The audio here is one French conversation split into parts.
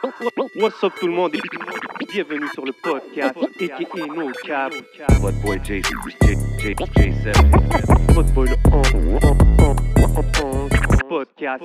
What's up tout le monde et bienvenue sur le podcast a.k.a. No Cap. What boy J7. Votre boy le podcast.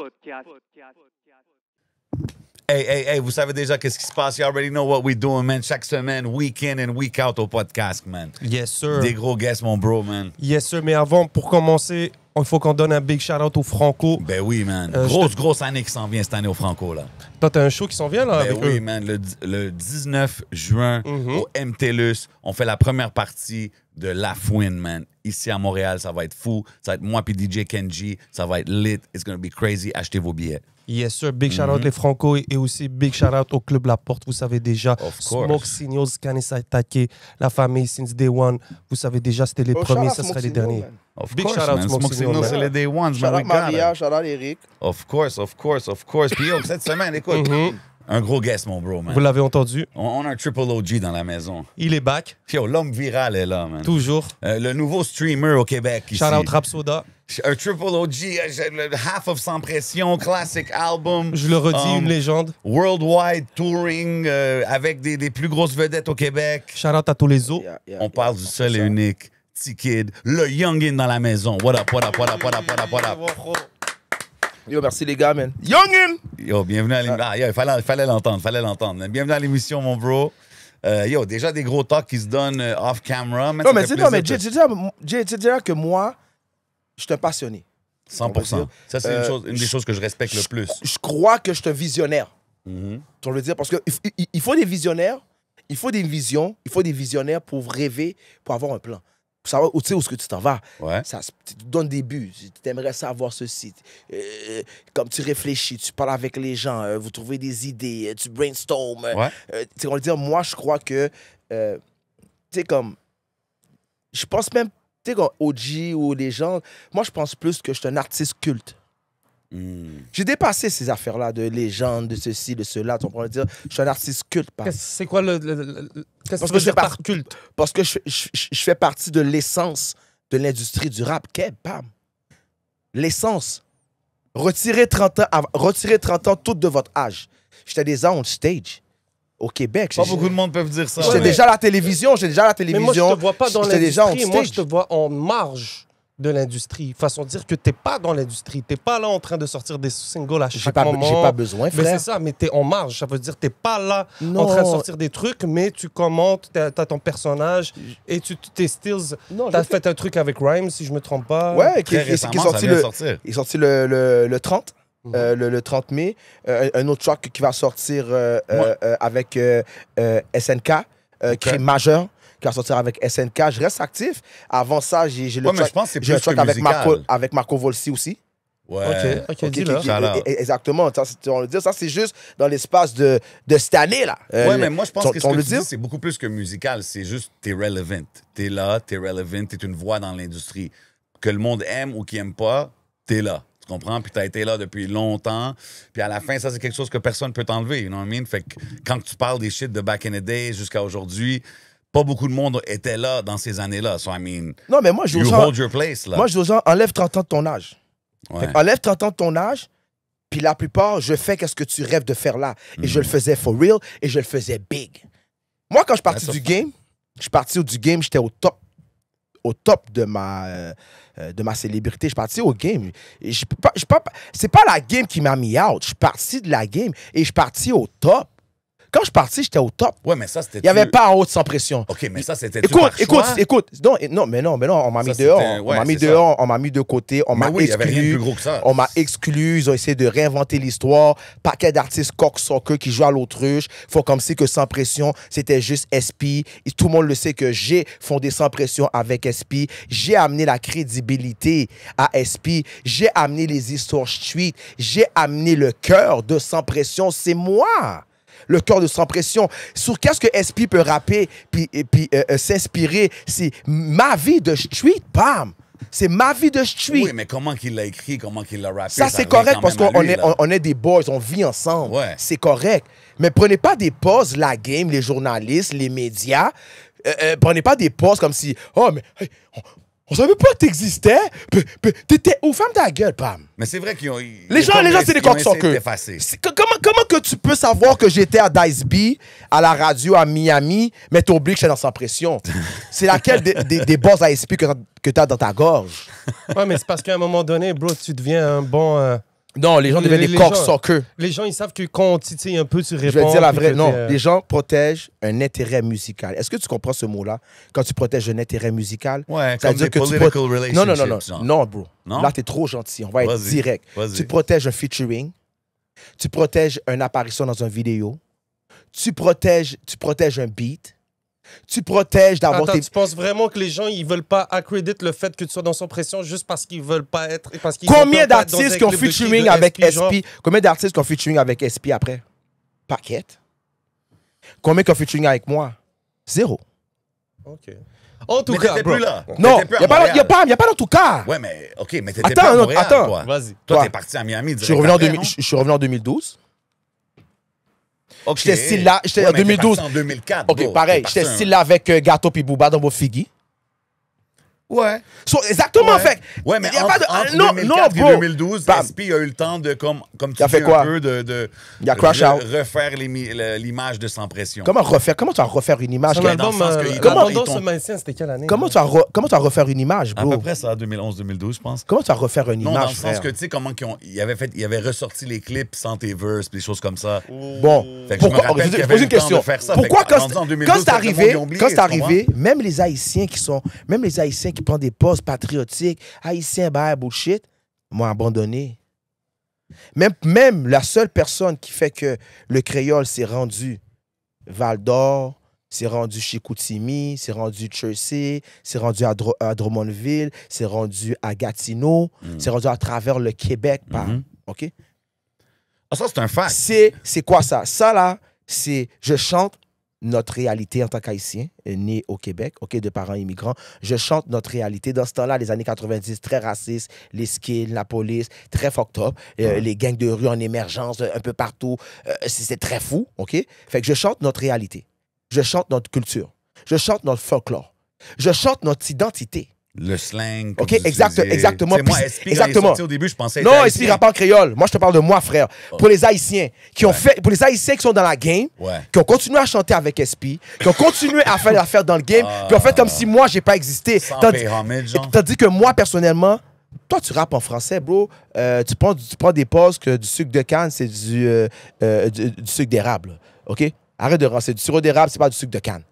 Hey, vous savez déjà qu'est-ce qui se passe. You already know what we're doing, man. Chaque semaine, week in and week out au podcast, man. Yes, sir. Des gros guests, mon bro, man. Yes, sir. Mais avant, pour commencer, il faut qu'on donne un big shout-out au Franco. Ben oui, man. je Grosse année qui s'en vient cette année au Franco, là. Toi, t'as un show qui s'en vient, là, Ben avec oui, eux. man. Le 19 juin, au MTLUS, on fait la première partie de La Fouine, man. Ici à Montréal, ça va être fou. Ça va être moi puis DJ Kenji. Ça va être lit. It's gonna be crazy. Achetez vos billets. Yes, sir. Big shout-out les Franco et aussi big shout-out au Club La Porte. Vous savez déjà, Of course. Smoke Signals, Kanisa Take, la famille since day one. Vous savez déjà, c'était les premiers, ce seraient les derniers. Of Big course, shout out man. Smoke Smoke Signal, Signal, man. c'est les day ones, Shout man. out We got it. Maria, shout out Eric. Of course. Puis yo, cette semaine, écoute, un gros guest, mon bro, man. Vous l'avez entendu, On a un triple OG dans la maison. il est back, Yo, l'homme viral est là, man. toujours. Le nouveau streamer au Québec ici. Shout-out Rapsoda. Un triple OG, le Half of Sans Pression, classic album. Je le redis, une légende. Worldwide touring avec des plus grosses vedettes au Québec. Shout-out à tous les autres. On parle du seul et unique T-Kid, le youngin dans la maison. What up? Yo, merci les gars, man. Youngin! Yo, bienvenue à l'émission. Ah, yo, il fallait l'entendre. Bienvenue à l'émission, mon bro. Yo, déjà des gros talks qui se donnent off-camera. Non, mais Jay, tu diras que moi, je suis un passionné. 100%. Ça, c'est une des choses que je respecte le plus. Je crois que je suis un visionnaire. Tu veux dire? Parce qu'il faut des visionnaires, il faut des visions, il faut des visionnaires pour rêver, pour avoir un plan. Pour savoir où est-ce que tu t'en vas. Ouais. Ça, tu te donnes des buts. Tu aimerais savoir ceci. Comme tu réfléchis, tu parles avec les gens, vous trouvez des idées, tu brainstorm. Ouais. On va dire, moi, je crois que, tu sais, comme, je pense même, tu sais, comme OG ou les gens, moi, je pense plus que je suis un artiste culte. J'ai dépassé ces affaires-là de légende, de ceci, de cela. On pourrait dire, je suis un artiste culte. C'est quoi qu'est-ce Parce que que tu veux je dire fais par culte? Parce que je fais partie de l'essence de l'industrie du rap. Bam. L'essence. Retirez 30 ans tout de votre âge. J'étais déjà on stage au Québec. Pas beaucoup de monde peuvent dire ça. J'étais déjà à la télévision. Mais moi, je te vois pas dans J'étais déjà on l'industrie. Moi, je stage. te vois en marge de l'industrie. Façon de dire que t'es pas dans l'industrie. T'es pas là en train de sortir des singles à chaque moment. J'ai pas besoin, Mais frère. c'est ça, mais t'es en marge. Ça veut dire que t'es pas là Non. en train de sortir des trucs, mais tu commentes, t'as ton personnage et tes stills. Non, T'as je fait un truc avec Rhyme, si je me trompe pas. Ouais, qui Très est récemment, sorti ça vient de sortir. il est sorti le 30. Le 30 mai. Un autre track qui va sortir avec SNK, Crime Majeur, qui va sortir avec SNK. Je reste actif. Avant ça, j'ai le Ouais, mais track, je pense que c'est j'ai un plus que track musical. avec Marco Volsi aussi. Ouais. Ok, Ok, dis-le. Shout-out. exactement. On le dit, ça, c'est juste dans l'espace de cette année-là. Ouais, mais moi, je pense que ce on que le tu dit? dis, c'est beaucoup plus que musical. C'est juste, t'es relevant. T'es là, t'es relevant, t'es une voix dans l'industrie. Que le monde aime ou qu'il aime pas, t'es là. Tu comprends? Puis t'as été là depuis longtemps. Puis à la fin, ça, c'est quelque chose que personne peut t'enlever. You know what I mean? Fait que quand tu parles des shit de back in the days jusqu'à aujourd'hui, pas beaucoup de monde était là dans ces années-là. So, I mean, Non, mais moi, je dis you aux gens, hold your place, là. moi, je dis aux gens, enlève 30 ans de ton âge. Ouais. Enlève 30 ans de ton âge, puis la plupart, je fais qu'est-ce que tu rêves de faire là. Et je le faisais for real, et je le faisais big. Moi, quand je suis parti du game, j'étais au top de ma célébrité. Je suis parti au game. Et c'est pas la game qui m'a mis out. Je suis parti de la game, et je suis parti au top. Quand je suis parti, j'étais au top. Ouais, mais ça, c'était. Il n'y avait pas en haut de sans pression. OK, mais ça, c'était. Écoute. Non, mais non, on m'a mis dehors. On m'a mis dehors, on m'a mis de côté, on m'a oui, il y avait rien de exclu. plus gros que ça. On m'a exclu, ils ont essayé de réinventer l'histoire. Paquet d'artistes cock-soccer qui jouent à l'autruche. Faut comme si que Sans Pression, c'était juste SP. Et tout le monde le sait que j'ai fondé Sans Pression avec SP. J'ai amené la crédibilité à SP. J'ai amené les histoires street. J'ai amené le cœur de Sans Pression. C'est moi. Le cœur de Sans Pression. Sur qu'est-ce que SP peut rapper puis s'inspirer, c'est ma vie de street, bam! C'est ma vie de street. Oui, mais comment qu'il l'a écrit, comment qu'il l'a rappé? Ça, c'est revient correct quand parce même à qu'on lui, est, là. on est des boys, on vit ensemble. Ouais. C'est correct. Mais prenez pas des pauses, la game, les journalistes, les médias. Prenez pas des pauses comme si, oh, mais hey, On savait pas que t'existais. T'étais où? Ferme ta gueule, Pam. Mais c'est vrai qu'ils ont. Les gens, c'est des cocksuckers. Comment que tu peux savoir que j'étais à Dice B, à la radio, à Miami, mais t'oublies que j'étais dans Sans Pression? C'est laquelle des boss ASP que t'as dans ta gorge? Ouais, mais c'est parce qu'à un moment donné, bro, tu deviens un bon... Non, les gens deviennent des cocksuckers. Les gens, ils savent que quand on titille un peu, tu réponds. Je vais dire la vraie. que Non, t'es, les gens protègent un intérêt musical. Est-ce que tu comprends ce mot-là? Quand tu protèges un intérêt musical, Ouais, ça veut comme dire des que tu political protèges. Non, relationships, genre. non, bro. Non? Là, t'es trop gentil. On va être Vas-y, direct. vas-y. Tu protèges un featuring. Tu protèges une apparition dans une vidéo. Tu protèges un beat. Tu protèges d'avoir Attends, tes... tu penses vraiment que les gens, ils veulent pas accredit le fait que tu sois dans Sans Pression juste parce qu'ils veulent pas être... Parce qu'ils Combien ont peur d'être dans d'artistes un qui ont clip de featuring de avec genre? SP? Combien d'artistes qui ont featuring avec SP après? Paquette. Combien qui ont featuring avec moi? 0. OK. En tout Mais cas, t'étais bro. plus là. Non, T'étais plus il à n'y a, Montréal. pas dans tout cas. Ouais, mais OK, mais t'étais Attends, pas à non, Montréal, attends. toi. Vas-y. Toi, Toi. t'es parti à Miami direct Je suis revenu, après, non? je suis revenu en 2012. OK. J'étais still là, j'étais Ouais, en mais t'es 2012. parti en 2004, OK, bro. pareil. T'es parti J'étais un- still là avec Gato puis Booba dans vos Figgy. Ouais. So, exactement, Ouais. fait. Ouais, mais y a pas de... entre non, 2004 non, bro. et 2012, Bam. SP a eu le temps de, comme tu Il a dis fait quoi? un peu, de Il a crash out. refaire l'image de Sans Pression. Comment tu vas refaire une image? Son dans le album, sens que ils l'abandon t'ont- ce maintien, c'était quelle année? Comment tu vas refaire une image, À bro? peu près ça, 2011-2012, je pense. Comment tu vas refaire une Non, dans le image, sens frère? que, tu sais, comment ils avaient ressorti les clips sans tes verses, des choses comme ça. Bon, Fait que je me pourquoi, rappelle je qu'il y vais avait poser eu une le temps de question. faire ça. Pourquoi Fait que rendu en 2012, quand c'est tout le monde arrivé, l'a oublié, quand c'est tu comprends? arrivé, même les Haïtiens qui prennent des pauses patriotiques, Haïtiens, bah, bullshit, m'ont abandonné. Même la seule personne qui fait que le créole s'est rendu Val d'Or, s'est rendu chez Koutimi, s'est rendu Jersey, s'est rendu à Drummondville, s'est rendu à Gatineau, s'est rendu à travers le Québec. OK? Ah, ça, c'est un fact. C'est quoi ça? Ça, là, c'est... Je chante notre réalité en tant qu'Haïtien, né au Québec, OK, de parents immigrants. Je chante notre réalité. Dans ce temps-là, les années 90, très raciste, les skills, la police, très fucked up, les gangs de rue en émergence un peu partout. C'est très fou, OK? Fait que je chante notre réalité. Je chante notre culture. Je chante notre folklore. Je chante notre identité. Le slang. OK, comme vous utilisez. exactement. Tu sais, moi, Puis- SP, quand il est exactement. sorti au début, je pensais être Non, haïtien. SP rappe en créole. Moi, je te parle de moi, frère. Pour les Haïtiens qui ont fait, pour les Haïtiens qui sont dans la game, Ouais. qui ont continué à chanter avec SP, qui ont continué à faire l'affaire dans le game, puis ont fait comme si moi, j'ai pas existé. Sans Tandis, pay homage, genre. tandis que moi, personnellement, toi, tu rappes en français, bro. Tu prends des pauses que du sucre de canne, c'est du sucre d'érable. OK? Arrête de rancer. Du sirop d'érable, c'est pas du sucre de canne.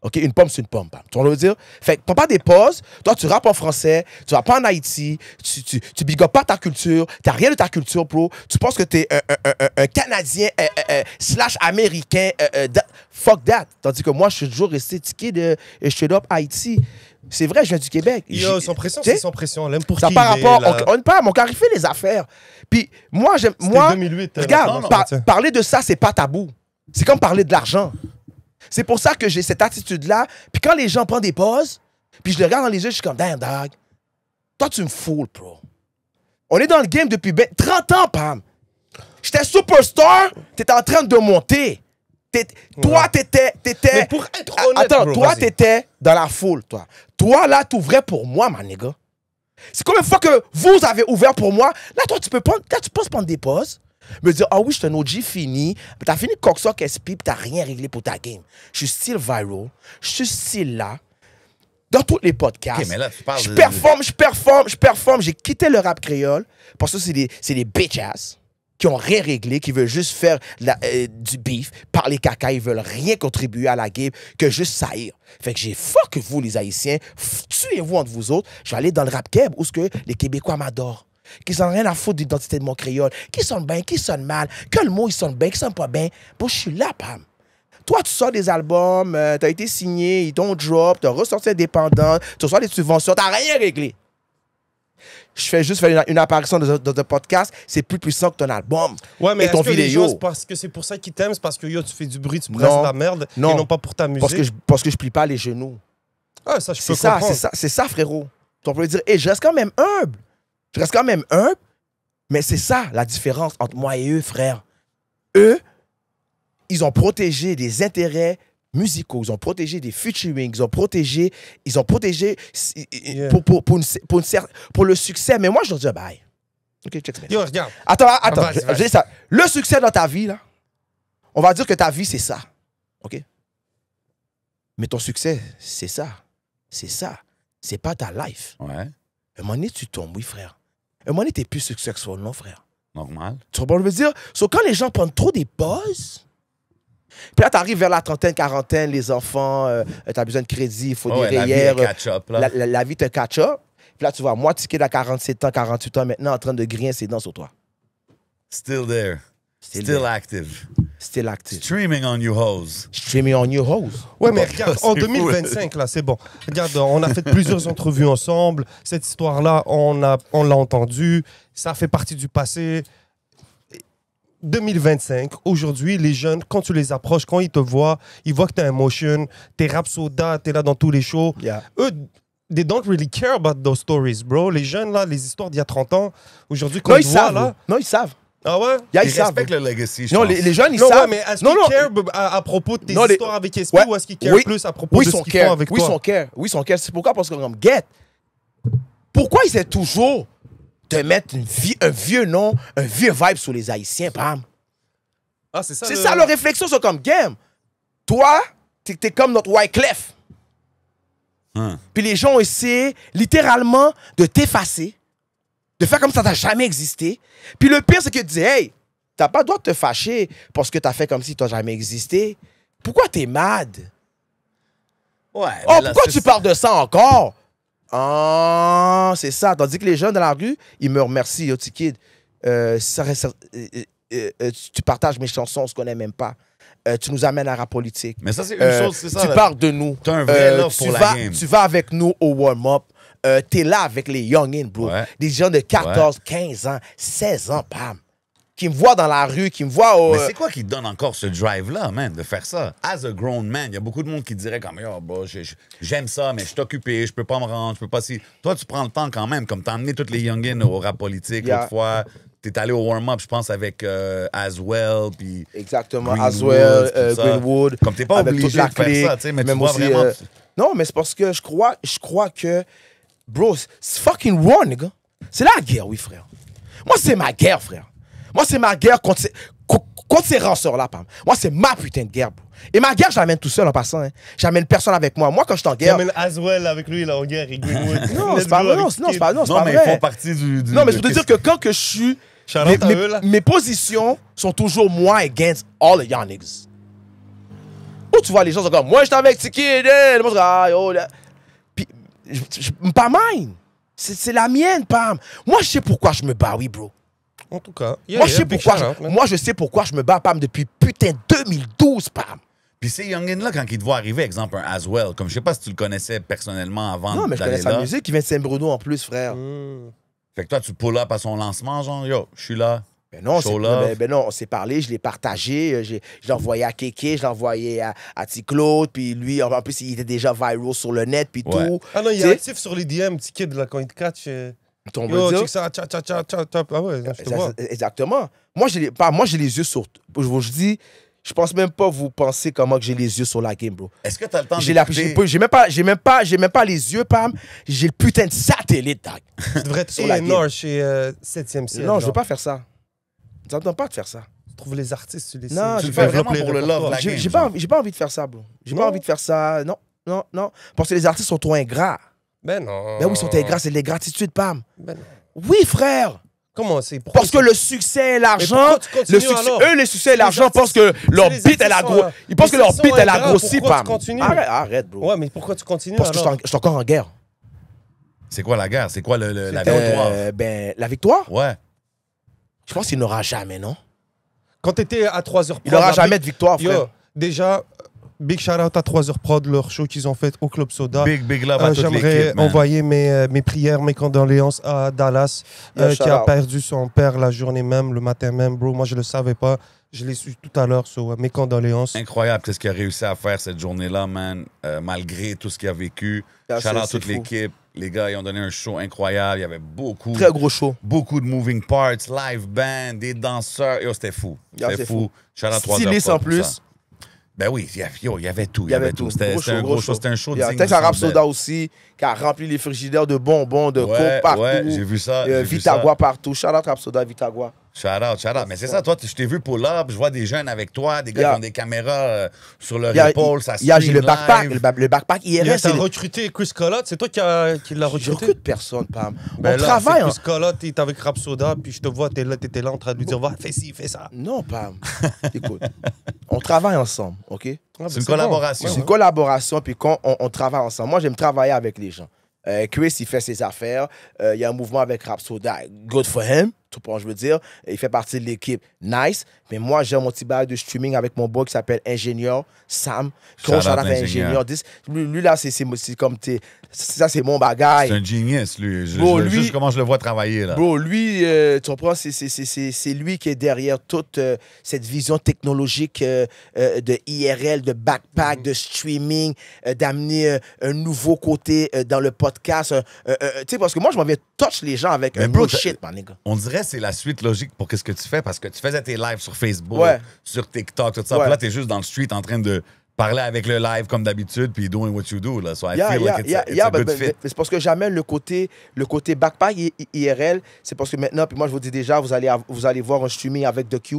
OK? Une pomme, c'est une pomme. Tu vois ce que je veux dire? Fait que prends pas des pauses. Toi, tu rappes en français. Tu vas pas en Haïti. Tu big up pas ta culture. T'as rien de ta culture, bro. Tu penses que t'es un Canadien slash Américain. Fuck that. Tandis que moi, je suis toujours resté tiqué de straight up Haïti. C'est vrai, je viens du Québec. Yo, Sans Pression, Tu sais, c'est Sans Pression. L'aime pour ça qui par il est, rapport... là. On parle, mon gars, il fait les affaires. Puis moi, j'aime... C'était Moi, 2008, regarde, non, par- tiens. parler de ça, c'est pas tabou. C'est comme parler de l'argent. C'est pour ça que j'ai cette attitude-là. Puis quand les gens prennent des pauses, puis je les regarde dans les yeux, je suis comme, damn, dog, toi, tu me foules, bro. On est dans le game depuis 30 ans, Pam. J'étais superstar, t'étais en train de monter. Toi, t'étais... Mais pour être honnête, Attends, bro, toi, vas-y. t'étais dans la foule, toi. Toi, là, t'ouvrais pour moi, ma nigga. C'est combien de fois que vous avez ouvert pour moi? Là, toi, tu peux prendre des pauses. Me dire, ah oui, je suis un OG fini. Mais t'as fini coxoc SP, puis t'as rien réglé pour ta game. Je suis still viral. Je suis still là. Dans tous les podcasts. OK, mais là, tu parles je de- performe. J'ai quitté le rap créole parce que c'est des bitch-ass qui ont rien réglé, qui veulent juste faire du beef, parler caca, ils veulent rien contribuer à la game que juste saillir. Fait que j'ai fuck vous, les Haïtiens, tuez-vous entre vous autres. Je vais aller dans le rap keb où ce que les Québécois m'adorent. Qui n'ont rien à foutre d'identité de mon créole. Qui sonne bien, qui sonne mal. Quel mot ils sonnent bien, qui sonne pas bien. Bon, je suis là, Pam. Toi, tu sors des albums, t'as été signé, ils t'ont drop, t'as ressorti indépendant, tu reçois des subventions, t'as rien réglé. Je fais juste faire une apparition dans un podcast, c'est plus puissant que ton album Ouais, mais et ton est-ce que les gens, vidéo. c'est parce que c'est pour ça qu'ils t'aiment, c'est parce que yo, tu fais du bruit, tu presses Non, la merde, non. et non pas pour t'amuser. Parce que je plie pas les genoux. Ah, ça, je peux C'est ça, comprendre. c'est ça, frérot. Tu peux dire, hey, je reste quand même humble. Je reste quand même humble, mais c'est ça la différence entre moi et eux, frère. Eux, ils ont protégé des intérêts musicaux, ils ont protégé des featuring, ils ont protégé Yeah. pour le succès. Mais moi, je leur dis bye. OK, check ça. Yo, regarde. Attends, Vas-y, je dis ça. Le succès dans ta vie, là, on va dire que ta vie, c'est ça. OK? Mais ton succès, c'est ça. C'est ça. C'est pas ta life. Ouais, Un moment donné, tu tombes, oui, frère. Un moment donné, t'es plus successful, non, frère? normal. Tu comprends ce que je veux dire? So, quand les gens prennent trop des buzz, puis là, t'arrives vers la trentaine, quarantaine, les enfants, t'as besoin de crédit, il faut Ouais, des la vie rayères. est catch-up, là. La vie te catch-up. Puis là, tu vois, moi, ticket à 47 ans, 48 ans, maintenant, en train de griller ses dents sur toi. Still there. Still there. active. Still active. Streaming on you hoes. Streaming on your hose. Ouais, mais regarde, C'est en fou. 2025, là, c'est bon. Regarde, on a fait plusieurs entrevues ensemble. Cette histoire-là, on l'a entendue. Ça fait partie du passé. 2025, aujourd'hui, les jeunes, quand tu les approches, quand ils te voient, ils voient que t'es un motion, t'es rap soda, t'es là dans tous les shows. Yeah. Eux, they don't really care about those stories, bro. Les jeunes, là, les histoires d'il y a 30 ans, aujourd'hui, quand Non, ils ils te voient, savent. là... Non, ils savent. Ah ouais? Yeah, Ils ils savent. respectent le legacy, je Non, pense. les jeunes, ils Non, ouais, savent. mais est-ce Non, qu'ils non. care à propos de tes Non, les- histoires avec SP Ouais. ou est-ce qu'ils care Oui. plus à propos Oui, de ils ce sont qu'ils font care. avec Oui, toi? ils sont care. Oui, ils sont care. C'est pourquoi? Parce que, comme, get. Pourquoi ils essaient toujours de mettre un vieux nom, un vieux vibe sur les Haïtiens, bam? Ah, c'est ça. C'est ça, leur réflexion, c'est comme, game. Toi, t'es comme notre Wyclef. Hein. Puis les gens ont essayé littéralement de t'effacer, de faire comme ça n'a jamais existé. Puis le pire, c'est que tu dis, hey, t'as pas le droit de te fâcher parce que t'as fait comme si t'as jamais existé. Pourquoi t'es mad? Ouais. Oh, mais là, pourquoi c'est- tu parles de ça encore? Ah, c'est ça. Tandis que les jeunes dans la rue, ils me remercient, yo, petit kid. Tu partages mes chansons, on se connaît même pas. Tu nous amènes à la politique. Mais ça, c'est une chose, c'est ça. Tu là. parles de nous. T'as un vrai love pour la game. Tu vas avec nous au warm-up. T'es là avec les youngins, bro. Ouais. Des gens de 14, 15 ans, 16 ans, bam. Qui me voient dans la rue, qui me voient au... Mais c'est quoi qui te donne encore ce drive-là, man, de faire ça? As a grown man, il y a beaucoup de monde qui dirait comme, yo, bro, j'aime ça, mais je suis occupé, je peux pas me rendre, je peux pas si. Toi, tu prends le temps quand même, comme t'as amené toutes les youngins au rap politique Yeah. l'autre fois. T'es allé au warm-up, je pense, avec Aswell, puis. Exactement. Greenwood, Aswell, tout ça. Greenwood. Comme t'es pas avec obligé toute la de faire clique, ça, tu sais, mais tu même vois aussi, vraiment. Non, mais c'est parce que je crois que... Bro, c'est fucking war, nigga. C'est la guerre, oui, frère. Moi, c'est ma guerre, frère. Moi, c'est ma guerre contre ces ranceurs-là, pam. Moi, c'est ma putain de guerre, bro. Et ma guerre, je l'amène tout seul en passant. Hein. J'amène personne avec moi. Moi, quand je suis en Il guerre... amène Aswell avec lui, là, en guerre, et Greenwood. Non, Let's c'est pas go vrai. avec Non, c'est Kid. pas Non, mais ils vrai. font partie du. Non, mais je veux te dire que quand que je suis... Shout-out à eux, là. mes positions sont toujours moi against all of y'all niggas. Où tu vois les gens sont comme, moi, j'étais avec Tiki, le monde, ah, yo, là. Puis, pas mine. C'est la mienne, Pam. Moi, je sais pourquoi je me bats, oui, bro. En tout cas, Moi, je sais pourquoi je me bats, Pam, depuis putain 2012, Pam. Puis ces youngins-là, quand ils te voient arriver, exemple, un Aswell, comme je sais pas si tu le connaissais personnellement avant Non, mais je d'aller connais sa là. musique, il vient de Saint-Bruno en plus, frère. Fait que toi, tu pull up à son lancement, genre, yo, je suis là. Ben non, Show love. on s'est parlé, je l'ai partagé, je l'ai envoyé à Kéké, je l'ai envoyé à T-Claude, puis lui, en plus, il était déjà viral sur le net, puis Ouais. tout. Ah non, il est Tu sais, actif sur les DM, petit kid, là, quand il te catch. ton Yo, dire. check ça, tcha, tcha, tcha, tcha, tcha. Ah ouais, je te vois. Exactement. Moi, j'ai les yeux sur... Je vous dis, je pense même pas vous penser comment que j'ai les yeux sur la game, bro. Est-ce que t'as le temps J'ai d'écouter- même pas les yeux, Pam. J'ai le putain de satellite, dog. Tu devrais être Sur la A&R chez 7e ciel. Non, je genre. veux pas faire ça. J'entends pas de faire ça. Tu trouves les artistes, tu les Non, Tu j'ai le pas fais développes vraiment les pour le love, répertoires. la game. J'ai pas envie de faire ça, bro. J'ai pas Non. envie de faire ça. Non, non, non. Parce que les artistes sont trop ingrats. Ben non. Ben oui, ils sont ingrats, c'est de l'ingratitude, Pam. Ben non. Oui, frère. Comment c'est? Pourquoi Parce que le succès et l'argent, pourquoi tu continues alors? le succès et l'argent artistes- pensent que leur les bite, elle a artistes gros. sont, Ils pensent que les leur artistes bite, sont elle a ingrats, grossi, pourquoi tu Pam. continues? Arrête, bro. Ouais, mais pourquoi tu continues Parce que alors? je suis encore en guerre. C'est quoi la guerre? C'est quoi la victoire? Ben, la victoire, Ouais. je pense qu'il n'aura jamais, non? Quand t'étais à 3h Il n'aura jamais de victoire, frère. Yo, déjà, big shout out à 3h Prod, leur show qu'ils ont fait au Club Soda. Big love à toute J'aimerais l'équipe, man. envoyer mes prières, mes condoléances à Dallas, Yeah, qui shout a out. perdu son père la journée même, le matin même, bro. Moi, je le savais pas. Je l'ai su tout à l'heure, so, mes condoléances. Incroyable ce qu'il a réussi à faire cette journée-là, man, malgré tout ce qu'il a vécu. Ah, Shout out à c'est toute fou. l'équipe. Les gars, ils ont donné un show incroyable. Il y avait Très gros show. beaucoup de moving parts, live band, des danseurs. Yo, c'était fou. Yeah, C'était c'est fou. fou. Shout out à 3 Styliste heures en pour plus. ça. Ben oui, il y avait tout. Il y avait tout. C'était un gros show. C'était un show digne Texas du Centre Rapsoda Bell. aussi, qui a rempli les frigidaires de bonbons, de Ouais, coke partout. ouais, j'ai vu ça, j'ai vu Vitagua partout. Shout out Rapsoda, Vitagua. Shout out. Mais c'est ça, toi, je t'ai vu pull up, je vois des jeunes avec toi, des gars qui ont des caméras sur leur épaule, ça se J'ai le backpack. Le backpack IRS. T'as recruté Chris Collott, c'est toi qui l'as Je recruté? recrute personne, Pam. Ben On là, travaille. Chris Collott, il est avec Rapsoda, puis je te vois, t'étais là en train de lui dire, va, fais ci, fais ça. Non, Pam. Écoute, on travaille ensemble, OK? C'est une collaboration. C'est une collaboration, puis quand on travaille ensemble, moi, j'aime travailler avec les gens. Chris, il fait ses affaires. Il y a un mouvement avec Rapsoda. Good for him, tout pour je veux dire. Il fait partie de l'équipe. Nice. Mais moi, j'ai mon petit bail de streaming avec mon boy qui s'appelle Ingénieur Sam. Gros shout-out à Ingénieur. Lui, là, c'est comme... Ça, c'est mon bagage. C'est un genius, lui. Lui, juste comment je le vois travailler, là. Bro, lui, tu comprends, c'est lui qui est derrière toute cette vision technologique de IRL, de backpack, de streaming, d'amener un nouveau côté dans le podcast. Tu sais, parce que moi, je m'en viens touch les gens avec un bro shit, man, les gars. On dirait que c'est la suite logique pour ce que tu fais, parce que tu faisais tes lives sur Facebook, sur TikTok, tout ça. Puis là, t'es juste dans le street en train de parler avec le live comme d'habitude, puis doing what you do. Là. So I feel like it's a good fit. C'est parce que j'amène le côté backpack IRL. C'est parce que maintenant, puis moi, je vous dis déjà, vous allez voir un streaming avec The Q.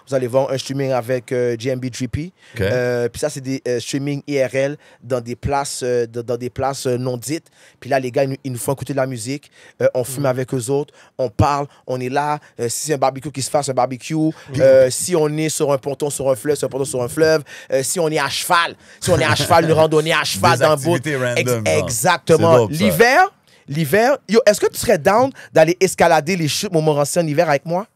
Vous allez voir un streaming avec JMB Drippy. Okay. Puis ça, c'est des streaming IRL dans des places, non dites. Puis là, les gars, ils nous font écouter de la musique. On fume avec eux autres. On parle. On est là. Si c'est un barbecue qui se fasse, un barbecue. Si on est sur un ponton, sur un fleuve, sur un ponton, sur un fleuve. Si on est à cheval. Si on est à cheval, une randonnée à cheval dans le bout. Exactement. L'hiver, yo, est-ce que tu serais down d'aller escalader les chutes Montmorency en hiver avec moi?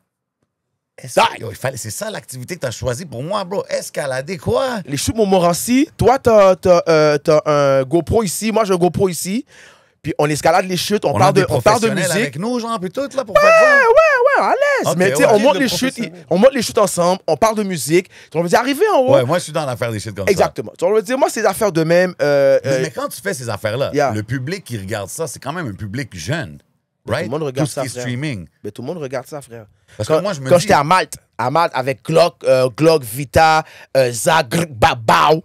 C'est ça l'activité que tu as choisie pour moi, bro. Escalader quoi? Les chutes Montmorency, toi, t'as un GoPro ici, moi j'ai un GoPro ici. Puis on escalade les chutes, on parle de musique. Avec nous, genre, puis tout, là, pour faire ça? Ouais, à l'aise. Okay, mais tu sais, on monte les chutes ensemble, on parle de musique. On veut dire, arriver en haut. Ouais, moi, je suis dans l'affaire des chutes comme ça. Exactement. On veut dire, moi, c'est des affaires de même. Mais quand tu fais ces affaires-là, le public qui regarde ça, c'est quand même un public jeune. Right? Tout le monde regarde ça, frère. Streaming. Mais tout le monde regarde ça, frère. Parce que moi, je me dis... Quand j'étais à Malte avec Glock, Vita, Zag, Babao,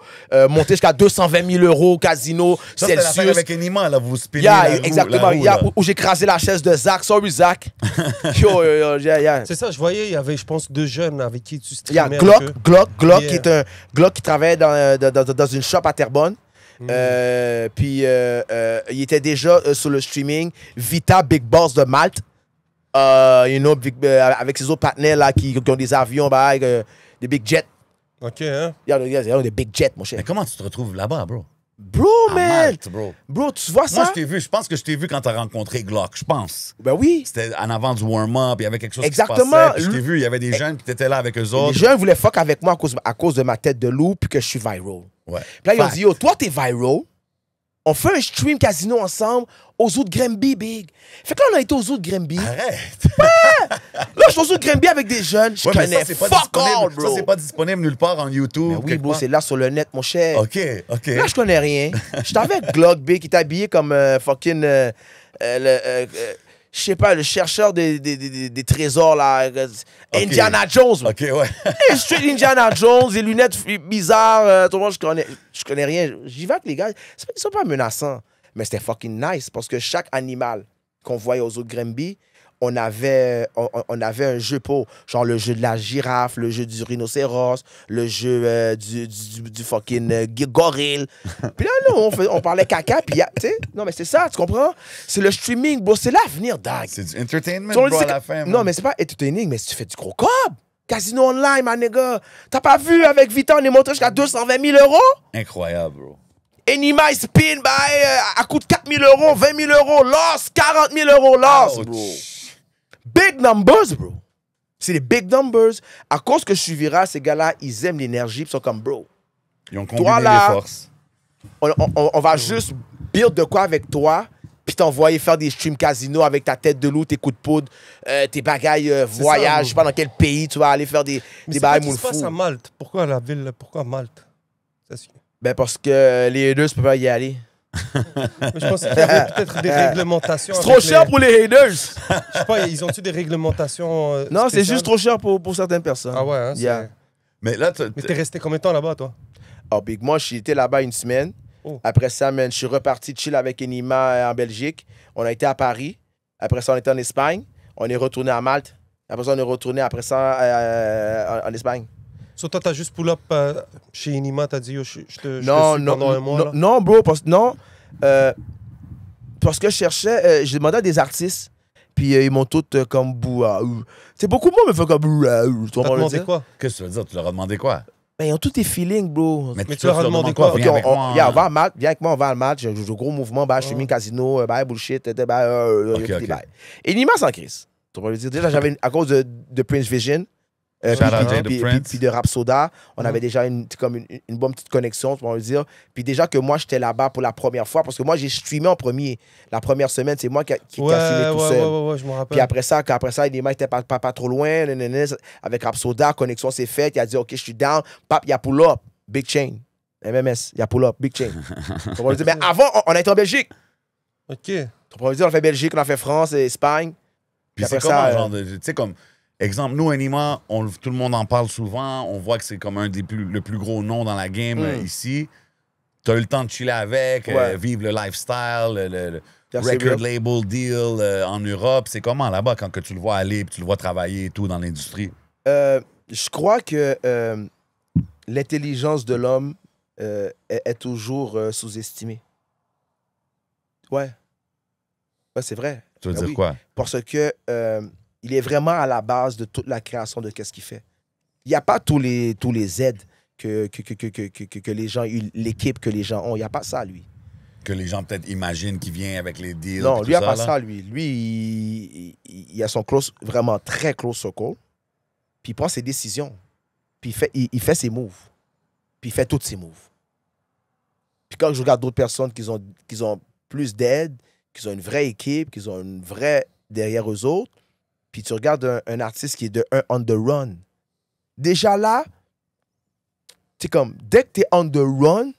monté jusqu'à 220 000 € au casino, ça, c'était l'affaire avec Enima, là, vous spinnez exactement. Où j'ai crasé la chaise de Zach. Sorry, Zach. C'est ça, je voyais, il y avait, je pense, 2 jeunes avec qui tu Il streamais. y a Glock, qui est un Glock qui travaillait dans une shop à Terrebonne. Puis il était déjà sur le streaming. Vita, Big Boss de Malte. Avec ses autres partenaires là, qui ont des avions, des big jets. OK, hein? Il y a des big jets, mon cher. Mais comment tu te retrouves là-bas, bro? Bro, man! Malte, bro, tu vois ça? Moi, je pense que je t'ai vu quand t'as rencontré Glock, je pense. Ben oui. C'était en avant du warm-up, il y avait quelque chose Exactement. qui se passait. Puis je t'ai vu, il y avait des jeunes qui étaient là avec eux autres. Les jeunes voulaient fuck avec moi à cause de ma tête de loup puis que je suis viral. Ouais. Puis là, ils ont dit, yo, toi, t'es viral. On fait un stream casino ensemble aux Zoo de Granby, big. Fait que là, on a été aux Zoo de Granby. Arrête! Là, je suis aux Zoo de Granby avec des jeunes. Je connais fuck all, bro. Ça, c'est pas disponible nulle part en YouTube. Mais oui, bro, c'est là sur le net, mon cher. OK. Là, je connais rien. J'étais avec Glock, big, qui est habillé comme fucking... je sais pas, le chercheur des trésors, là. Indiana Jones. OK, ouais. Straight Indiana Jones, des lunettes bizarres. Tout le monde, je connais rien. J'y vais avec les gars. Ils sont pas menaçants. Mais c'était fucking nice parce que chaque animal qu'on voyait aux autres Granby, on avait un jeu pour, genre le jeu de la girafe, le jeu du rhinocéros, le jeu du fucking gorille. Puis là, on parlait caca, puis tu sais, non, mais c'est ça, tu comprends? C'est le streaming, bro, c'est l'avenir, dag. C'est du entertainment, bro, à la fin. Non, mais c'est pas entertaining, mais si tu fais du gros cob. Casino online, ma nigga. T'as pas vu avec Vita, on est monté jusqu'à 220 000 €? Incroyable, bro. Enima spin, à coût de 4 000 €, 20 000 €, loss, 40 000 € loss, bro. Big numbers, bro. C'est des big numbers. À cause que je suis viral, ces gars-là, ils aiment l'énergie. Ils sont comme, bro. Ils ont combiné les forces. On va juste build de quoi avec toi, puis t'envoyer faire des streams casino avec ta tête de loup, tes coups de poudre, tes bagailles voyage, je sais pas dans quel pays tu vas aller faire des bagailles moule fou. Mais qu'est-ce qui se passe à Malte? Pourquoi la ville? Pourquoi Malte? Ben parce que les haters ne peuvent pas y aller. Mais je pensais qu'il y avait peut-être des réglementations. C'est trop cher pour les haters. Je sais pas, ils ont-tu des réglementations non, c'est juste trop cher pour certaines personnes. Ah ouais, hein, yeah. Mais là, mais t'es resté combien de temps là-bas, toi? Oh, Big Moi, j'étais là-bas une semaine. Oh. Après ça, man, je suis reparti chill avec Enima en Belgique. On a été à Paris. Après ça, on était en Espagne. On est retourné à Malte. Après ça, on est retourné en Espagne. So, toi, t'as juste pull-up chez Inima, t'as dit, yo, je te suis Non, pendant un mois. Là. non, bro. Parce que je cherchais, j'ai demandé à des artistes. Puis ils m'ont tous comme bouaou. C'est beaucoup de monde me fait comme bouaou. Tu T'as vas me demandé dire? quoi? Qu'est-ce que tu veux dire? Tu leur as demandé quoi? Ben, ils ont tous tes feelings, bro. Mais tu leur as demandé quoi? Ok, Viens avec moi, viens, hein. on va à Malte. Viens avec moi, on va à Malte. J'ai un gros mouvement. Bah, je suis mis casino. Bah, bullshit. Bah, Ok. Et Nima sans crise. Tu vas me dire. Déjà, j'avais à cause de Prince Vision. Shout out Jay the Prince. Puis de Rapsoda, on avait déjà une bonne petite connexion, on va dire. Puis déjà que moi, j'étais là-bas pour la première fois, parce que moi, j'ai streamé en premier. La première semaine, c'est moi qui a streamé tout seul. Ouais, je me rappelle. Puis après ça, Inima était pas trop loin. Avec Rapsoda, connexion s'est faite. Il a dit, OK, je suis down. Pap, il y a pull-up. Big chain. MMS, il y a pull-up. Big chain. On va dire, mais avant, on a été en Belgique. OK. On va dire, on a fait Belgique, on a fait France et Espagne. Puis c'est après comme ça, un genre de. Tu sais, comme. Exemple, nous, Enima, tout le monde en parle souvent. On voit que c'est comme le plus gros nom dans la game ici. Tu as eu le temps de chiller avec, vivre le lifestyle, le record label deal en Europe. C'est comment là-bas quand que tu le vois aller et tu le vois travailler et tout dans l'industrie? Je crois que l'intelligence de l'homme est toujours sous-estimée. Ouais, c'est vrai. Tu veux Ben dire oui. quoi? Parce que il est vraiment à la base de toute la création de qu'est-ce qu'il fait. Il n'y a pas tous les aides que les gens, l'équipe que les gens ont. Il n'y a pas ça, lui. Que les gens peut-être imaginent qu'il vient avec les deals. Non, lui, il n'y a pas là. ça, lui. Lui, il a son vraiment très close circle. Puis il prend ses décisions. Puis il fait ses moves. Puis il fait toutes ses moves. Puis quand je regarde d'autres personnes qui ont plus d'aide, qui ont une vraie équipe, qui ont une vraie derrière eux autres, puis tu regardes un artiste qui est de on the run. Déjà là, c'est comme, dès que tu es on the run,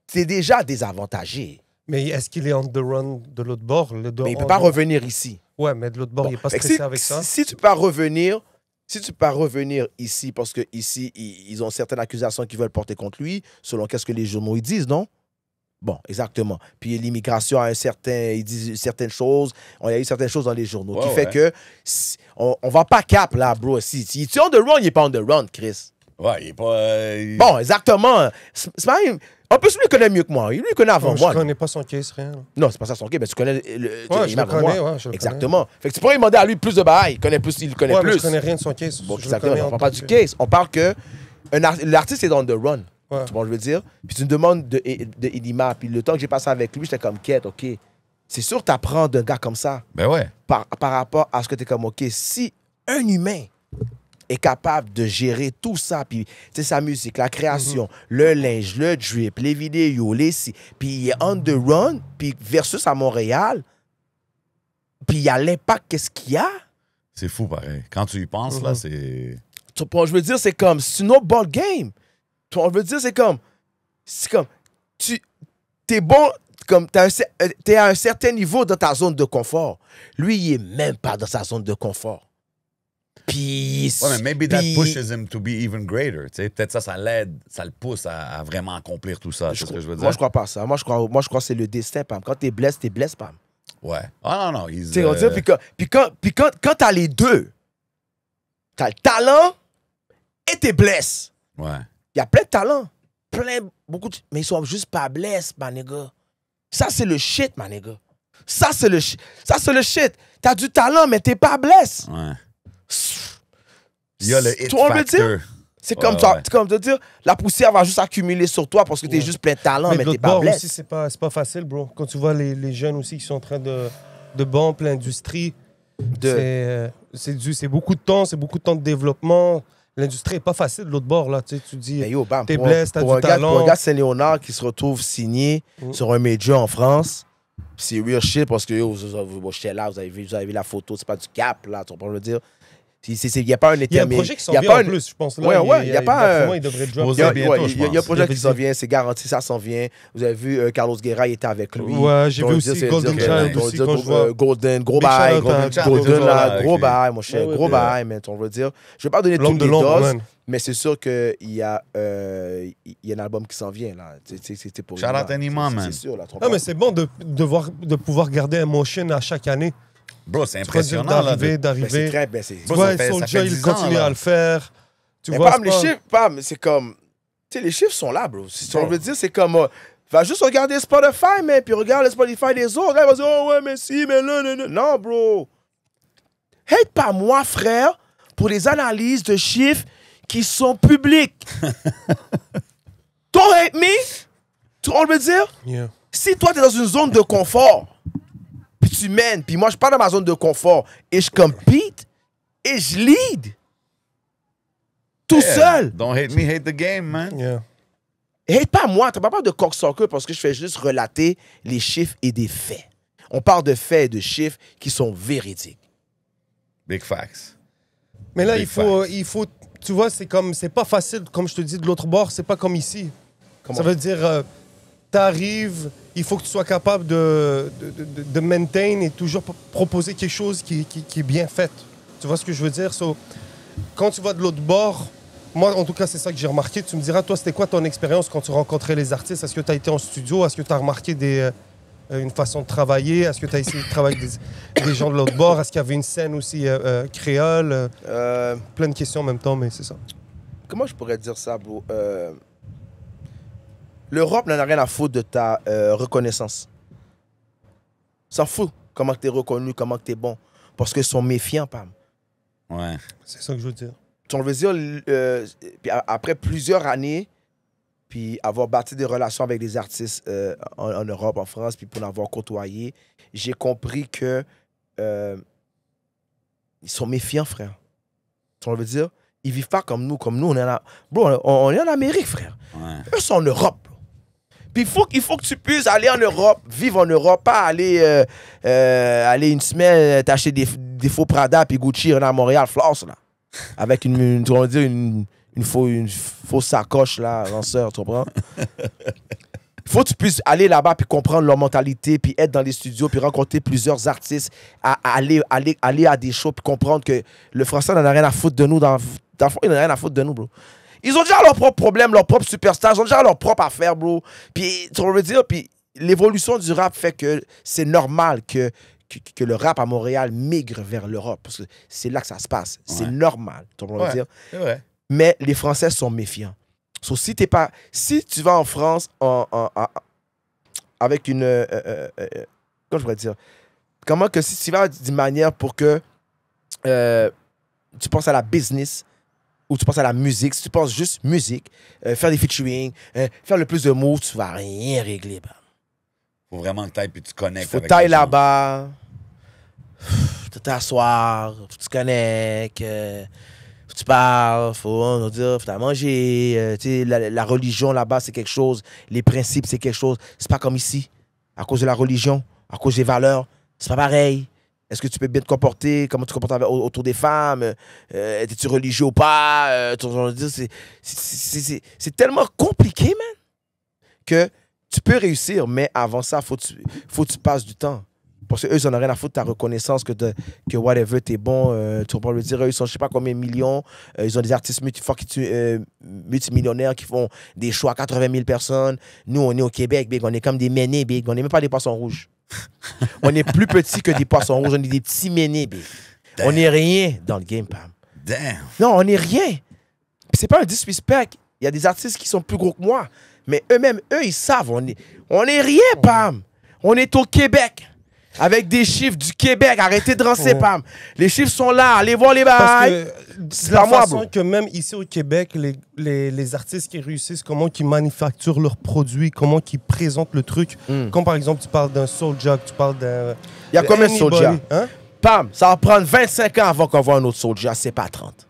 t'es déjà désavantagé. Mais est-ce qu'il est on the run de l'autre bord? Mais il ne peut pas revenir ici. Ouais, mais de l'autre bord, Bon, il n'est pas fait que stressé avec ça. Si tu peux revenir ici, parce que ici ils ont certaines accusations qu'ils veulent porter contre lui, selon qu'est-ce que les journaux ils disent, non? Bon, exactement. Puis l'immigration a ils disent certaines choses. Il y a eu certaines choses dans les journaux qui fait que on va pas cap là, bro. Si tu es on the run, il n'est pas on the run, Chris. Ouais, il est pas. Bon, exactement. C'est pas en plus, lui, il connaît mieux que moi. Lui, il connaît avant moi. Je connais pas son case, rien. Non, c'est pas ça son case, mais tu connais je le connais, ouais, je le exactement. Fait que tu pourrais lui demander à lui plus de bail. Il connaît plus. Ouais, mais je connais rien de son case. Bon, exactement. On parle pas du case. On parle que l'artiste est on the run. Ouais. Tu vois, je veux dire. Puis tu me demandes de Enima. Puis le temps que j'ai passé avec lui, j'étais comme quête, OK. C'est sûr que tu apprends d'un gars comme ça. Ben ouais. Par rapport à ce que tu es comme, OK, si un humain est capable de gérer tout ça, puis sa musique, la création, le linge, le drip, les vidéos, puis il est on the run, puis versus à Montréal, puis il y a l'impact, qu'est-ce qu'il y a? C'est fou, pareil. Quand tu y penses, là, c'est. Je veux dire, c'est comme, c'est une autre ball game. Je veux dire, c'est comme, t'es bon, comme, t'es à un certain niveau dans ta zone de confort. Lui, il est même pas dans sa zone de confort. Puis, Ouais, mais maybe that pushes him to be even greater. Peut-être ça l'aide, ça le pousse à vraiment accomplir tout ça. C'est ce que je veux dire. Moi, je crois pas ça. Moi, je crois que c'est le destin, Pam. Quand t'es blessé, Pam. Ouais. Ah non, Quand t'as les deux, t'as le talent et t'es blessé. Ouais. Il y a plein de talents. Mais ils sont juste pas blessés, ma nigga. Ça, c'est le shit, ma nigga. Ça, c'est le shit. T'as du talent, mais t'es pas blessé. Ouais. Il y a le hit Tu vois, on veut factor. dire? C'est comme ça, comme de dire, la poussière va juste accumuler sur toi parce que t'es juste plein de talent, mais t'es pas blessé. Aussi, c'est pas facile, bro. Quand tu vois les jeunes aussi qui sont en train de bomber l'industrie, c'est beaucoup de temps, de développement. L'industrie n'est pas facile de l'autre bord, là. Tu dis, t'es blessé, t'as du talent. Pour un gars de Saint-Léonard qui se retrouve signé sur un major en France, c'est real shit parce que j'étais là, vous avez vu la photo, c'est pas du cap, là, tu comprends le dire. Il n'y a pas un Il y a un intermédiaire. projet qui s'en vient en plus, je pense. Là, il y a pas un... il devrait drop. Posé bientôt, je Il y a un pense. projet qui s'en vient, c'est garanti, ça s'en vient. Vous avez vu, Carlos Guerra, il était avec lui. Ouais, j'ai Donc, vu dire, aussi c'est Golden dire, Child on va aussi dire, quand je vois. Golden, gros Big bail. shout out à Child, Golden, toujours là, là, gros ok. bail, mon cher. Ouais, Gros ouais, bail, mais on va dire. Je vais pas donner L'homme toutes de les l'ombre, doses, man. mais c'est sûr qu'il y a un album qui s'en vient, là. C'est pour Shout lui, out là. Anima, man. C'est sûr, là. Non, mais c'est bon de pouvoir garder un motion à chaque année. Bro, c'est Tu vois, dire impressionnant, là. Mais c'est d'arriver. très... ben, c'est- Tu Bro, vois, ça fait Soulja, 10 il ans, continue là. à le faire. Tu Mais vois, Pam, les chiffres, Pam, c'est comme... Tu sais, les chiffres sont là, bro. Si on veut dire, c'est comme... va juste regarder Spotify, mais puis regarde le Spotify des autres. Là, il va dire, oh ouais, mais si, mais là, non. Non, bro. Hate pas moi, frère, pour les analyses de chiffres qui sont publiques. Don't hate me. Tu vois, on veut dire? Yeah. Si toi, t'es dans une zone de confort, puis tu mènes, puis moi, je suis pas dans ma zone de confort, et je compete, et je lead, tout seul. Don't hate me, hate the game, man. Yeah. Hate pas moi, tu parles pas de cocksucker parce que je fais juste relater les chiffres et des faits. On parle de faits et de chiffres qui sont véridiques. Big facts. Mais là, Big il faut, tu vois, c'est pas facile, comme je te dis, de l'autre bord, c'est pas comme ici. Comment? Ça veut dire, t'arrives, il faut que tu sois capable de maintain et toujours proposer quelque chose qui est bien fait. Tu vois ce que je veux dire? So, quand tu vas de l'autre bord, moi, en tout cas, c'est ça que j'ai remarqué. Tu me diras, toi, c'était quoi ton expérience quand tu rencontrais les artistes? Est-ce que tu as été en studio? Est-ce que tu as remarqué une façon de travailler? Est-ce que tu as essayé de travailler avec des gens de l'autre bord? Est-ce qu'il y avait une scène aussi créole? Plein de questions en même temps, mais c'est ça. Comment je pourrais dire ça, bro? L'Europe n'en a rien à foutre de ta reconnaissance. S'en fout comment tu es reconnu, comment tu es bon. Parce qu'ils sont méfiants, Pam. Ouais. C'est ça que je veux dire. On veut dire, puis après plusieurs années, puis avoir bâti des relations avec des artistes en Europe, en France, puis pour l'avoir côtoyé, j'ai compris que ils sont méfiants, frère. On veut dire, ils vivent pas comme nous. Comme nous, on est on est en Amérique, frère. Ouais. Eux sont en Europe. Bro. Puis il faut que tu puisses aller en Europe, vivre en Europe, pas aller, aller une semaine t'acheter des faux Prada puis Gucci à Montréal, Floss, là. Avec une fausse sacoche, là, lanceur, tu comprends? Il faut que tu puisses aller là-bas puis comprendre leur mentalité, puis être dans les studios, puis rencontrer plusieurs artistes, aller à des shows, puis comprendre que le français n'en a rien à foutre de nous. Dans le fond, il n'en a rien à foutre de nous, bro. Ils ont déjà leurs propres problèmes, leurs propres superstars, ils ont déjà leurs propres affaires, bro. Puis, tu veux dire, puis l'évolution du rap fait que c'est normal que le rap à Montréal migre vers l'Europe, parce que c'est là que ça se passe. C'est normal, tu vois dire. C'est vrai. Mais les Français sont méfiants. So, si tu vas en France avec une... comment je pourrais dire? Comment que si tu vas d'une manière pour que tu penses à la business ou tu penses à la musique, si tu penses juste musique, faire des featuring, faire le plus de mots, tu vas rien régler. Bah. Faut vraiment que t'ailles puis tu connectes. Faut avec tailler les gens. là-bas, faut t'asseoir, faut que tu connectes, faut que tu parles, faut manger. Tu sais, la religion là-bas, c'est quelque chose. Les principes, c'est quelque chose. C'est pas comme ici. À cause de la religion, à cause des valeurs, c'est pas pareil. Est-ce que tu peux bien te comporter? Comment tu te comportes autour des femmes? Es-tu religieux ou pas? C'est tellement compliqué, man, que tu peux réussir, mais avant ça, faut que tu passes du temps. Parce qu'eux, ils n'en ont rien à foutre de ta reconnaissance, que whatever, t'es bon. Tu vas le dire, eux, ils sont je sais pas combien de millions. Ils ont des artistes multimillionnaires qui font des shows à 80 000 personnes. Nous, on est au Québec, big. On est comme des ménés, big. On n'est même pas des poissons rouges. On est plus petits que des poissons rouges. On est des petits ménés, big. On n'est rien dans le game, Pam. Damn. Non, on n'est rien. Puis c'est pas un disrespect. Il y a des artistes qui sont plus gros que moi. Mais eux-mêmes, ils savent. On est rien, Pam. On est au Québec. Avec des chiffres du Québec. Arrêtez de rancer, Pam. Les chiffres sont là. Allez voir les Parce bails. que la façon que même ici au Québec, les artistes qui réussissent, comment ils manufacturent leurs produits, comment ils présentent le truc. Comme par exemple, tu parles d'un Soulja, tu parles d'un... Il y a combien de Soulja? Hein? Pam, ça va prendre 25 ans avant qu'on voit un autre Soulja. C'est pas 30.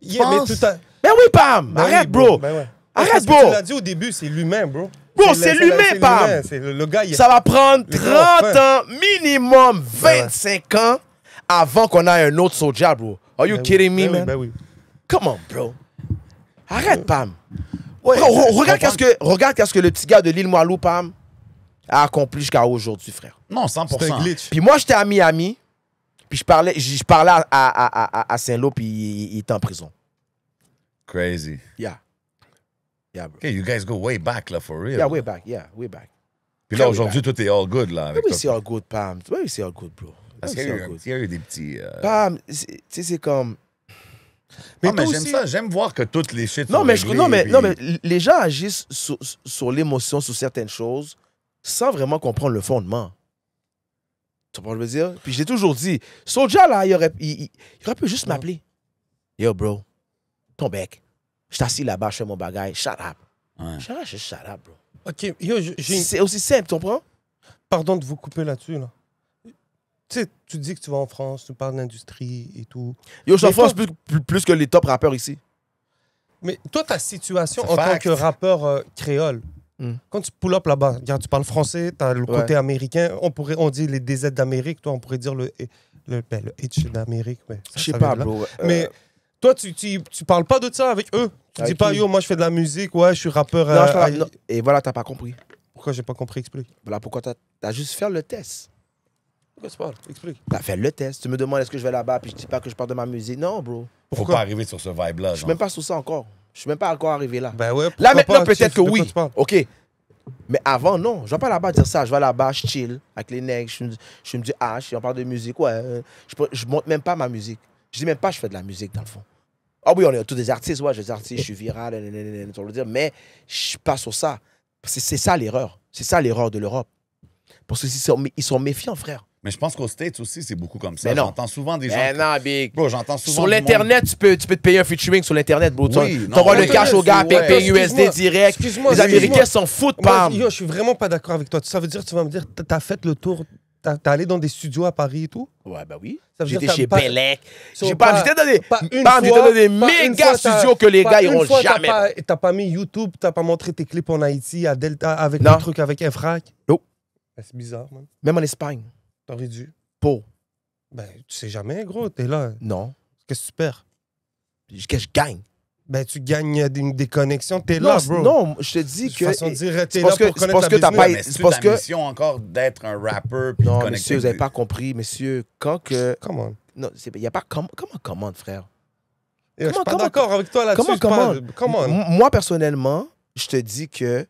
Yeah, mais tout à... Ben oui, Pam. Ben Arrête, oui, bro. Ben ouais. Arrête, Parce que bro. tu l'as dit au début, c'est l'humain, bro. Bro, c'est l'humain, Pam. C'est le gars, il... Ça va prendre Les 30 gars, ans, minimum 25 ans avant qu'on ait un autre Soulja, bro. Are you Ben kidding oui, me, ben oui, man? ben oui. Come on, bro. Arrête, Pam. Ouais, Bro, je regarde comprends. qu'est-ce que le petit gars de l'île Moilou, Pam, a accompli jusqu'à aujourd'hui, frère. Non, C'est un 100%. glitch. Puis moi, j'étais à Miami, puis je parlais à Saint-Lô, puis il était en prison. Crazy. Yeah. Yeah, bro. OK, you guys go way back, là, for real. Yeah, way back. Yeah, way back. Puis là, way aujourd'hui, tout est all good, là, avec Oui, toi. c'est all good, Pam. Oui, c'est all good, bro. Parce Oui, qu'il y, c'est all good. il y a eu des petits... Pam, tu sais, c'est comme... Mais, toi j'aime aussi- ça. J'aime voir que toutes les shit Non sont mais, réglées, puis- non, mais les gens agissent sur l'émotion, sur certaines choses, sans vraiment comprendre le fondement. Tu comprends ce que je veux dire? Puis j'ai toujours dit, Soulja, là, il aurait pu juste m'appeler. Yo, bro, ton bec. Je t'assis là-bas, je fais mon bagage. Shut up. Ouais. Shut up, bro. OK, yo, j'ai une... C'est aussi simple, tu comprends? Pardon de vous couper là-dessus, là. Tu sais, tu dis que tu vas en France, tu parles d'industrie et tout. Yo, je Mais France toi- plus que les top rappeurs ici. Mais toi, ta situation C'est en tant fact. que rappeur créole, Mm. quand tu pull up là-bas, regarde, tu parles français, tu as le Ouais. côté américain, on dit les DZ d'Amérique, toi, on pourrait dire le H d'Amérique. Mais ça, Je sais ça pas, vient de là. bro. Mais toi, tu parles pas de ça avec eux. Tu Avec dis pas, qui? yo, moi, je fais de la musique, ouais, je suis rappeur. Non, je parle- non. Et voilà, t'as pas compris. Pourquoi j'ai pas compris? Explique. Voilà pourquoi t'as juste fait le test. Pourquoi tu parles? Explique. T'as fait le test. Tu me demandes est-ce que je vais là-bas, puis je dis pas que je parle de ma musique. Non, bro. Faut Pourquoi? pas arriver sur ce vibe-là. Je suis même pas sur ça encore. Je suis même pas encore arrivé là. Ben ouais, Là, pourquoi maintenant, pas, peut-être Chief, que de quoi oui. tu parles? OK. Mais avant, non. Je vais pas là-bas dire ça. Je vais là-bas, je chill avec les nègres. Je me dis, on parle de musique. Ouais. Je monte même pas ma musique. Je dis même pas que je fais de la musique, dans le fond. Ah oui, on est tous des artistes. Ouais, je suis artiste, je suis viral. On va le dire. Mais je suis pas sur ça. C'est ça l'erreur. C'est ça l'erreur de l'Europe. Parce qu'ils sont méfiants, frère. Mais je pense qu'aux States aussi, c'est beaucoup comme ça. Mais non. J'entends souvent des gens... Mais non, big. Bro, j'entends souvent Sur du l'Internet, tu peux te payer un featuring sur l'Internet, bro. Oui, non, T'envoies le ouais, cash au gars, ouais. ping USD Excuse-moi, direct. excuse-moi, Les Américains s'en foutent, Moi, pam. yo, je suis vraiment pas d'accord avec toi. Ça veut dire, tu vas me dire, t'as fait le tour, t'es allé dans des studios à Paris et tout? Ouais, bah oui. Ça veut dire J'étais que chez t'as pas- Bellec. So, J'ai pas, j'étais dans des, pas une bam, j'étais fois- dans des pas une méga fois, t'as- studios que les pas gars une iront fois, jamais. T'as pas mis YouTube, t'as pas montré tes clips en Haïti, à Delta, avec Non. le truc avec Infrac? Non. Ben, c'est bizarre, man. Même en Espagne. T'aurais dû. Pour. Ben, tu sais jamais, gros, t'es là. Non. Qu'est-ce que tu perds? Que je gagne. Ben, tu gagnes des connexions, t'es là, bro. Non, je te dis De que. façon de dire, t'es c'est là parce que- pour c'est connaître parce la que t'as business. pas- Mais c'est c'est parce ta que- mission encore d'être un rapper puis Non, connecter messieurs, vous avec n'avez des- pas compris, messieurs. Quand que. Come on. Non, il n'y a pas. Comment commande, frère? Je suis pas comment- d'accord avec toi là-dessus. Comment c'est pas- Come on. Moi, personnellement, je te dis que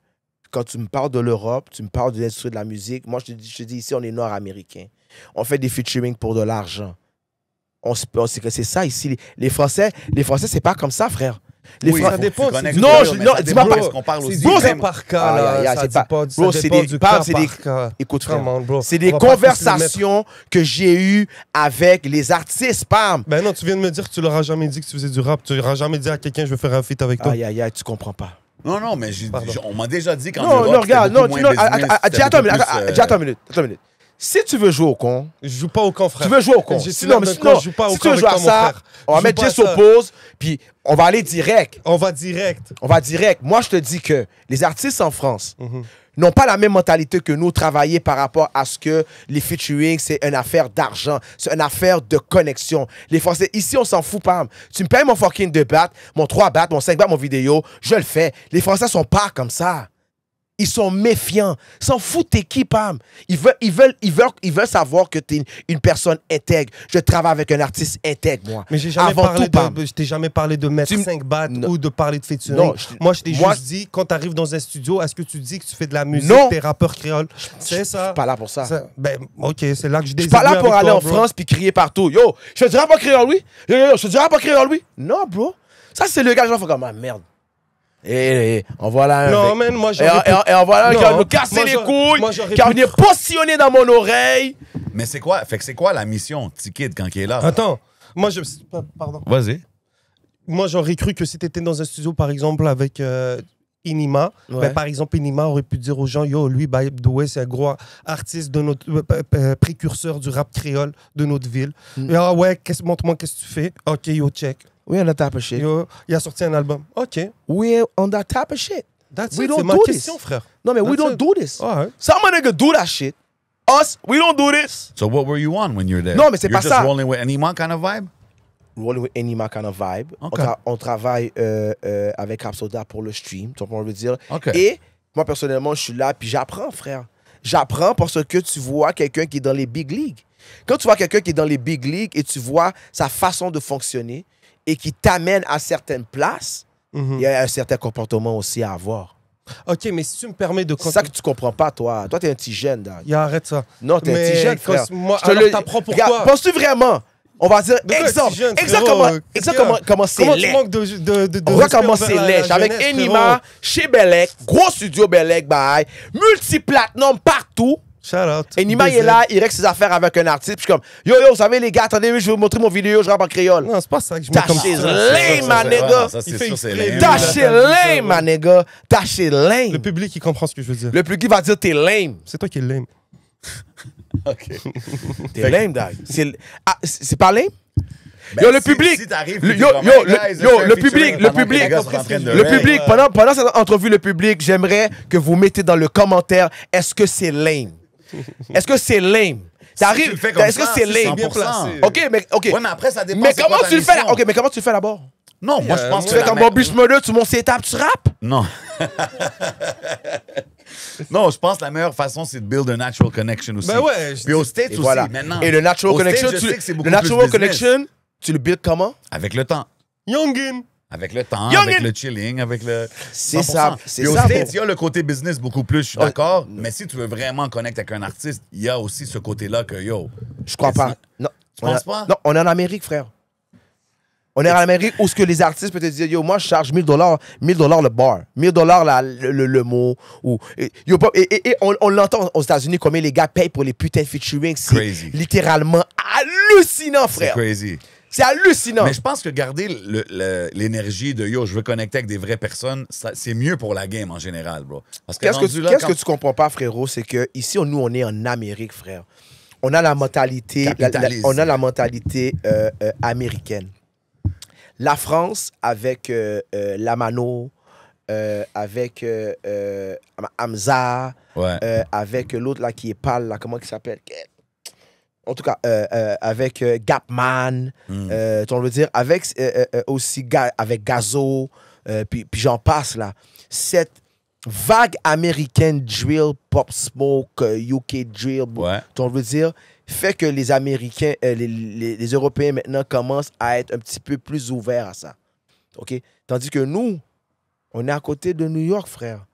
quand tu me parles de l'Europe, tu me parles de l'industrie de la musique, moi, je te dis ici, on est nord-américain. On fait des featuring pour de l'argent. On sait que c'est ça ici. Les Français, c'est pas comme ça, frère. Les Oui, Fran- faut que dépend, tu c'est connectes du- sur Non, eux, je- mais non, ça dis-moi dépend pas- parce qu'on parle C'est aussi du Bro, du cas même- par cas, Ah, là. yeah, Ça c'est pas- dépend Bro, c'est dépend des- du Pam, cas c'est par des- cas. Écoute, frère. Come on, bro. C'est On des va pas tous les mettre- conversations que j'ai eues avec les artistes, Pam. Ben non, tu viens de me dire que tu leur as jamais dit que tu faisais du rap. Tu leur as jamais dit à quelqu'un, je veux faire un feat avec toi. Aïe, aïe, aïe, tu comprends pas. Non, non, mais Pardon. Ah, on m'a déjà dit qu'en Non, Europe, non, regarde, c'était non, beaucoup non, moins business, c'était attends une beaucoup minute, plus, attends une minute. Si tu veux jouer au con, Je joue pas au camp, frère. tu veux jouer au con. J'ai Sinon, mais mais sinon, sinon, je joue pas au si camp tu veux avec jouer à toi, mon ça, frère. on va Je mettre joue pas Jess à au ça. pause, puis on va aller direct. On va direct. On va direct. Moi, je te dis que les artistes en France Mhm. n'ont pas la même mentalité que nous, travailler par rapport à ce que les featuring, c'est une affaire d'argent, c'est une affaire de connexion. Les Français, ici, on s'en fout pas. Tu me payes mon fucking 2 bahts, mon 3 bahts, mon 5 bahts, mon vidéo, je le fais. Les Français sont pas comme ça. Ils sont méfiants. Ils s'en foutent t'es qui, Pam. Ils veulent savoir que t'es une personne intègre. Je travaille avec un artiste intègre, moi. Mais j'ai jamais Avant parlé tout, Pam. je t'ai jamais parlé de mettre Tu m- 5 bahts Non. ou de parler de featuring. Non, Moi, je t'ai moi- juste dit, quand tu arrives dans un studio, est-ce que tu dis que tu fais de la musique, Non. t'es rappeur créole? C'est Je ça. suis pas là pour ça. Ben, OK, c'est là que je Je suis pas là pour aller en France puis crier partout. Yo, je te dirais pas créole, oui? Yo, je te dirais pas créole, oui? Non, bro. Ça, c'est le gars, genre, faut comme, ah, merde. On voit là un. Non, mec. man, moi, Et j'aurais pu- on voit là un qui va Non, me casser moi, les j'aurais- couilles, moi, j'aurais qui va pu- venir positionner dans mon oreille. Mais c'est quoi? Fait que c'est quoi la mission, T-Kid, quand il est là? Attends, moi, pardon. Vas-y. Moi, j'aurais cru que si tu étais dans un studio, par exemple, avec Inima, Ouais. ben, par exemple, Inima aurait pu dire aux gens, yo, lui, by the way, c'est un gros artiste de notre précurseur du rap créole de notre ville. Et, ah ouais, montre-moi qu'est-ce que tu fais. OK, yo, check. We on that type of shit. Yo, il a sorti un album. OK. We on that type of shit. That's We it, don't c'est ma do question, this. frère. Non, mais we That's don't it. do this. Ouais. Some nigga do that shit. Us, we don't do this. So what were you on when you were there? Non, mais c'est You're pas just ça. rolling with Anima kind of vibe? Rolling with Enima kind of vibe. Ok. On travaille avec Rapsoda pour le stream, tu comprends ce que je veux dire. Ok. Et moi, personnellement, je suis là, puis j'apprends, frère. J'apprends parce que tu vois quelqu'un qui est dans les big leagues. Quand tu vois quelqu'un qui est dans les big leagues et tu vois sa façon de fonctionner et qui t'amène à certaines places, il y a un certain comportement aussi à avoir. Ok, mais si tu me permets de C'est ça que tu comprends pas, toi. Toi, t'es un petit jeune, dog. Arrête ça. Non, t'es un Mais petit jeune, quand frère. moi- Je te alors, le- t'apprends pourquoi? Regarde, penses-tu vraiment? On va dire, De quoi, exemple, petit jeune, exemple frérot? comment Qu'est-ce qu'il y a? comment c'est Comment tu laid. manques de On voit comment respect c'est envers laid. la Avec jeunesse, Enima, frérot. chez Belek, gros studio Belek, bye. Multiplatinum partout. Shout out. Enima, il est là, il règle ses affaires avec un artiste. Puis je suis comme, yo, vous savez, les gars, attendez, je vais vous montrer mon vidéo, je rappe en créole. Non, c'est pas ça que je mets T'as comme chez ça. lame, ma nigga. Ça, c'est Il fait sûr, c'est exprès, lame. lui. T'as là, chez t'as dit ça, lame, ma nigga. T'as chez Le lame. public, il comprend ce que je veux dire. Le plus qui va dire, t'es lame. C'est toi qui es lame. OK. T'es lame, dog. C'est pas lame? Ben, Yo, le si- public. si t'arrives, Le- puis yo, t'es comme, yo, hey, le- guys, yo, je fais le un public, featuring le pendant que public, les gars sont en train de Le rap. public, pendant cette entrevue, le public, j'aimerais que vous mettez dans le commentaire, est-ce que c'est lame? Est-ce que c'est lame? tu le fais comme Est-ce que ça, c'est c'est lame? bien placé. OK, mais OK. Ouais, mais après, ça dépend. Mais c'est comment quoi ta tu le fais là? mission. OK, mais comment tu le fais d'abord? Non, moi, je pense Tu que. fais la comme me- Bobby Murder, tu montes ses étapes, tu rappes? Non. Non, je pense que la meilleure façon, c'est de build a natural connection aussi. Ben ouais, je Puis aux States Et aussi, voilà. maintenant. Et le natural Aux connection, States, je sais que c'est beaucoup le natural plus business. connection, tu le builds comment? Avec le temps. Youngin. Avec le temps, Youngin. avec le chilling, avec le. C'est 100%. ça, c'est Puis aux ça, States, bro. il y a le côté business beaucoup plus, je suis Oh, d'accord. Mais si tu veux vraiment connecter avec un artiste, il y a aussi ce côté-là que yo. Je crois Mais pas. sinon- Non. Tu penses pas? Non, on est en Amérique, frère. On est en Amérique où ce que les artistes peuvent te dire, yo, moi, je charge $1000 le bar, $1000 le mot. Ou, et on l'entend aux États-Unis, combien les gars payent pour les putains de featuring. C'est Crazy. littéralement hallucinant, C'est frère. crazy. C'est hallucinant. Mais je pense que garder l'énergie de yo, je veux connecter avec des vraies personnes, c'est mieux pour la game en général, bro. Parce que rendu là, Qu'est-ce quand- que tu comprends pas, frérot, c'est que ici, nous, on est en Amérique, frère. On a la mentalité, Capitalisme. on a la mentalité américaine. La France, avec la Mano, avec Hamza, Ouais. avec l'autre là qui est pâle, là, comment il s'appelle? En tout cas, avec Gapman, on veut dire, avec aussi avec Gazo, puis j'en passe là. Cette vague américaine drill, pop smoke, UK drill, Ouais. on veut dire, fait que les Américains, les Européens maintenant commencent à être un petit peu plus ouverts à ça. OK? Tandis que nous, on est à côté de New York, frère.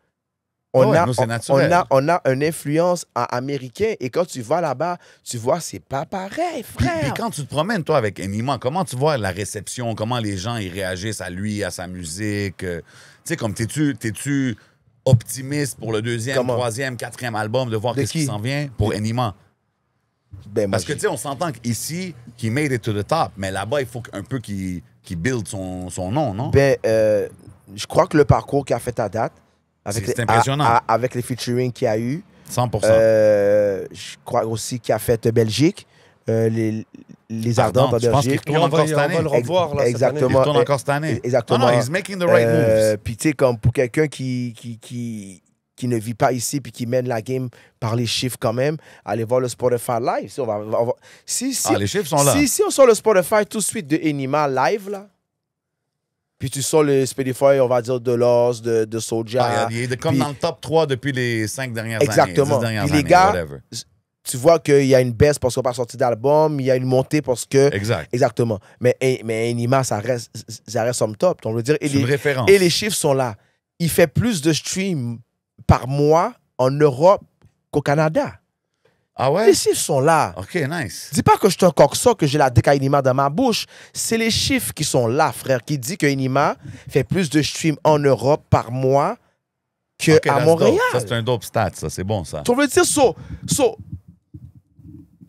Ouais, nous, c'est naturel. On a une influence américaine et quand tu vas là-bas, tu vois, c'est pas pareil, Puis frère. quand tu te promènes, toi, avec Enima, comment tu vois la réception, comment les gens ils réagissent à lui, à sa musique? Tu sais, comme t'es-tu optimiste pour le deuxième, Comment? troisième, quatrième album, de voir De qu'est-ce qui qui? s'en vient pour Enima? Ben, moi, Parce que, tu sais, on s'entend qu'ici, qu'il made it to the top, mais là-bas, il faut un peu qu'il build son nom, non? ben, je crois que le parcours qu'il a fait à date, avec C'est les, impressionnant. avec les featuring qu'il y a eu, 100%. je crois aussi qu'il a fait Belgique, les Ardentes en je pense qu'il Belgique. Et retourne on va, encore cette on année. va le revoir là, cette année. Il Exactement. retourne encore cette année. Exactement. Non, he's making the right moves. Puis tu sais, comme pour quelqu'un qui ne vit pas ici puis qui mène la game par les chiffres quand même, allez voir le Spotify Live. Si, Les chiffres sont là. Si on sort le Spotify tout de suite de Enima Live, là, puis tu sors le Spotify, on va dire, de Lost, de Soulja. Il est comme puis- dans le top 3 depuis les 5 dernières Exactement. années. 10 dernières Puis les années, gars, whatever. Tu vois qu'il y a une baisse parce qu'on n'a pas sorti d'album, il y a une montée parce que... Exact. Exactement. Mais Enima, ça reste somme top. On veut dire, C'est une référence. et les chiffres sont là. Il fait plus de streams par mois en Europe qu'au Canada. Ah ouais? Les chiffres sont là. OK, nice. Dis pas que je suis un coxon, que j'ai la dick à Enima dans ma bouche. C'est les chiffres qui sont là, frère, qui dit que Enima fait plus de streams en Europe par mois qu'à OK, that's Montréal. dope. Ça, c'est un dope stat, ça. C'est bon, ça. Tu veux dire,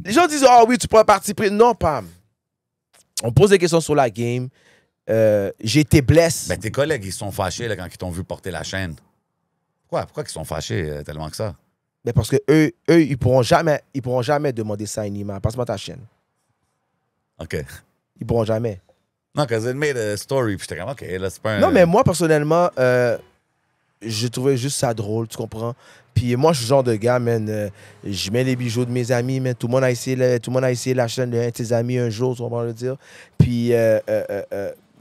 les gens disent, ah oui, tu prends parti pris. Non, Pam. On pose des questions sur la game. J'ai été blessé. Ben, tes collègues, ils sont fâchés là, quand ils t'ont vu porter la chaîne. Pourquoi ils sont fâchés tellement que ça? Mais parce que eux, ils pourront jamais demander ça à Enima. Passe-moi ta chaîne. OK. Ils pourront jamais. Non, because it made a story. Puis j'étais comme, OK, là, c'est pas un... Non, mais moi, personnellement, je trouvais juste ça drôle, tu comprends? Puis moi, je suis le genre de gars, man, je mets les bijoux de mes amis, man. Tout le monde a essayé la chaîne d'un de tes amis un jour, tu comprends le dire? Puis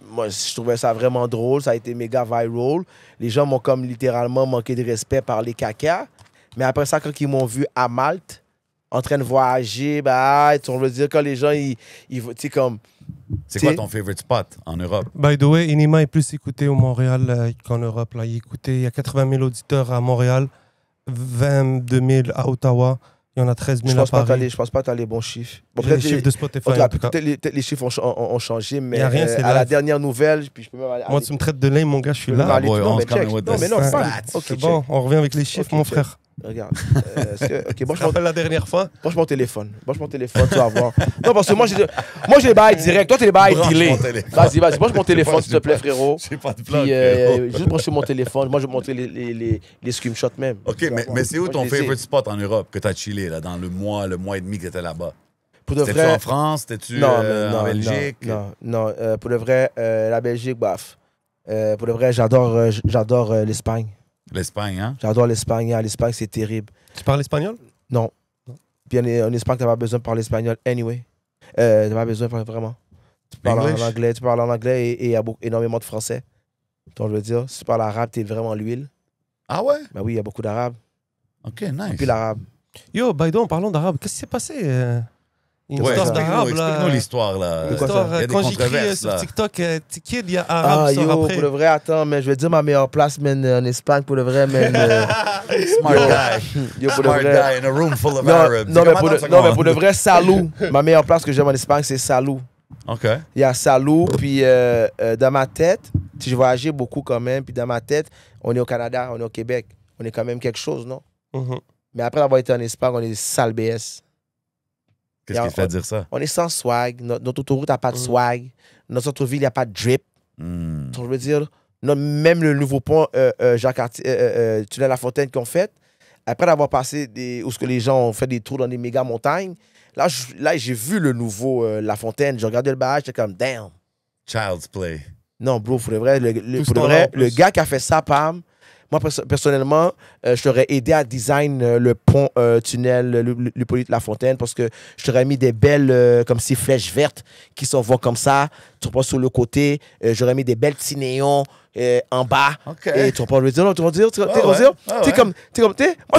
moi, je trouvais ça vraiment drôle. Ça a été méga viral. Les gens m'ont comme littéralement manqué de respect par les caca. Mais après ça, quand ils m'ont vu à Malte, en train de voyager, bah, on veut dire, quand les gens, ils tu sais, comme... C'est quoi ton favorite spot en Europe? By the way, Inima est plus écouté au Montréal qu'en Europe. Là. Il y a 80 000 auditeurs à Montréal, 22 000 à Ottawa. Il y en a 13 000 à Paris. Je pense pas que tu as les bons chiffres. Bon, Les chiffres de Spotify, en tout cas. Peut-être les chiffres ont changé, mais Y a rien, c'est à la live. dernière nouvelle, puis je peux même aller... Moi, tu me traites de lame, mon gars, je suis je peux même là. aller- boy, non, on mais se connaît check. with Non, the mais non, stats. pas. Ok, C'est bon, on revient avec les chiffres, Ok, mon check. frère. Regarde. Ok, Je te rappelle la dernière fois. branche mon téléphone, tu vas voir. Non, parce que moi, j'ai les bails direct. Toi, t'es les bails Branche delay. mon téléphone. Vas-y, branche mon téléphone, s'il te plaît, frérot. J'ai pas de plug. Puis, juste brancher mon téléphone. Moi, je vais montrer les screenshots même. OK, Tu vas mais, voir. mais c'est où Moi, ton je les ai. favorite spot en Europe que t'as chillé là, dans le mois et demi que t'étais là-bas? Pour de T'étais-tu vrai... en France? T'étais-tu Non, en Belgique? Non. Pour de vrai, la Belgique, baf. Pour de vrai, j'adore l'Espagne. L'Espagne, hein? J'adore l'Espagne. L'Espagne, c'est terrible. Tu parles espagnol? Non. Puis en Espagne, t'as pas besoin de parler espagnol anyway. T'as pas besoin vraiment. Tu parles en anglais et il y a énormément de français. Donc, je veux dire, si tu parles arabe, t'es vraiment l'huile. Ah ouais? Ben oui, il y a beaucoup d'arabes. OK, nice. Puis l'arabe. Yo, by the way, en parlant d'arabe, qu'est-ce qui s'est passé? Une Ouais, histoire d'arabe, là. explique-nous l'histoire, là. C'est quoi ça? Histoire, Il y a des quand j'écris controverses, sur là. TikTok, Kid, il y a arabe sort yo, après. pour le vrai, attends, mais je vais dire ma meilleure place, man, en Espagne, pour le vrai, man. Smart guy. Yo, pour le Smart vrai. guy in a room full of Non, Arabs. non, C'est mais comme, pour le, attends une non, mais pour le seconde. vrai, Salou. Ma meilleure place que j'aime en Espagne, c'est Salou. OK. Il y a Salou, puis dans ma tête, je voyageais beaucoup quand même, puis dans ma tête, on est au Canada, on est au Québec. On est quand même quelque chose, non? Mhm. Mais après avoir été en Espagne, on est sale BS. Qu'est-ce qui te fait dire ça? On est sans swag. Notre autoroute n'a pas de swag. Notre centre-ville, il n'y a pas de drip. Hmm. Donc, je veux dire, même le nouveau pont Jacques-Cartier, tunnel La Fontaine qu'on fait, après avoir passé où ce que les gens ont fait des tours dans des méga montagnes, là, j'ai vu le nouveau La Fontaine. J'ai regardé le barrage, j'étais comme, damn. Child's play. Non, bro, pour le vrai, Tout ce pour le, temps-là, vrai en plus. le gars qui a fait ça, Pam, moi, personnellement, je t'aurais aidé à design le pont tunnel Hippolyte La Fontaine parce que je t'aurais mis des belles, comme si flèches vertes qui s'en vont comme ça. Tu reprends sur le côté. J'aurais mis des belles petits néons en bas. OK. Et tu reprends le dire, tu vas dire, Ah ouais. moi,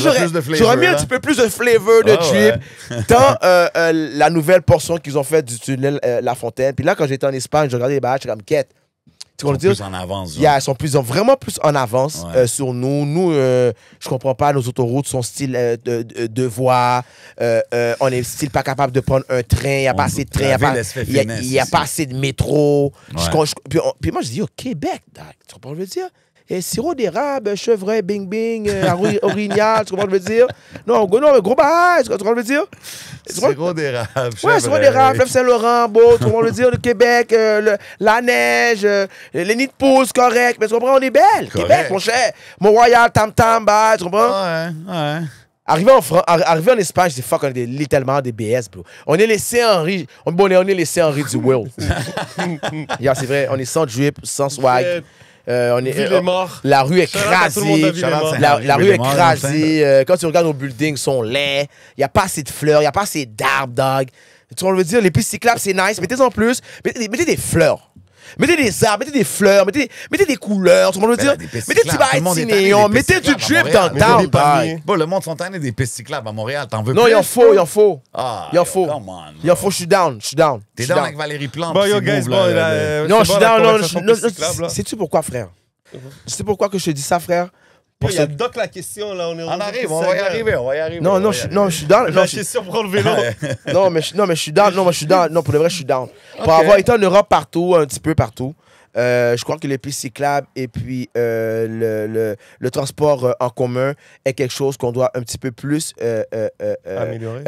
Ça a plus de flavor, j'aurais mis un là. petit peu plus de flavor de Ah drip dans la nouvelle portion qu'ils ont faite du tunnel La Fontaine. Puis là, quand j'étais en Espagne, je regardais les barrages, j'étais comme, quête. Tu Ils sont comprends le dire? plus en avance. Yeah, ils sont vraiment plus en avance Ouais. sur nous. Nous, je comprends pas, nos autoroutes sont style de voies. On est style pas capable de prendre un train. Il n'y a pas assez de train. la ville, elle se fait Il finesse n'y a ici. pas assez de métro. Ouais. Puis moi, je dis, au Québec, tu comprends ce que je veux dire? Et sirop d'érable, chevreuil, bing bing, orignal, tu comprends ce que je veux dire? Non, gros barrage, tu comprends ce que je veux dire? Sirop d'érable. Ouais, sirop d'érable, fleuve Saint-Laurent, beau, tu comprends le dire, le Québec, la neige, les nids de pousse, correct, mais tu comprends, on est belle. Correct. Québec, mon cher. Mont-Royal, tam-tam, bah, tu comprends? Ouais. Arrivé en Espagne, je dis fuck, on est littéralement des BS, bro. On est les Saint-Henri, on est les Saint-Henri du world. Yeah, c'est vrai, on est sans drip, sans swag. On est, Ville est mort. la rue est Shout out à tout le monde de crasée. Ville est mort. La rue est Ville est crasée. Quand tu regardes nos buildings, ils sont laids. Il n'y a pas assez de fleurs, il n'y a pas assez d'arbres, dog. Tu vois, je veux dire, les pistes cyclables, c'est nice. Mettez-en plus. Mettez des fleurs. Mettez des arbres, mettez des fleurs, mettez des couleurs. Tu vois, je veux dire, des pistes mettez des cyclables. Tout le monde petits est tanné des néons. pistes Mettez du cyclables à drip dans Montréal. le town, Mettez des palmiers. dog. Bon, le monde sont tannés des pistes cyclables à Montréal. T'en veux Non, plus? il en faut. Ah, Il en faut. Come on. Il en faut, je suis down. T'es down avec Valérie Plante. Bon, pis yo, ces guys, moves, bon, là, là, Non, c'est je suis bon, la down. conversation plus cyclable, là. Sais-tu pourquoi, frère? Sais-tu pourquoi que je te dis ça, frère? Yo, il y a Doc la question, là. On arrive, on va y arriver. Non, je suis down. La question pour le vélo. Non, mais je suis down. Non, pour de vrai, je suis down. Pour avoir été en Europe partout, un petit peu partout, je crois que les pistes cyclables et puis le transport en commun est quelque chose qu'on doit un petit peu plus Améliorer.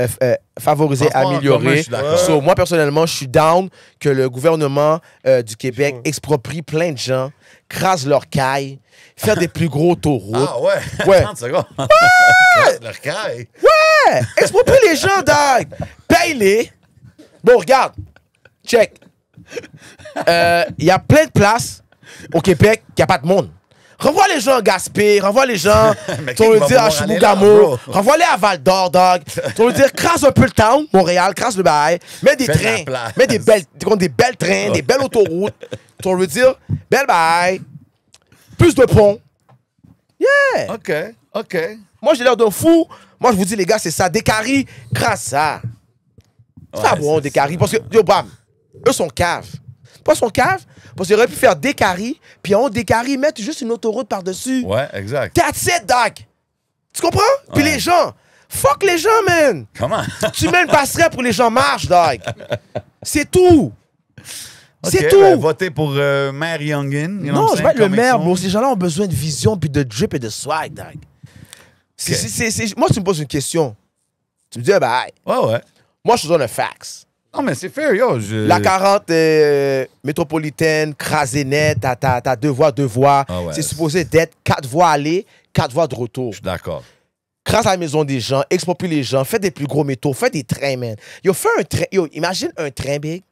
favoriser, Transport en commun, améliorer. je suis d'accord. So, moi, personnellement, je suis down que le gouvernement du Québec exproprie plein de gens, crase leurs cailles, faire des plus gros autoroutes. Ah ouais? Ouais. 30 secondes. Ouais! Leur caille. Exproprie les gens, dog. Paye-les. Bon, regarde. Check. Il y a plein de places au Québec qui n'y a pas de monde. Renvoie les gens à Gaspé, renvoie les gens, Mais tu vas qui le va dire à vouloir aller Chibougamau, là, bro? renvoie-les à Val d'Or, dog. Tu vas le dire, crasse un peu le town, Montréal, crasse le bail, mets des Fais de la trains, place. mets des belles trains, des belles autoroutes. Tu vas le dire, belle bail, plus de ponts. Yeah! OK. Moi, j'ai l'air d'un fou. Moi, je vous dis, les gars, c'est ça. Descaries, crasse ça. C'est pas bon, Descaries, parce que, yo, bam, eux sont caves. Pas son cave, parce qu'ils auraient pu faire Descaries, puis en haut Descaries, mettre juste une autoroute par-dessus. Ouais, exact. That's it, dog. Tu comprends? Puis Ouais. les gens, fuck les gens, man. Comment? Tu mets une passerelle pour que les gens marchent, dog. C'est tout. C'est OK, tout. ben, votez pour Maire Youngin. you know Non, what I'm je vais être le saying, maire, coming bro. soon. Ces gens-là ont besoin de vision, puis de drip et de swag, dog. Moi, tu me poses une question. Tu me dis, bah, Ouais. moi, je te donne un fax. Non, mais c'est fair, yo. La 40 métropolitaine, crasée net, t'as deux voies. Ah ouais. C'est supposé d'être 4 voies aller, 4 voies de retour. Je suis d'accord. Crasse à la maison des gens, exproprie les gens, fais des plus gros métaux, fais des trains, man. Yo, fais un train. Yo, imagine un train, big.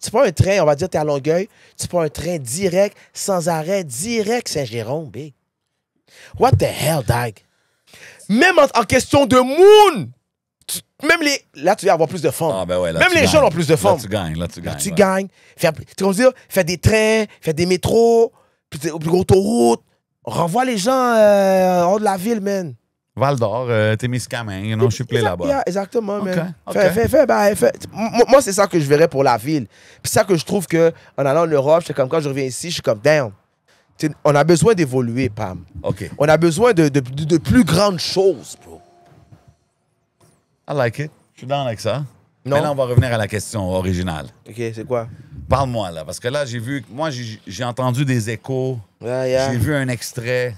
Tu prends un train, on va dire, t'es à Longueuil, tu prends un train direct, sans arrêt, direct Saint-Jérôme, big. What the hell, dog? Même en question de moon, même les. Là, tu vas avoir plus de forme. Ah, ben ouais, là, même tu les gagnes. gens ont plus de forme. Là, tu gagnes. Là, tu ouais. gagnes. Tu vas dire, fais des trains, fais des métros, plus autoroutes. Renvoie les gens hors de la ville, man. Val d'Or, Témiscamingue, you know, je suis play là-bas. Yeah, exactement, man. OK. Fais. Moi, c'est ça que je verrais pour la ville. Puis ça que je trouve que en allant en Europe, c'est comme quand je reviens ici, je suis comme, damn. On a besoin d'évoluer, Pam. OK. On a besoin de plus grandes choses, bro. I like it. Je suis down avec ça. Non. Mais là, on va revenir à la question originale. OK, c'est quoi? Parle-moi, là, parce que là, j'ai entendu des échos, Yeah. j'ai vu un extrait.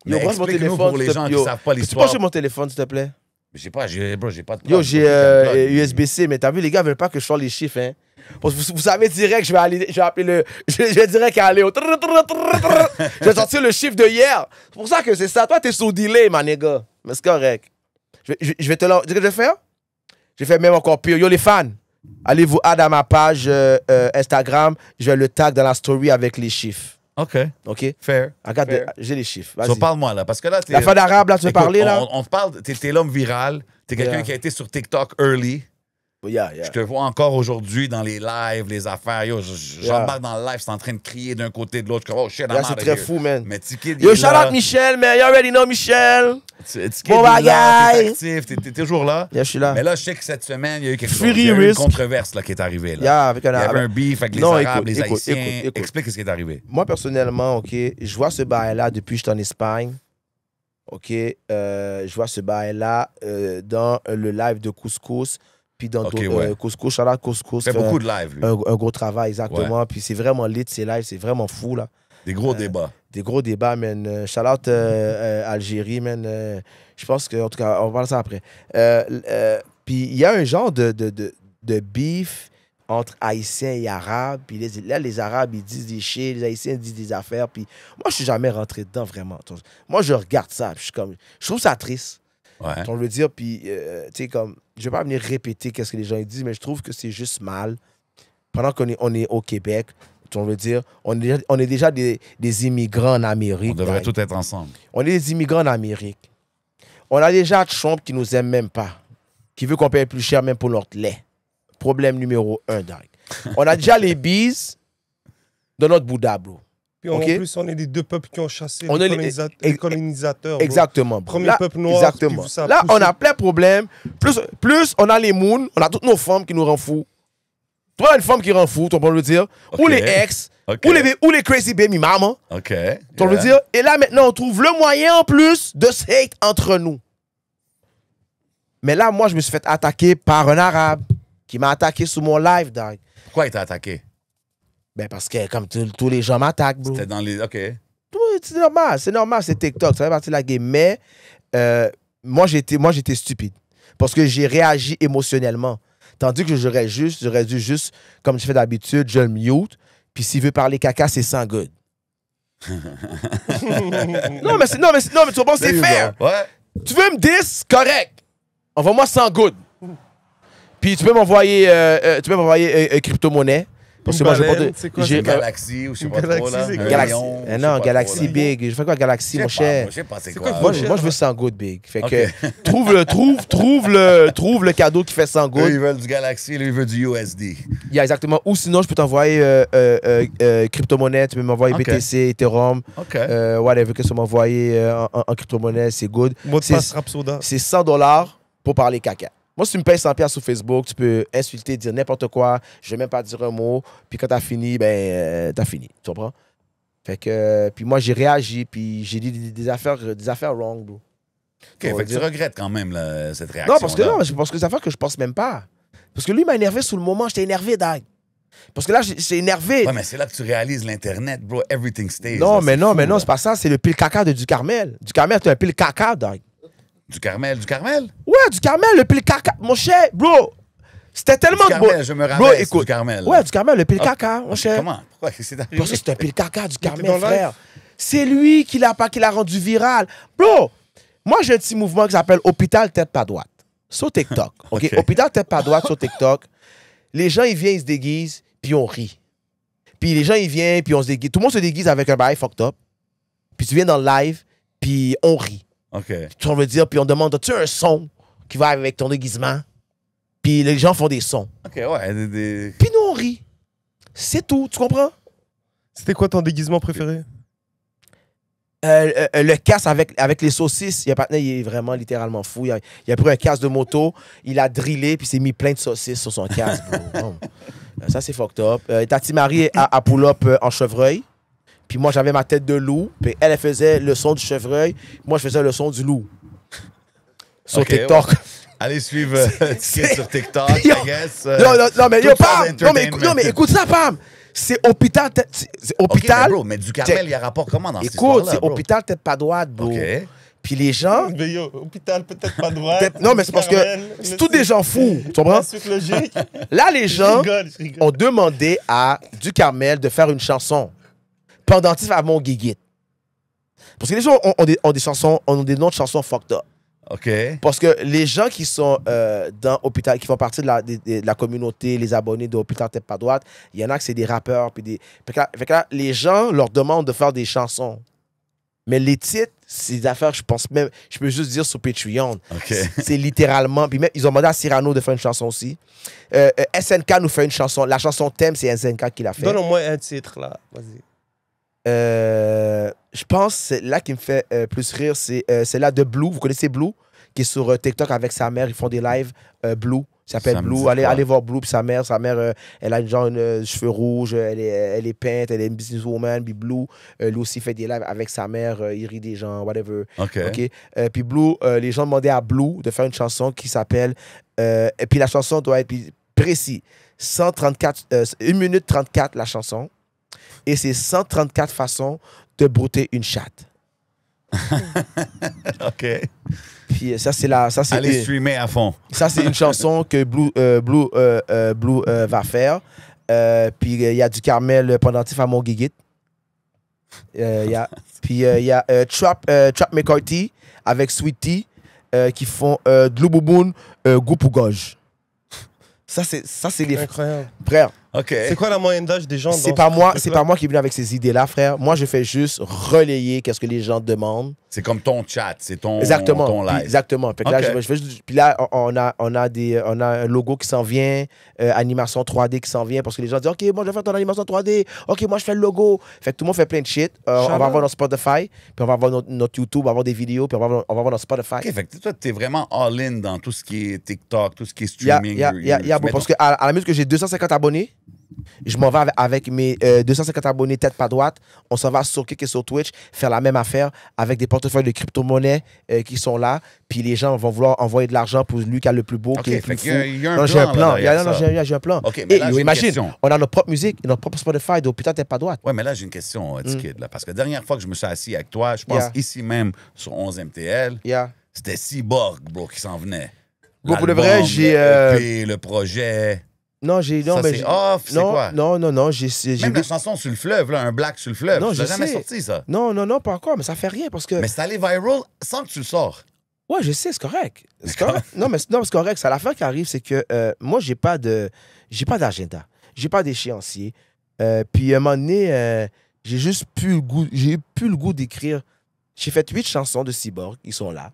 Yo, Mais branche mon explique-nous téléphone. pour les s'il te gens plaît. qui Yo, savent pas peux-tu l'histoire. brancher mon téléphone, s'il te plaît? Je sais pas, j'ai pas de Yo, plug, j'ai pas de plug. USB-C, mais t'as vu, les gars veulent pas que je sorte les chiffres, hein? Parce que vous savez direct, je vais appeler le. Je vais direct aller au. Je vais sortir le chiffre de hier. C'est pour ça que c'est ça. Toi, t'es sous delay, ma nigga. Mais c'est correct. Je vais te le. Tu sais ce que je vais faire? Je vais faire même encore pire. Yo, les fans, allez vous add à ma page Instagram. Je vais le tag dans la story avec les chiffres. OK. OK? Fair. Regarde, Fair. j'ai les chiffres. So, Vas-y. parle-moi, là, parce que là, t'es... La fin d'arabe, là, tu veux Écoute, parler, là? On te parle, t'es l'homme viral, t'es quelqu'un Yeah. qui a été sur TikTok early. Yeah. Je te vois encore aujourd'hui dans les lives, les affaires. Yo, j'embarque dans le live, c'est en train de crier d'un côté de l'autre. Je suis comme, oh shit, I'm Là, out c'est of très here. fou, man. Mais T-Kid, Yo, il est shout là. out Michel, man. You already know Michel. T-Kid, Bon il est là, bagaille. t'es actif, t'es toujours là. Yeah, je suis là. Mais là, je sais que cette semaine, il y a eu quelque chose. Fury Il y a eu une Risk. controverse là, qui est arrivée. Là. Yeah, avec Il y avait un beef avec les Non, Arabes, écoute, les écoute, Haïtiens. écoute. Explique ce qui est arrivé. Moi, personnellement, OK, je vois ce bail-là depuis que je suis en Espagne. OK, je vois ce bail-là dans le live de Couscous. Puis dans OK, d'autres- ouais. Couscous, shout out Couscous. Il fait beaucoup de live, lui. un gros travail, exactement. Puis c'est vraiment lit, ces lives. C'est vraiment fou, là. Des gros débats. Des gros débats, man. Shout out Algérie, man. Je pense que, en tout cas, on va parler de ça après. Puis il y a un genre de beef entre Haïtiens et Arabes. Puis là, les Arabes, ils disent des shit, les Haïtiens disent des affaires. Puis moi, je suis jamais rentré dedans, vraiment. Moi, je regarde ça. Puis je trouve ça triste. Ouais. On veut dire, puis, tu sais, comme, je vais pas venir répéter qu'est-ce que les gens disent, mais je trouve que c'est juste mal. Pendant qu'on est au Québec, on veut dire, on est déjà des immigrants en Amérique. On devrait donc. tous être ensemble. On est des immigrants en Amérique. On a déjà Trump qui nous aime même pas, qui veut qu'on paye plus cher même pour notre lait. Problème numéro 1, donc. On a déjà les bises de notre Bouddha, bro. Puis en OK. plus, on est des deux peuples qui ont chassé On les est les- les colonisateurs. bro. Exactement. bro. Premier Là, peuple noir exactement. qui vous a Là, poussé. on a plein de problèmes. Plus on a les moons, on a toutes nos femmes qui nous rendent fous. Toi, une femme qui rend fou, on peut le dire. Ou OK. les ex, OK. ou les crazy baby maman. OK. On veut dire. Et là, maintenant, on trouve le moyen en plus de se hate entre nous. Mais là, moi, je me suis fait attaquer par un arabe qui m'a attaqué sur mon live, dog. Pourquoi il t'a attaqué? Ben, parce que comme tous les gens m'attaquent, bro. C'était dans les... OK. C'est normal, c'est TikTok, ça fait partie de la game. Mais moi, j'étais stupide. Parce que j'ai réagi émotionnellement. Tandis que j'aurais dû juste, comme je fais d'habitude, je le mute. Puis s'il veut parler caca, c'est sans good. non, mais tu comprends, c'est fair. Ouais. Tu veux me diss, correct. Envoie-moi 100 good. Puis tu peux m'envoyer crypto-monnaie. Parce Une que moi, je baleine, porte... c'est quoi, j'ai- c'est Galaxy ou je sais Une pas trop, galaxie, là. c'est Un Galaxy. lion, je sais Non, pas Galaxy trop, là. Big. Je fais quoi, Galaxy, Je mon sais pas, cher? moi, je sais pas c'est C'est quoi. quoi, Moi, cher, je veux là. 100 good big. Fait Ok. que trouve le cadeau qui fait 100 Eux, good. ils veulent du Galaxy, lui, il veut du USD. Il y a exactement. Ou sinon, je peux t'envoyer crypto-monnaie. Tu peux m'envoyer Ok. BTC, Ethereum, OK. whatever que tu m'envoyer en crypto-monnaie, c'est good. Mot de C'est- passe Rapsoda. C'est 100 $ pour parler caca. Moi, si tu me payes 100 $ sur Facebook, tu peux insulter, dire n'importe quoi. Je vais même pas dire un mot. Puis quand t'as fini, t'as fini. Tu comprends? Fait que, puis moi, j'ai réagi, puis j'ai dit des affaires wrong, bro. OK, On va fait que tu dire. regrettes quand même là, cette réaction. Non, parce que des affaires que je pense même pas. Parce que lui, il m'a énervé sur le moment. J'étais énervé, Dag. Parce que là, j'étais énervé. Ouais, mais c'est là que tu réalises l'Internet, bro. Everything stays. Non, là, mais c'est non, fou, mais non, là. c'est pas ça. C'est le pile caca de du Carmel. Du Carmel, t'es un pile caca, Dag. Du Carmel, du Carmel? Ouais, du Carmel, le pile caca. Mon cher, bro. C'était tellement Du Carmel, je me Bro, rappelle, écoute. du Carmel. Ouais, du Carmel, le pile Ah, caca, mon cher. Comment? Pourquoi? Qu'est-ce qui s'est arrivé? Parce que c'est un pile caca du dans Carmel, live? frère. C'est lui qui l'a rendu viral. Bro, moi, j'ai un petit mouvement qui s'appelle Hôpital Tête Pas Droite. Sur TikTok. OK? OK. Hôpital Tête Pas Droite sur TikTok. Les gens, ils viennent, ils se déguisent, puis on rit. Puis les gens, ils viennent, puis on se déguise. Tout le monde se déguise avec un bail fucked up. Puis tu viens dans le live, puis on rit. OK. Tu veux dire, puis on demande, as-tu un son qui va avec ton déguisement? Puis les gens font des sons. OK, ouais. Puis nous, on rit. C'est tout, tu comprends? C'était quoi ton déguisement préféré? Le casse avec les saucisses, il est vraiment littéralement fou. Il a pris un casse de moto, il a drillé, puis il s'est mis plein de saucisses sur son casse, bro. Ça, c'est fucked up. Tati Marie a pull-up en chevreuil. Puis moi, j'avais ma tête de loup. Puis elle faisait le son du chevreuil. Moi, je faisais le son du loup. Sur Ok, TikTok. ouais. Allez suivre Ticket sur TikTok, Yo. I guess. Non, mais yo, tout ça Pam! d'entertainment. Non, mais écoute ça, Pam! C'est hôpital. C'est OK, hôpital. mais bro, mais du Carmel, il y a rapport comment dans cette Écoute, histoire-là, c'est bro? hôpital tête pas droite, bro. OK. Puis les gens. Mais yo, hôpital peut-être pas droit. Non, mais c'est parce que c'est tous des gens fous. Tu comprends? La suite logique. Là, les gens Je rigole. ont demandé à Du Carmel de faire une chanson pendentif à mon guiguite. Parce que les gens ont des chansons, ont des noms de chansons fucked up. OK. Parce que les gens qui sont dans Hôpital, qui font partie de la communauté, les abonnés de Hôpital Tête Pas Droite, il y en a que c'est des rappeurs. Puis des... Fait que là, les gens leur demandent de faire des chansons. Mais les titres, c'est des affaires, je pense même, je peux juste dire sur Patreon. OK. C'est littéralement. Puis même, ils ont demandé à Cyrano de faire une chanson aussi. SNK nous fait une chanson. La chanson thème, c'est SNK qui l'a fait. Donne-moi un titre là. Vas-y. Je pense que c'est là qui me fait plus rire, c'est celle-là de Blue. Vous connaissez Blue? Qui est sur TikTok avec sa mère. Ils font des lives. Blue. Ça s'appelle Ça me Blue. dit Allez, quoi? allez voir Blue. Puis sa mère, elle a genre cheveux rouges. Elle est peinte. Elle est une businesswoman. Puis Blue, lui aussi fait des lives avec sa mère. Il rit des gens, whatever. OK. OK? Puis Blue, les gens demandaient à Blue de faire une chanson qui s'appelle... et puis la chanson doit être précis. 1 minute 34 la chanson. Et c'est 134 façons de brouter une chatte. OK. Puis ça, c'est la... Allez streamer à fond. Ça, c'est une chanson que Blue va faire. Puis il y a Du Carmel pendentif à mon guiguite. Puis il y a Trap McCarthy avec Sweet Tea qui font Dlouboboun Goupou Gauge. Ça, c'est les Incroyable. frères. OK. C'est quoi la moyenne d'âge des gens C'est dans pas ce moi, truc-là? c'est pas moi qui est venu avec ces idées-là, frère. Moi, je fais juste relayer qu'est-ce que les gens demandent. C'est comme ton chat, c'est ton Exactement. ton Puis, live. exactement. Fait que là, Ok. puis là, on a un logo qui s'en vient, animation 3D qui s'en vient, parce que les gens disent, OK, moi, je vais faire ton animation 3D. OK, moi, je fais le logo. Fait que tout le monde fait plein de shit. On va avoir notre Spotify, puis on va avoir notre YouTube, on va avoir des vidéos, puis on va avoir notre Spotify. OK, fait que toi, t'es vraiment all-in dans tout ce qui est TikTok, tout ce qui est Il y a, streaming. parce qu'à à la minute que j'ai 250 abonnés, je m'en vais avec mes 250 abonnés tête pas droite. On s'en va sur Kik et sur Twitch faire la même affaire avec des portefeuilles de crypto-monnaies qui sont là. Puis les gens vont vouloir envoyer de l'argent pour lui qui a le plus beau, OK, qui est le fait plus qu'il fou. y a un Non, j'ai un plan. plan. J'ai un plan. OK, mais Et là, j'ai une imagine, question. on a notre propre musique, notre propre Spotify, donc putain, tête pas droite. Ouais, mais là, j'ai une question, Tikid, là. Parce que la dernière fois que je me suis assis avec toi, je pense Yeah. ici même, sur 11 MTL, Yeah. c'était Cyborg, bro, qui s'en venait. Bro, pour le L'album, vrai, j'ai, Le EP, le projet. Non, Ça, mais c'est off, c'est non, quoi? non, j'ai Même la chanson sur le fleuve, là, un black sur le fleuve. Non, tu l'as je jamais sais. sorti, ça. non, pas encore, mais ça fait rien parce que. Mais c'est allé viral sans que tu le sors. Ouais, je sais, c'est correct. C'est correct. Non, mais c'est correct. Ça, l'affaire qui arrive, c'est que moi, j'ai pas d'agenda. j'ai pas d'échéancier. Puis à un moment donné, j'ai juste plus le goût d'écrire. J'ai fait 8 chansons de Cyborg, ils sont là.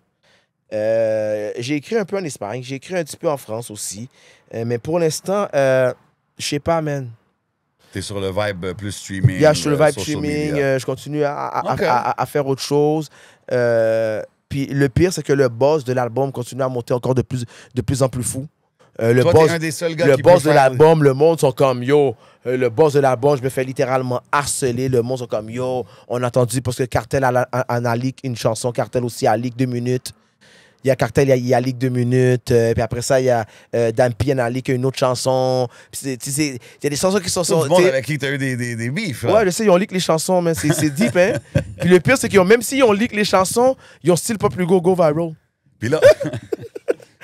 J'ai écrit un peu en Espagne, j'ai écrit un petit peu en France aussi. Mais pour l'instant, je sais pas, man. T'es sur le vibe plus streaming. Je suis sur le vibe social streaming, media. je continue à faire autre chose. Puis le pire, c'est que le buzz de l'album continue à monter encore de plus en plus fou. Le Toi, boss, t'es un des seuls gars le qui boss peut de faire- l'album, le monde sont comme yo. Le boss de l'album, je me fais littéralement harceler. Le monde sont comme yo. On a entendu parce que Cartel en a leak une chanson, Cartel aussi a leak 2 minutes. Il y a Cartel, il y a leak 2 minutes. Puis après ça, il y a Dan P en a leak une autre chanson. Puis il y a des chansons qui sont Tout le monde avec qui t'as eu des beefs. Là. Ouais, je sais, ils ont leak les chansons, mais c'est deep, hein. Puis le pire, c'est que même s'ils ont leak les chansons, ils ont still pas plus go viral. Puis là,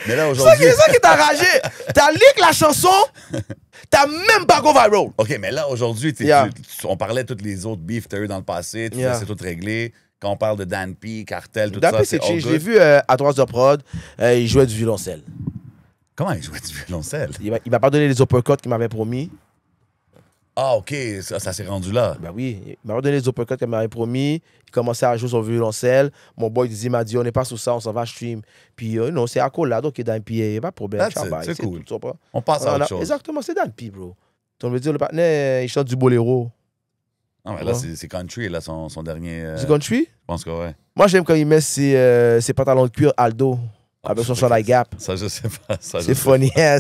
mais là C'est aujourd'hui. ça qui t'a enragé. T'as leak la chanson, t'as même pas go viral. OK, mais là aujourd'hui, Yeah. on parlait de toutes les autres beefs que t'as eu dans le passé. Tu Yeah. c'est tout réglé. Quand on parle de Dan P, Cartel, tout D'après, ça, c'est c'est all chill. Je l'ai good. vu à 3 de prod, il jouait du violoncelle. Comment il jouait du violoncelle? Il m'a pas donné les uppercuts qu'il m'avait promis. Ah, OK, ça s'est rendu là. Ben oui, il m'a pas donné les uppercuts qu'il m'avait promis. Il commençait à jouer son violoncelle. Mon boy il m'a dit, on n'est pas sur ça, on s'en va stream. Puis non, c'est accolade, ok, Dan P, il n'y a pas de problème. That's it, Ciao, bye. c'est cool. Tout, tu comprends? On passe à autre chose. Exactement, c'est Dan P, bro. Tu me dire, le partenaire, il chante du boléro. Non, mais là, Ouais. c'est country, là, son dernier. Du country? Je pense que ouais. Moi, j'aime quand il met ses pantalons de cuir Aldo avec son chandail Gap. Ça, je sais pas. Ça, je C'est sais funny, hein?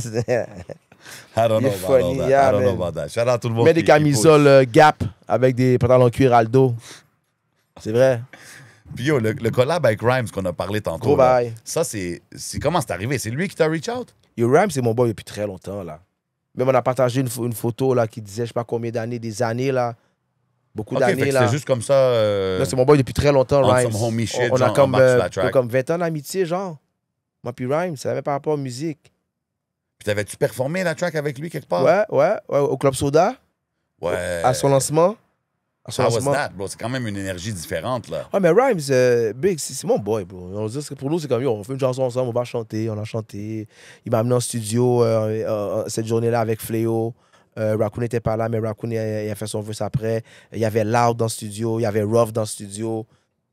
I don't Il know est about funny, all that. yeah, I don't know man. about that. Shout out tout le monde. Met des qui camisoles Gap avec des pantalons de cuir Aldo. C'est vrai. pousse. Puis yo, le collab avec Rhymes qu'on a parlé tantôt. Gros là, bail. ça, c'est comment c'est arrivé? C'est lui qui t'a reach out? Yo, Rhymes, c'est mon boy depuis très longtemps, là. Même on a partagé une photo, là, qui disait, je sais pas combien d'années, des années, là. Beaucoup Ok, fait d'années, que là. c'est juste comme ça. Là, c'est mon boy depuis très longtemps, on Rhymes. some homie shit, On a genre, comme, on marche sur la track. comme 20 ans d'amitié, genre. Moi puis Rhymes, ça avait par rapport à la musique. Puis t'avais-tu performé la track avec lui quelque part? Ouais, au Club Soda, Ouais. à son lancement. À son How was lancement. that, bro? C'est quand même une énergie différente, là. Ouais, mais Rhymes, Big, c'est mon boy, bro. On se dit que pour nous, c'est comme, yo, on fait une chanson ensemble, on va chanter, on a chanté. Il m'a amené en studio cette journée-là avec Fléau. Raccoon n'était pas là, mais Raccoon, il a fait son verse après. Il y avait Loud dans le studio, il y avait Ruff dans le studio.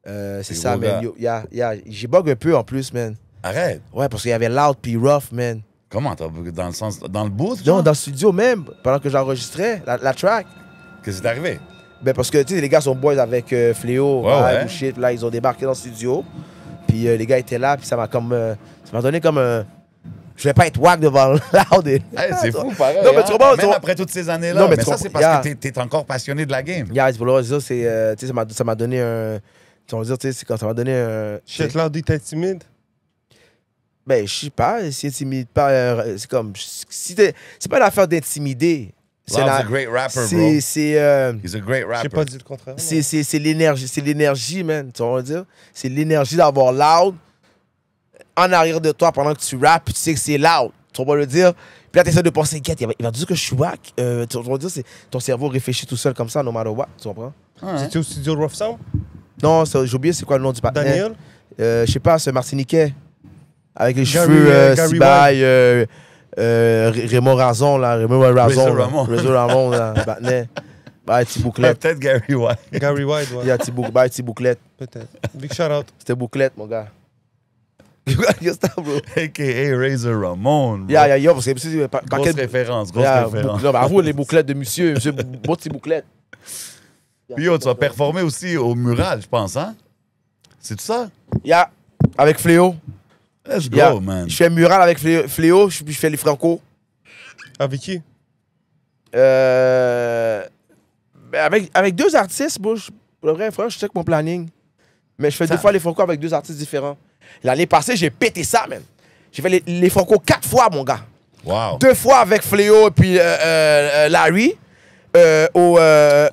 C'est ça, gros man. J'ai bug un peu en plus, man. Arrête. Ouais, parce qu'il y avait Loud puis Ruff, man. Comment? Dans le sens... Dans le booth, Non, genre? dans le studio même, pendant que j'enregistrais la track. Qu'est-ce qui est arrivé? Ben parce que, tu sais, les gars sont boys avec Fléau, Ouais. ou shit. Là, ils ont débarqué dans le studio. Puis les gars étaient là, puis ça m'a donné comme un... Je vais pas être wack devant Loud. Hey, c'est fou, pareil. Non, mais hein? tu comprends, Même après toutes ces années-là. Non, mais mais tu ça, c'est comprends, parce yeah. que t'es encore passionné de la game. Yeah, c'est pour le dire, c'est... tu sais, ça m'a donné un... Tu vas dire, tu sais, c'est quand ça m'a donné un... Shit, Loud, il était timide. Ben, je sais pas, si intimide pas... c'est comme... C'est pas une affaire d'intimider. Loud's a great rapper, bro. C'est... He's a great J'ai rapper. pas dit le contraire. non. C'est l'énergie, man. Tu vas dire? C'est l'énergie d'avoir Loud en arrière de toi pendant que tu rappes, puis tu sais que c'est Loud. Tu vas le dire? Puis là, tu essaies de penser, il va dire que je suis wack. Tu vas dire, ton cerveau réfléchit tout seul comme ça, no matter what. Tu comprends? C'était au studio Rough Sound? Non, j'ai oublié c'est quoi le nom du partenaire. Daniel? Je sais pas, c'est Martiniquais. Avec les Gary, cheveux Gary Sibaï, Raymond Razon, là. Raymond Razon. Razor là. Ramon. Razor Ramon, là. Partenaire. Bah, petit Ouais, bouclette. peut-être Gary White. Gary White, ouais. Il y a petit bouclette. Peut-être. Big shout out. C'était bouclette, mon gars. Qu'est-ce que c'est, bro? A.K.A. Razor Ramon. bro. Yo, parce que par Grosse quel... référence, Yeah, grosse référence. Non, mais avoue les bouclettes de monsieur beau petit bouclette. Puis yo, tu vas performer aussi au mural, je pense, hein? C'est tout ça? Yeah, avec Fléau. Let's go, Yeah. man. Je fais mural avec Fléau, je fais les Franco. Avec qui? Avec 2 artistes, bro. Pour le vrai, frère, je check mon planning. Mais je fais 2 fois les Franco avec 2 artistes différents. L'année passée, j'ai pété ça, man. J'ai fait les Franco 4 fois, mon gars. Wow. 2 fois avec Fléau et puis Larry. Au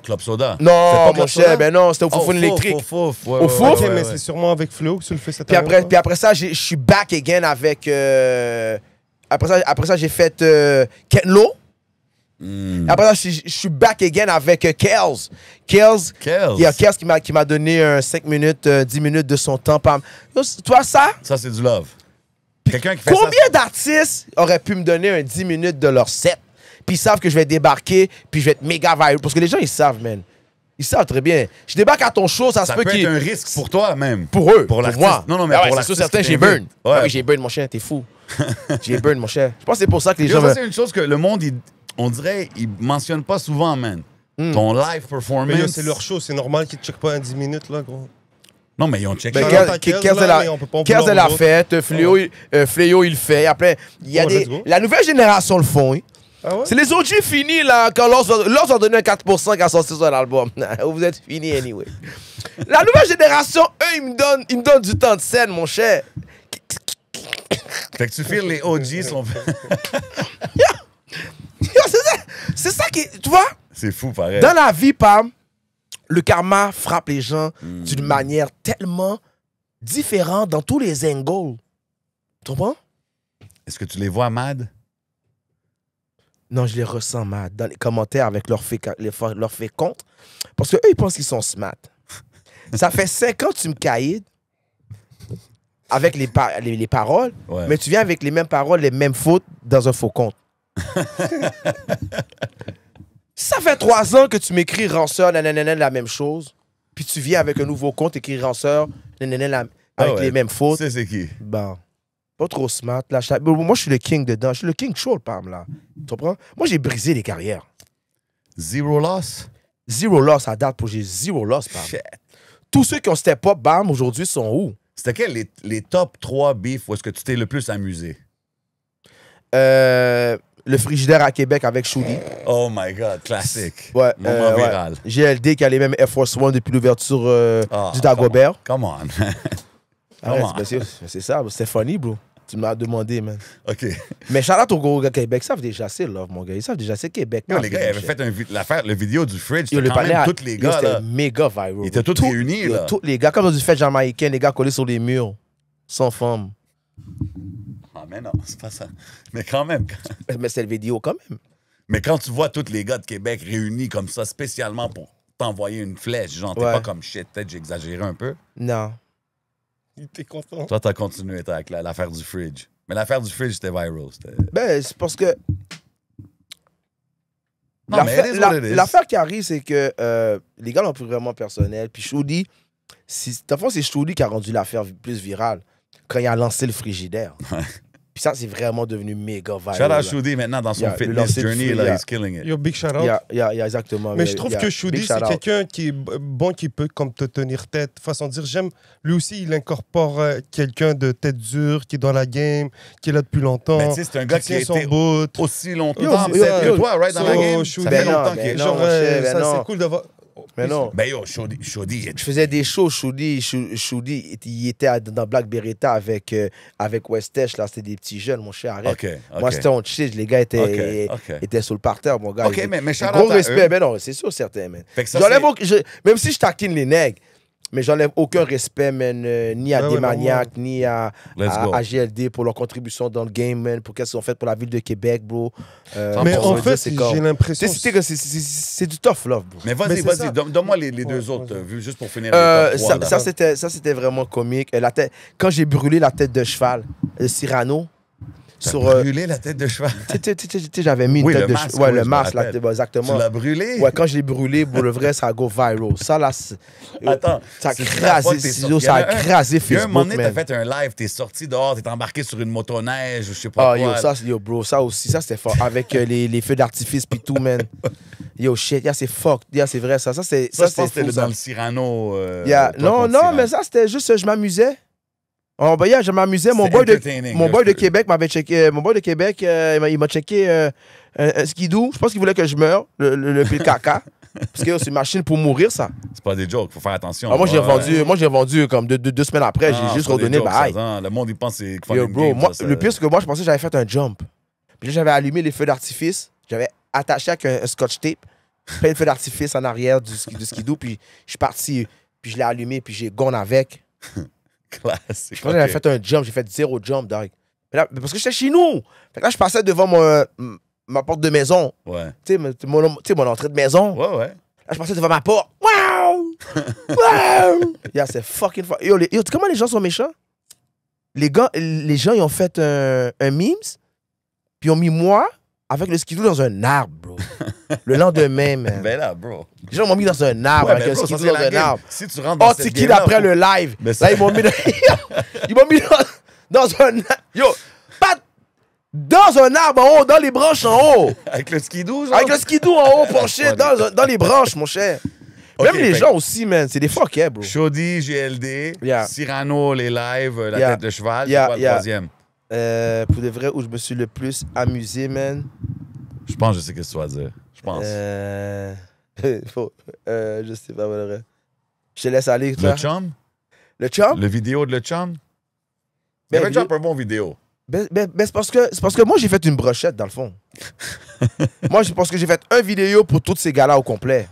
Club Soda. non, C'est pas mon Club cher, Soda? ben non, c'était au Oh, Foufoune électrique. Fouf. Ouais, Au ouais, Fouf? ouais, Ok, ouais, mais ouais. c'est sûrement avec Flo que tu le fais cette Puis année. après ça, je suis back again avec... après ça, j'ai fait Kenlo. Après ça, je suis back again avec Kels. Kels, il y a Kels qui m'a donné 5 minutes, 10 minutes de son temps. Pam. Toi, ça? Ça, c'est du love. Quelqu'un qui fait ça. Combien d'artistes auraient pu me donner 10 minutes de leur set? puis ils savent que je vais débarquer, puis je vais être méga viral. Parce que les gens, ils savent, man. Ils savent très bien. Je débarque à ton show, ça se Ça peut peut qu'il... être un risque pour toi, même. Pour eux, pour l'artiste. moi. Non, non, mais Ah ouais, pour c'est sûr, l'artiste certain, qui j'ai t'invite. burn. Ouais. Ah oui, j'ai burn, mon chien, t'es fou. J'ai burn, mon cher. Je pense que c'est pour ça que les Yo, gens... ça, c'est une chose que le monde, on dirait, ils mentionnent pas souvent, man. Ton live Mais performance. yo, c'est leur show, c'est normal qu'ils ne checkent pas en 10 minutes, là, gros. Non, mais ils ont checké. Ben, Shout out à Kez, là, mais on peut pas en Kez vouloir de la aux autres. fête, Fléau, il le fait. Après, il y a Oh, des... let's go. La nouvelle génération le font, hein. Ah ouais? C'est les OG finis, là, quand Lost a donné un 4% qui a sorti son album. Vous êtes finis, anyway. La nouvelle génération, eux, ils me donnent du temps de scène, mon cher. Fait que tu files les OG sont. Yo, c'est ça qui... Tu vois, C'est fou, pareil. dans la vie, Pam, le karma frappe les gens d'une manière tellement différente dans tous les angles. Tu comprends? Est-ce que tu les vois mad? Non, je les ressens, man, dans les commentaires avec leur fait contre. Parce qu'eux, ils pensent qu'ils sont smart. Ça fait 5 ans que tu me caïdes avec les paroles, Ouais. mais tu viens avec les mêmes paroles, les mêmes fautes dans un faux compte. Ça fait 3 ans que tu m'écris ranceur, nanana, la même chose, puis tu viens avec un nouveau compte, écrit ranceur, nanana, avec ouais. les mêmes fautes. C'est qui? Bon, pas trop smart. Là. Moi, je suis le king dedans. Je suis le king troll, Pam, là. Tu comprends? Moi, j'ai brisé les carrières. Zero loss? Zero loss à date, pour j'ai zero loss, Pam. Shit. Tous ceux qui ont step up, bam, aujourd'hui, sont où? C'était quel les top 3 beefs où est-ce que tu t'es le plus amusé? Le frigidaire à Québec avec Chouli. Oh my God, classique. Ouais, Moment ouais. viral. GLD qui a les mêmes Air Force One depuis l'ouverture du Dagobert. Come on. Arrête, Come on. c'est ça, c'est funny, bro. Tu m'as demandé, man. OK. Mais Charlotte au gros gars Québec, ils savent déjà c'est love, mon gars. Ils savent déjà c'est Québec. Yo, les gars, ils avaient fait le vidéo du fridge. Yo, C'était quand même tous les gars, c'était là. méga viral. Ils étaient tous réunis, yo, là. Tous les gars, comme dans une fête jamaïcaine, les gars collés sur les murs, sans femme. Ah, mais non, c'est pas ça. Mais quand même. Mais c'est le vidéo quand même. Mais quand tu vois tous les gars de Québec réunis comme ça, spécialement pour t'envoyer une flèche, genre, t'es Ouais. pas comme shit, peut-être j'ai exagéré un peu. Non. Il était content. Toi, t'as continué avec l'affaire du fridge. Mais l'affaire du fridge, c'était viral. Ben, c'est parce que Non, mais it is what it is. l'affaire qui arrive, c'est que les gars l'ont pris vraiment personnel. Puis Choudi, c'est Choudi qui a rendu l'affaire plus virale quand il a lancé le frigidaire. Puis ça, c'est vraiment devenu méga viral. Shout out là. Shoudi maintenant dans son Yeah, le fitness lancer de journey, fruits, là, yeah. he's killing it. Yo, big shout out. Il y a exactement. Mais je trouve il y a que big Choudi, shout c'est out. quelqu'un qui est bon, qui peut comme te tenir tête. Façon de dire, j'aime. Lui aussi, il incorpore quelqu'un de tête dure, qui est dans la game, qui est là depuis longtemps. Mais tu sais, c'est un gars qui a tient son été bout. aussi longtemps Yo, que yo, toi, right, dans la so, game. Choudi, Ça fait Ben non, longtemps ben qu'il est non. genre. mon cher, ben ça, non. c'est cool d'avoir. Mais non. Ben yo, Shoudi. Je faisais des shows, Choudi, il était dans Black Beretta avec Westesh, là, c'était des petits jeunes, mon cher, arrête. OK. Moi, c'était on chill, les gars étaient sur le parterre, mon gars. OK, mais shout Gros out à respect, eux. ben non, c'est sûr, certain, man. Fait que ça, J'enlève c'est- même si je taquine les nègres, mais j'enlève aucun respect, man, ni à Ouais, des ouais, maniaques, ni à Let's go. GLD pour leur contribution dans le game, man, pour qu'est-ce qu'ils ont fait pour la ville de Québec, bro. Mais pour en se fait, dire, c'est comme- j'ai l'impression. c'est du tough love, bro. Mais Mais vas-y, c'est ça. vas-y, donne-moi les deux Ouais, autres, vas-y. vues, juste pour finir. les top 3, là. Ça, c'était vraiment comique. Quand j'ai brûlé la tête de cheval, Cyrano, T'as sur... brûlé la tête de cheval. Tu sais, j'avais mis une Oui, tête le de masque, cheval. Ouais, oui, le je me masque, là, rappelle. exactement. Tu l'as brûlé? Ouais, quand je l'ai brûlé, pour le vrai, ça a go viral. Ça, là, Attends, ça a c'est la fois que t'es sorti. ça a Il y en a un- crasé Il y a un moment Facebook, donné, t'as man. fait un live, t'es sorti dehors, t'es embarqué sur une motoneige, ou je sais pas Ah, quoi. yo, bro, ça aussi, ça, c'était fort. Avec les feux d'artifice pis tout, man. Yo, shit, c'est fuck. C'est vrai, ça, c'est Ça, je pense que fou, c'était ça. dans le Cyrano. Yeah. toi Non, contre non, Cyrano. mais ça, c'était juste, je m'amusais. Oh, ben, yeah, je m'amusais. Mon C'était boy entertaining, là, de je peux- Québec m'avait checké. Mon boy de Québec, il m'a checké un skidoo. Je pense qu'il voulait que je meure, le pile caca. Parce que c'est une machine pour mourir, ça. C'est pas des jokes, faut faire attention. Ah, moi, Ouais. j'ai vendu comme deux semaines après. Ah, J'ai juste c'est pas des redonné, jokes, bah, ça, hein. Le monde, il pense que c'est yo, fun bro, game, moi, ça, le pire, c'est que moi, je pensais que j'avais fait un jump. Puis là, j'avais allumé les feux d'artifice. J'avais attaché avec un scotch tape, plein de feux d'artifice en arrière du skidoo. Puis je suis parti, puis je l'ai allumé, puis j'ai gone avec. Classique. Je pensais que j'avais fait un jump, j'ai fait 0 jump, dog. Mais là, parce que j'étais chez nous. Fait que là, je passais devant ma porte de maison. Ouais. Tu sais, mon entrée de maison. Ouais. Là, je passais devant ma porte. Wow! Wow! Yeah, c'est fucking fun. Yo, tu sais comment les gens sont méchants? Les gens, ils ont fait un memes, puis ils ont mis moi, avec le skidoo dans un arbre, bro. Le lendemain, man. Ben là, bro. Les gens m'ont mis dans un arbre Ouais, avec ben, un bro, skidoo ça, c'est dans la un game. arbre. Si tu rentres dans Oh, cette Tiki, game-là, après faut- le live. Mais Là, ça- ils m'ont mis dans un arbre. Yo, pas dans un arbre en haut, dans les branches en haut. Avec le skidoo, genre? Avec le skidoo en haut, penché Funny. dans les branches, mon cher. Ok, Même les fait- gens aussi, man. C'est des fuckheads, bro. Shoddy, GLD, Yeah. Cyrano, les lives, la Yeah. tête de cheval, Yeah, c'est quoi le yeah. troisième? Pour de vrai, où je me suis le plus amusé, man. Je pense que je sais ce que tu vas dire. Je pense. Je sais pas, vrai. Je te laisse aller, toi. Le chum? Le chum? Le vidéo de le chum? Il Ben, avait déjà vidéo- un bon vidéo. Ben, c'est parce que moi, j'ai fait une brochette, dans le fond. Moi, je pense que j'ai fait un vidéo pour tous ces gars-là au complet.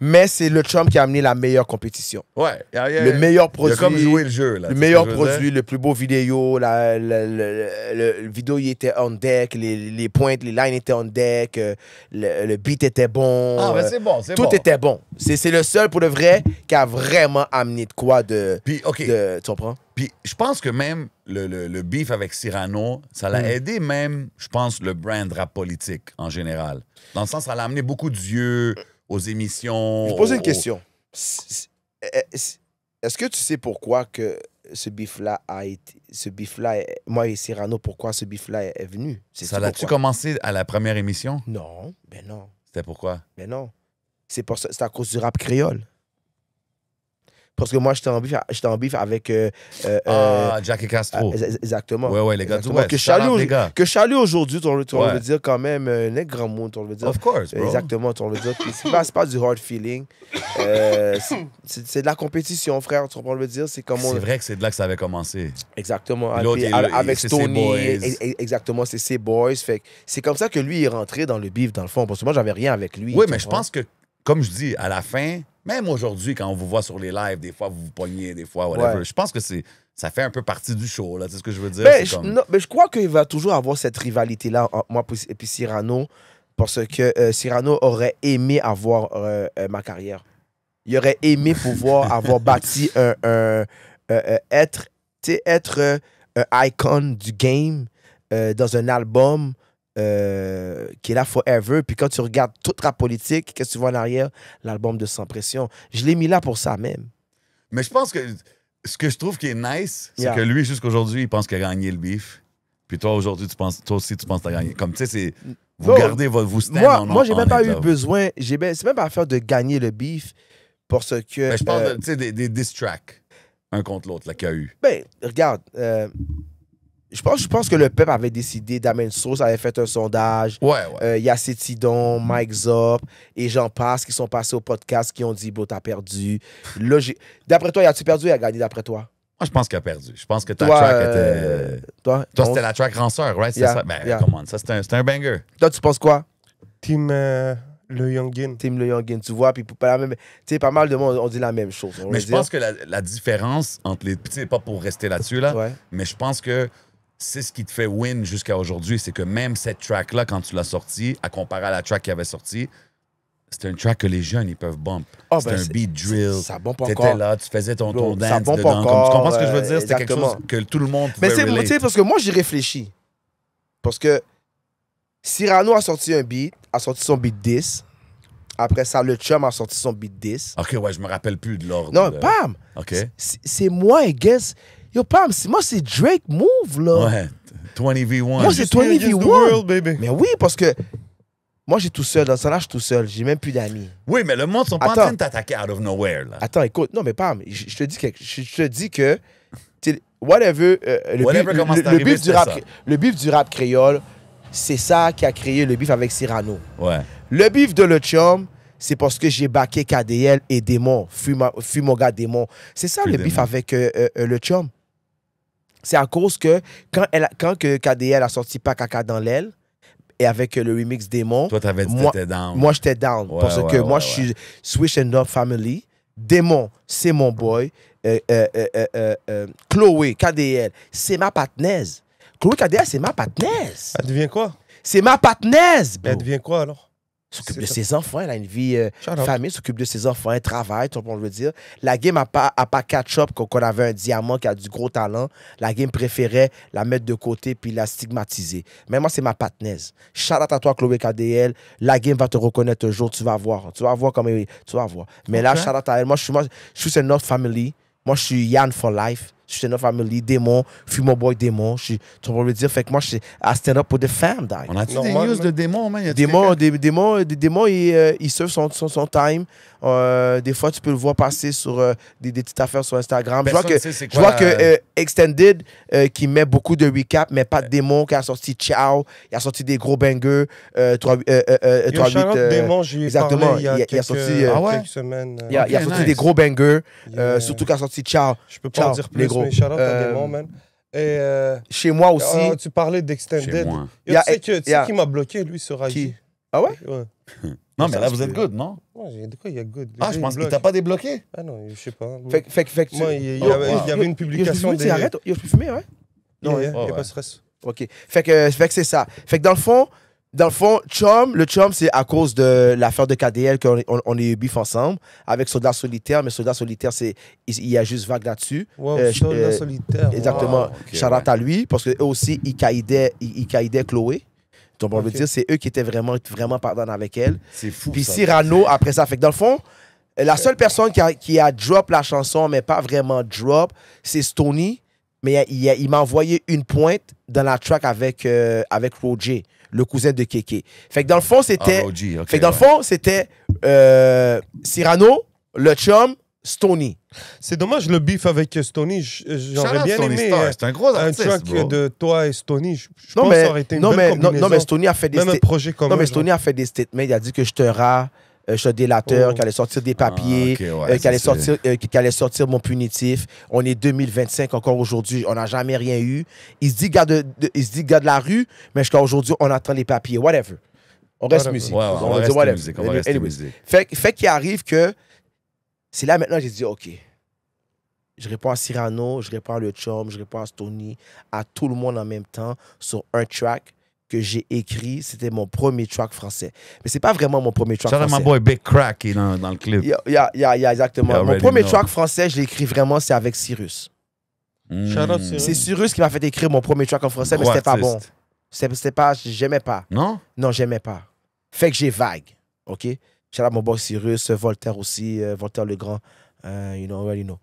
Mais c'est le chum qui a amené la meilleure compétition. Ouais. Le meilleur Il produit. a comme joué le jeu, là. Le tu sais meilleur ce que je veux produit, dire? le plus beau vidéo, le vidéo il était on deck, les pointes, les lines étaient on deck, le beat était bon. Ah, ben c'est bon, c'est tout bon. était bon. C'est le seul pour le vrai qui a vraiment amené de quoi de. Puis, OK. Tu comprends? Puis, je pense que même le beef avec Cyrano, ça l'a aidé même, je pense, le brand rap politique en général. Dans le sens, ça l'a amené beaucoup d'yeux aux émissions. Je vais poser une aux- question. Est-ce que tu sais pourquoi que ce beef-là a été. Ce beef-là, moi et Cyrano, pourquoi ce beef-là est venu? Ça C'est l'a-tu commencé à la première émission? Non, ben non. C'était pourquoi? Mais non. C'est à cause du rap créole. Parce que moi, j'étais en beef avec. Jack et Castro. Exactement. Ouais, les gars du Exactement. West. Shout out, les gars. Que Chalut aujourd'hui, tu Ouais. veut dire quand même, un grand monde, tu veut dire. Of course, bro. Exactement, tu veut dire. Puis c'est pas du hard feeling. C'est de la compétition, frère, tu veut dire. C'est comme on. C'est vrai que c'est de là que ça avait commencé. Exactement. Puis l'autre, Puis il est- avec c'est ses Stoney, boys. exactement, c'est ses boys. Fait que c'est comme ça que lui est rentré dans le beef, dans le fond. Parce que moi, j'avais rien avec lui. Oui, tu mais je comprends? pense que, comme je dis, à la fin, même aujourd'hui, quand on vous voit sur les lives, des fois, vous vous pognez, des fois, whatever. Ouais. Je pense que ça fait un peu partie du show, là. Tu sais ce que je veux dire? Ben, C'est comme- non, mais je crois qu'il va toujours avoir cette rivalité-là entre moi et puis Cyrano, parce que Cyrano aurait aimé avoir ma carrière. Il aurait aimé pouvoir avoir bâti être un icon du game dans un album qui est là forever. Puis quand tu regardes toute la politique, qu'est-ce que tu vois en arrière? L'album de Sans Pression. Je l'ai mis là pour ça même. Mais je pense que ce que je trouve qui est nice, c'est Yeah. que lui, jusqu'aujourd'hui, il pense qu'il a gagné le beef. Puis toi, aujourd'hui, toi aussi, tu penses que tu as gagné. Comme, tu sais, c'est... Vous Bon, gardez votre... Vous stand Moi, j'ai on même pas it, eu là. besoin. C'est même pas affaire de gagner le beef parce que. Mais je parle de, tu sais, des diss tracks, un contre l'autre, là, qu'il y a eu. Ben, regarde. Je pense que le peuple avait décidé d'amener Sauce, avait fait un sondage. Ouais. Il y a Cétidon, Mike Zop et j'en passe qui sont passés au podcast qui ont dit, bro, t'as perdu. Là, d'après toi, as-tu perdu ou a gagné d'après toi? Moi, je pense qu'il a perdu. Je pense que ta Toi, track était... Toi, Toi, c'était la track Ranceur, right? C'est Yeah, ça? Ben, yeah. come on, ça, c'était un banger. Toi, tu penses quoi? Team Le Youngin. Team Le Youngin, tu vois, puis pas mal de monde ont dit la même chose. Mais je pense que la différence entre les... Tu sais, pas pour rester là-dessus, là, Ouais. mais je pense que c'est ce qui te fait win jusqu'à aujourd'hui, c'est que même cette track-là, quand tu l'as sortie, à comparer à la track qui avait sorti, c'était un track que les jeunes, ils peuvent bump. Ah, C'était ben, un beat drill. ça bombe pas T'étais encore. là, tu faisais ton Bro, ça dance bombe dedans. encore, Tu comprends ce que je veux dire? C'était quelque exactement. chose que tout le monde Mais pouvait tu relate. sais, parce que moi, j'y réfléchis. Parce que Cyrano a sorti un beat, a sorti son beat 10. Après ça, le chum a sorti son beat 10. OK, ouais, je me rappelle plus de l'ordre. Non, là. Pam! OK. C'est moi, I guess. Yo, Pam, moi, c'est Drake Move, là. Ouais. 20v1. Moi, c'est Just me against the 20v1. world, baby. Mais oui, parce que moi, j'ai tout seul. Dans ce là je suis tout seul. J'ai même plus d'amis. Oui, mais le monde sont pas en Attends. train de t'attaquer out of nowhere, là. Attends, écoute. Non, mais Pam, je te dis je te dis que tu sais, whatever, Whatever commence à le arriver, beef du c'était rap, ça. le beef du rap créole, c'est ça qui a créé le beef avec Cyrano. Ouais. Le beef de Le Chum, c'est parce que j'ai backé KDL et Démon. Fuis mon gars Démon. C'est ça Fuis le beef Démon. avec Le Chum. C'est à cause que quand que KDL a sorti Pas caca dans l'aile et avec le remix Démon, Toi, t'avais dit que moi, t'étais down. moi j'étais down. Ouais, parce ouais, que ouais, moi, ouais. je suis Swish and Up Family. Démon, c'est mon boy. Chloé, KDL, c'est ma patnaise. Chloé, KDL, c'est ma patnaise. Elle devient quoi? C'est ma patnaise, bro. Elle devient quoi alors? S'occupe C'est de ça. ses enfants, elle a une vie Shout out. famille, s'occupe de ses enfants, elle travaille, on peut le dire. La game a pas catch-up quand on avait un diamant qui a du gros talent. La game préférait la mettre de côté puis la stigmatiser. Mais moi, c'est ma patnaise. Shout out à toi, Chloé KDL. La game va te reconnaître un jour, tu vas voir. Tu vas voir comme tu vas voir. Mais là, Ok. shout out à elle. Moi, je suis une autre family. Moi, je suis Yann for life. Je suis une autre family. Démon, fuis mon boy Démon. Tu vas le dire. Fait que moi, je suis à stand up pour the fam, dog. On a-tu des Normal, news man. de démons, man? Y a-tu Démon, il surfe son time. Des fois, tu peux le voir passer sur des petites affaires sur Instagram. Personne sait c'est Je quoi vois que Extended, qui met beaucoup de recap, mais pas de Démon, qui a sorti Ciao, il a sorti des gros bangers. 3-8. Shout-out Démon, j'y ai exactement. parlé il y a Il a quelques, sorti, Ah ouais? quelques semaines. Il a Ok, sorti nice. des gros bangers, Yeah. surtout qu'il a sorti Ciao. Je peux pas en Ciao, dire les plus, gros. mais shout-out à Démon, man. Et Chez moi aussi. tu parlais Chez d'Extended. moi. Yo, Yeah, tu sais que- tu yeah. sais qui m'a bloqué, lui, sur IG? Qui? Ah ouais? Ouais. Non, mais Ça, là, c'est vous êtes plus- good, non? Ouais, de quoi il y a good? Ah, je pense qu'il t'a pas débloqué. Ah non, je sais pas. Fait que Moi, il y Oh, avait, wow. il y avait une publication des... Arrête, je peux fumer, ouais? Non, il n'y Oh, a ouais. pas de stress. OK. Fait que c'est ça. Fait que dans le fond, le chum, c'est à cause de l'affaire de KDL qu'on est bif ensemble avec Soldat Solitaire, mais Soldat Solitaire, il y a juste vague là-dessus. Wow, Euh, Soldat solitaire. Exactement. Wow, ok, Shout out à lui, parce qu'eux aussi, ils caidaient Chloé. Donc, on veut Ok. dire, c'est eux qui étaient vraiment pardonnés avec elle. C'est fou. Puis ça. Cyrano, après ça. Fait que dans le fond, la seule personne qui a drop la chanson, mais pas vraiment drop, c'est Stony. Mais il m'a envoyé une pointe dans la track avec Roger, le cousin de Kéké. Fait que dans le fond, c'était. Ah, OG, ok, fait que dans le ouais. fond, c'était Cyrano, le chum, Stony. C'est dommage le beef avec Stony. J'aurais Shout out bien Stony aimé Star, c'est un gros un artiste, track bro. de toi et Stony. Je Non, pense que mais, ça aurait été une non, belle mais, combinaison. non, mais Stony a fait des Même un projet comme Non, mais Stony a fait des statements. Il a dit que je te rats, je suis un délateur, Oh. qu'il allait sortir des papiers, Ah, ok, ouais, qu'il allait, ça, c'est- qu'il allait sortir mon punitif. On est 2025 encore aujourd'hui. On n'a jamais rien eu. Il se dit gars de la rue, mais jusqu'à aujourd'hui, on attend les papiers. Whatever. On reste Whatever. musique. Ouais, ouais, on va dire rester whatever. musique, on va rester Anyways. musique. Fait qu'il arrive que c'est là maintenant j'ai dit OK. Je réponds à Cyrano, je réponds à Le Chum, je réponds à Stony, à tout le monde en même temps sur un track que j'ai écrit. C'était mon premier track français. Mais c'est pas vraiment mon premier track Shout out français. my boy Big Crack qui est dans le clip. Yeah, exactement. You Mon already premier know. track français, je l'ai écrit vraiment, c'est avec Cyrus. Shout out Cyrus. C'est Cyrus qui m'a fait écrire mon premier track en français, mais c'était pas bon. C'était pas, j'aimais pas. Non? Non, j'aimais pas. Fait que j'ai vague. OK? Shout out mon boy Cyrus, Voltaire aussi, Voltaire le Grand. You already know.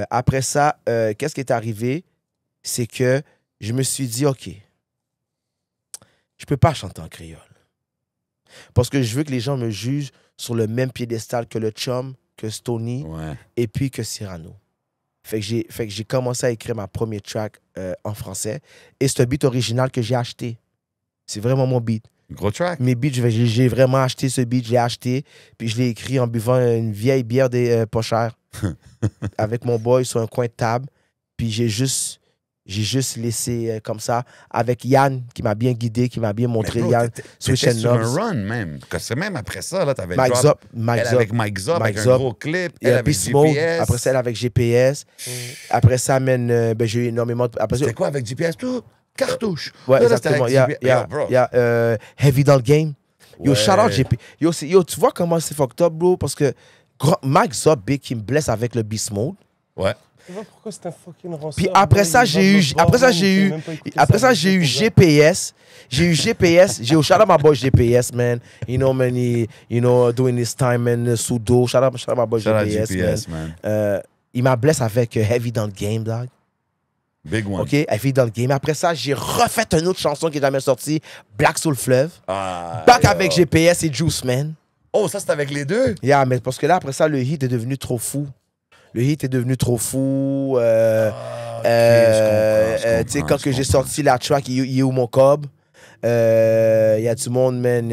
Après ça, qu'est-ce qui est arrivé? C'est que je me suis dit, OK, je peux pas chanter en créole. Parce que je veux que les gens me jugent sur le même piédestal que le Chum, que Stony Ouais. et puis que Cyrano. Fait que j'ai commencé à écrire ma première track en français. Et c'est un beat original que j'ai acheté. C'est vraiment mon beat. Gros track. Mes beats, j'ai vraiment acheté ce beat, je l'ai acheté, puis je l'ai écrit en buvant une vieille bière des pas chères avec mon boy sur un coin de table. Puis j'ai juste laissé comme ça avec Yann qui m'a bien guidé, qui m'a bien montré. Mais bro, Yann, t'étais Switch and sur un Knobs. run même. Parce que même après ça, là, t'avais Mike drop Zop, elle Mike Zop. avec Mike Zop, avec Mike un Zop. gros clip. Il y Elle a avec Beast Mode. GPS. Après ça, elle avec GPS. Après ça, j'ai eu énormément de... Après ça, C'était quoi avec GPS? Tout? Cartouche. ouais, Là, là, c'était exactement. avec Il y a, GPS. Yo, bro. il y a Heavy dans le game. Yo, Ouais. shout out GP. Yo, tu vois comment c'est fucked up, bro? Parce que Mike Zop, big, qui me blesse avec le Beast Mode. Ouais. Tu vois pourquoi c'est un fucking ranceur, Puis après bro, ça, il j'ai va eu, me voir, après ça, man, j'ai il eu, sait même pas écouter après ça, ça, j'ai eu le GPS. J'ai eu GPS. J'ai eu shout out my boy GPS, man. You know, man, doing this time, man, sudo. Shout out my boy Shout out GPS, GPS, man. man. Il m'a blessé avec Heavy dans le game, dog. Big one. OK? Heavy dans le game. Après ça, j'ai refait une autre chanson qui est jamais sortie, Black Soul Fleuve. Ah, Back yo. avec GPS et Juice, man. Oh, ça, c'était avec les deux? Yeah, mais parce que là, après ça, le hit est devenu trop fou. Le hit est devenu trop fou. Ok, je Tu sais, comprends, quand je que j'ai comprends. sorti la track, il est où mon cob? Il y a du monde, man,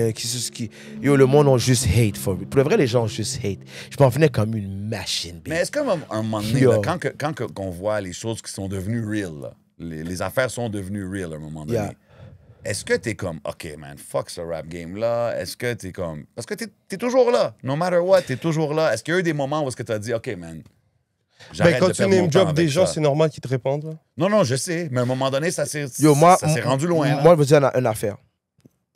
Yo, le monde ont juste hate. Pour le vrai, les gens ont juste hate. Je m'en venais comme une machine, Mais baby. est-ce qu'à un moment donné, Yo. là, qu'on voit les choses qui sont devenues real, là, les affaires sont devenues real à un moment donné, Yeah. est-ce que t'es comme, OK, man, fuck ce rap game-là? Est-ce que t'es comme... Parce que t'es toujours là. No matter what, t'es toujours là. Est-ce qu'il y a eu des moments où est-ce que t'as dit, OK, man, j'arrête Ben, quand de tu perdre mon name temps drop des avec gens, ça. c'est normal qu'ils te répondent. Là. Non, non, je sais. Mais à un moment donné, ça s'est Yo, moi, rendu loin. là. Moi, je veux dire une affaire.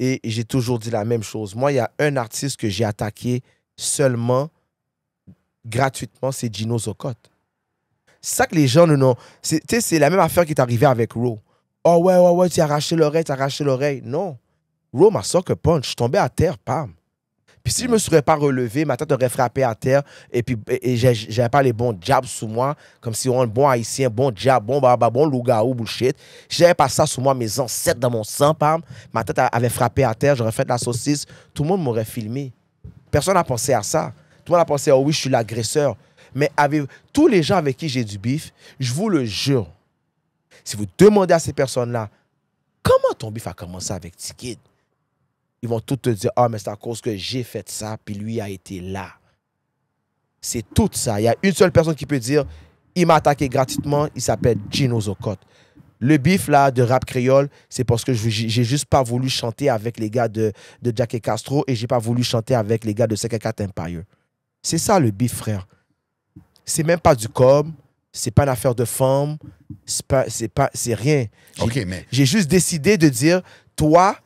Et j'ai toujours dit la même chose. Moi, il y a un artiste que j'ai attaqué seulement, gratuitement, c'est Gino Zocotte. C'est ça que les gens ne... C'est la même affaire qui est arrivée avec Ro. Oh ouais, tu as arraché l'oreille. Non. Ro m'a sucker punch. Je suis tombé à terre, pam. Puis si je ne me serais pas relevé, ma tête aurait frappé à terre et j'avais pas les bons jabs sous moi, comme si on est un bon haïtien, bon jab, bon baba, bon loup-garou, bullshit. Si j'avais pas ça sous moi, mes ancêtres dans mon sang, pam, ma tête avait frappé à terre, j'aurais fait de la saucisse, tout le monde m'aurait filmé. Personne n'a pensé à ça. Tout le monde a pensé, oh oui, je suis l'agresseur. Mais avec tous les gens avec qui j'ai du bif, je vous le jure, si vous demandez à ces personnes-là, comment ton bif a commencé avec T-Kid? Ils vont tous te dire, ah, mais c'est à cause que j'ai fait ça, puis lui a été là. C'est tout ça. Il y a une seule personne qui peut dire, il m'a attaqué gratuitement, il s'appelle Gino Zocotte. Le bif, là, de rap créole, c'est parce que j'ai juste pas voulu chanter avec les gars de Jack et Castro et j'ai pas voulu chanter avec les gars de 54 Empire. C'est ça, le bif, frère. C'est même pas du com, c'est pas une affaire de femme, c'est rien. J'ai juste décidé de dire, toi,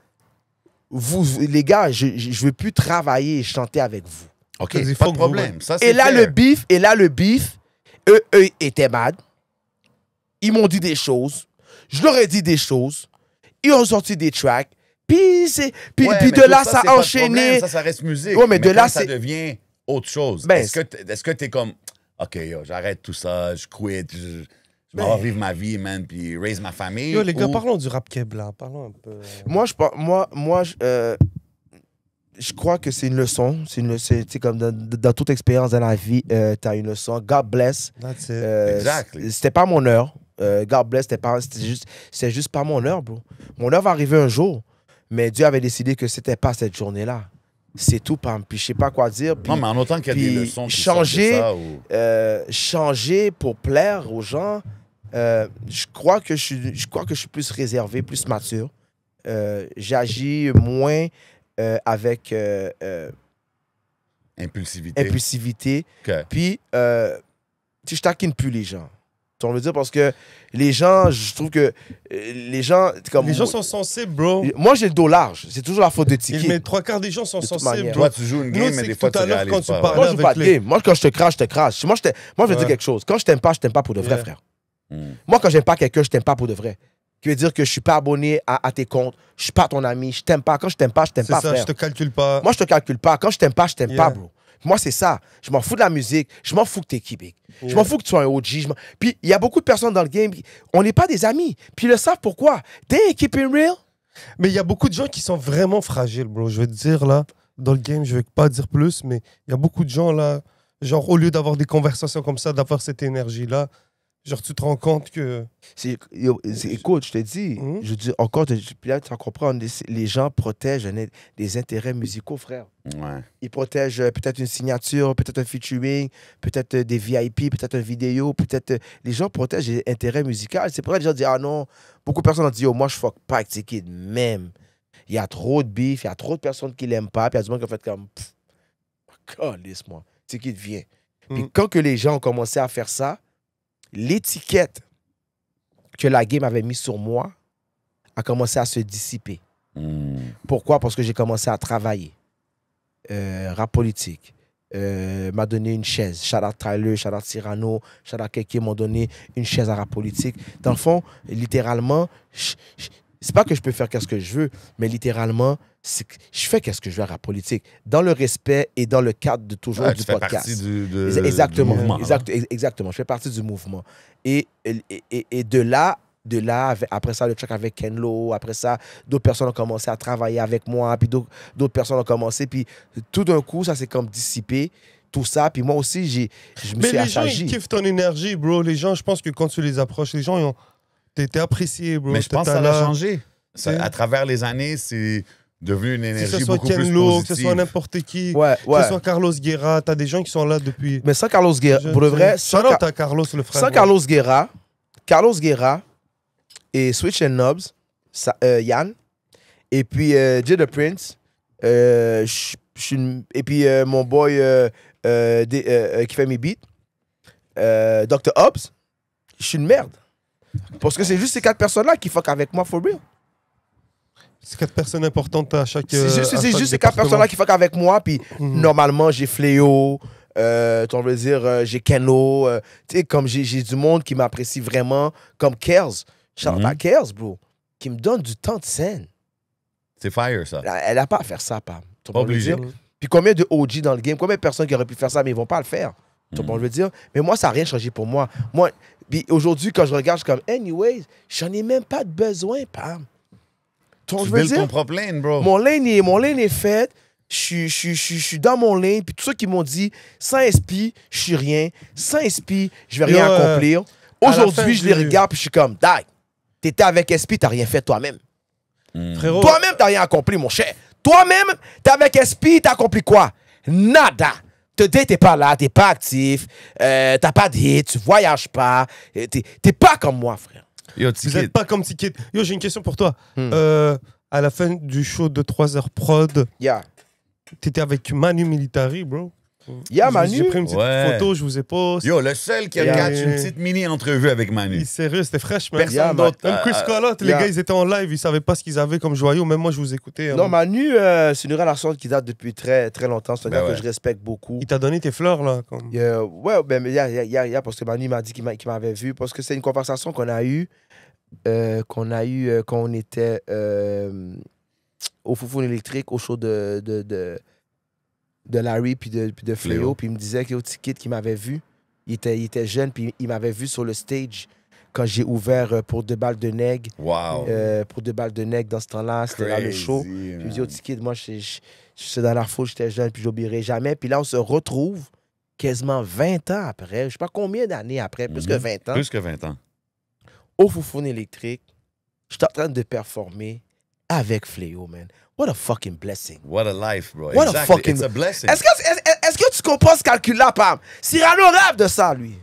vous, les gars, je veux plus travailler et chanter avec vous. OK, pas de problème. Ça, et là, le bif, eux étaient mad. Ils m'ont dit des choses. Je leur ai dit des choses. Ils ont sorti des tracks. Puis de là, ça a enchaîné. Ça reste musique. Ouais, mais de là, ça devient autre chose. Ben, est-ce que t'es comme, OK, yo, j'arrête tout ça, je quit, je m'en vais vivre ma vie, man, puis raise ma famille. Yo, les gars, parlons du rap keb, là. Parlons un peu. Moi, je crois que c'est une leçon. C'est comme dans toute expérience dans la vie, tu as une leçon. God bless. That's it. Exactly. C'était pas mon heure. God bless, c'est juste pas mon heure, bro. Mon heure va arriver un jour. Mais Dieu avait décidé que c'était pas cette journée-là. C'est tout, pam. Puis je sais pas quoi dire. Puis, non, mais en autant qu'il y a des leçons qui changer, sortent de ça. Changer pour plaire aux gens, je crois que je suis plus réservé, plus mature. J'agis moins avec impulsivité. Okay. Puis, je taquine plus les gens. On veut dire parce que les gens, je trouve que les gens... Comme, les gens sont sensibles, bro. Moi, j'ai le dos large. C'est toujours la faute de Tiki. Mais 3/4 des gens sont sensibles, bro. Toi, tu joues une game, mais des fois, tu réalises quand pas. tu parles moi, je joue pas de game. Moi, quand je te crache, je te crache. Moi, je veux dire quelque chose. Quand je t'aime pas pour de vrai, frère. Moi, quand j'aime pas quelqu'un, je t'aime pas pour de vrai. Qui veut dire que je suis pas abonné à tes comptes, je suis pas ton ami, je t'aime pas. Quand je t'aime pas, frère. Je te calcule pas. Moi, je te calcule pas. Quand je t'aime pas, bro. Moi, c'est ça. Je m'en fous de la musique. Je m'en fous que t'es Québec. Je m'en fous que tu sois un OG. Puis, il y a beaucoup de personnes dans le game. On n'est pas des amis. Puis, ils le savent pourquoi. They keep it real. Mais il y a beaucoup de gens qui sont vraiment fragiles, bro. Je vais te dire, là, dans le game, je vais pas dire plus, mais il y a beaucoup de gens, là, genre, au lieu d'avoir des conversations comme ça, d'avoir cette énergie-là, genre, tu te rends compte que... Écoute, je te dis, je dis encore, là, tu comprends, les gens protègent des intérêts musicaux, frère. Ouais. Ils protègent peut-être une signature, peut-être un featuring, peut-être des VIP, peut-être une vidéo, peut-être... Les gens protègent des intérêts musicaux. C'est pour ça que les gens disent, ah non, beaucoup de personnes ont dit, oh, moi, je fuck pas avec T-Kid. Même, il y a trop de beef, il y a trop de personnes qui l'aiment pas, puis il y a du monde qui a fait comme, calisse-moi, T-Kid vient. Puis quand que les gens ont commencé à faire ça, l'étiquette que la game avait mise sur moi a commencé à se dissiper. Pourquoi? Parce que j'ai commencé à travailler. Rap politique. M'a donné une chaise. Shout out Tyler, shout out Cyrano, shout out Keke m'ont donné une chaise à rap politique. Dans le fond, littéralement, c'est pas que je peux faire qu'est-ce que je veux, mais littéralement, je fais qu'est-ce que je veux à rap politique. Dans le respect et dans le cadre de toujours du podcast. Tu fais partie exactement, du mouvement. Exactement, je fais partie du mouvement. Et de là, après ça, le track avec Ken Lo, après ça, d'autres personnes ont commencé à travailler avec moi, puis d'autres personnes ont commencé, puis tout d'un coup, ça s'est comme dissipé, tout ça, puis moi aussi, je me suis assagi. Mais les gens, ils kiffent ton énergie, bro. Les gens, je pense que quand tu les approches, les gens, ils ont... T'es apprécié, bro. Mais je pense que ça a changé. À travers les années, c'est devenu une énergie beaucoup plus positive. Que ce soit Ken Lo, que ce soit n'importe qui, que ce soit Carlos Guerra, t'as des gens qui sont là depuis... Mais sans Carlos Guerra, pour le vrai... T'as Carlos, le frère. Sans Carlos Guerra et Switch and Nobs, Yann, et puis Jay the Prince, et puis mon boy qui fait mes beats, Dr. Hobbs, je suis une merde. Parce que c'est juste ces 4 personnes-là qui fuck avec moi for real. C'est 4 personnes importantes à chaque. C'est juste ces 4 personnes-là qui fuck avec moi. Puis normalement, j'ai Fléau. On veut dire, j'ai Keno. Tu sais, comme j'ai du monde qui m'apprécie vraiment. Comme Kers. Shout out à Kers, bro. Qui me donne du temps de scène. C'est fire, ça. Elle n'a pas à faire ça, Pam. Tu Pas comprends ce que je veux obligé. dire? Puis combien de OG dans le game? Combien de personnes qui auraient pu faire ça, mais ils vont pas le faire? Tu comprends ce que je veux dire? Mais moi, ça n'a rien changé pour moi. Puis aujourd'hui, quand je regarde, je suis comme, anyways, j'en ai même pas de besoin, Pam. Tu Tu veux builds dire? ton propre lane, bro. Mon lane est fait. Je suis dans mon lane. Puis tous ceux qui m'ont dit, sans SP, je suis rien. Sans SP, je vais rien accomplir. Aujourd'hui, je les regarde puis je suis comme, die. T'étais avec SP, t'as rien fait toi-même. Frérot. Toi-même, t'as rien accompli, mon cher. Toi-même, t'es avec SP, t'as accompli quoi? Nada. T'es pas là, t'es pas actif, t'as pas de hit, tu voyages pas. T'es pas comme moi, frère. Yo, Vous Ticket. êtes pas comme Ticket. Yo, j'ai une question pour toi. À la fin du show de 3 heures prod, Yeah. t'étais avec Manu Militari, bro. Yeah, Manu. J'ai pris une petite Ouais. photo, je vous ai posté. Yo, le seul qui a Yeah. catch une petite mini-entrevue avec Manu. Il est sérieux, c'était fraîche, man. Personne Yeah, d'autre. Même Chris Collot, les yeah. gars, ils étaient en live, ils savaient pas ce qu'ils avaient comme joyau. Même moi, je vous écoutais. hein. Non, Manu, c'est une relation qui date depuis très, très longtemps. C'est un Ben gars ouais. que je respecte beaucoup. Il t'a donné tes fleurs, là. Comme... Ouais, ben, mais parce que Manu m'a dit qu'il m'avait vu. Parce que c'est une conversation qu'on a eue quand on était au Foufoune électrique, au show de Larry puis de Fléau. Fléau. Puis il me disait qu'il y a Ticket qui m'avait vu. Il était jeune, puis il m'avait vu sur le stage quand j'ai ouvert pour 2 balles de nègre. Wow. Pour 2 balles de nègre dans ce temps-là, c'était là le show. Crazy, Puis je me man. dis, au Ticket, moi, je suis dans la foule, j'étais jeune, puis j'oublierai jamais. Puis là, on se retrouve quasiment 20 ans après, je sais pas combien d'années après, plus que 20 ans, Plus que 20 ans. au Foufoune électrique. J'étais en train de performer avec Fléau, man. What a fucking blessing. What a life, bro. What a Exactly. fucking- It's a blessing. Est-ce que tu comprends ce calcul-là, Pam? Cyrano rêve de ça, lui.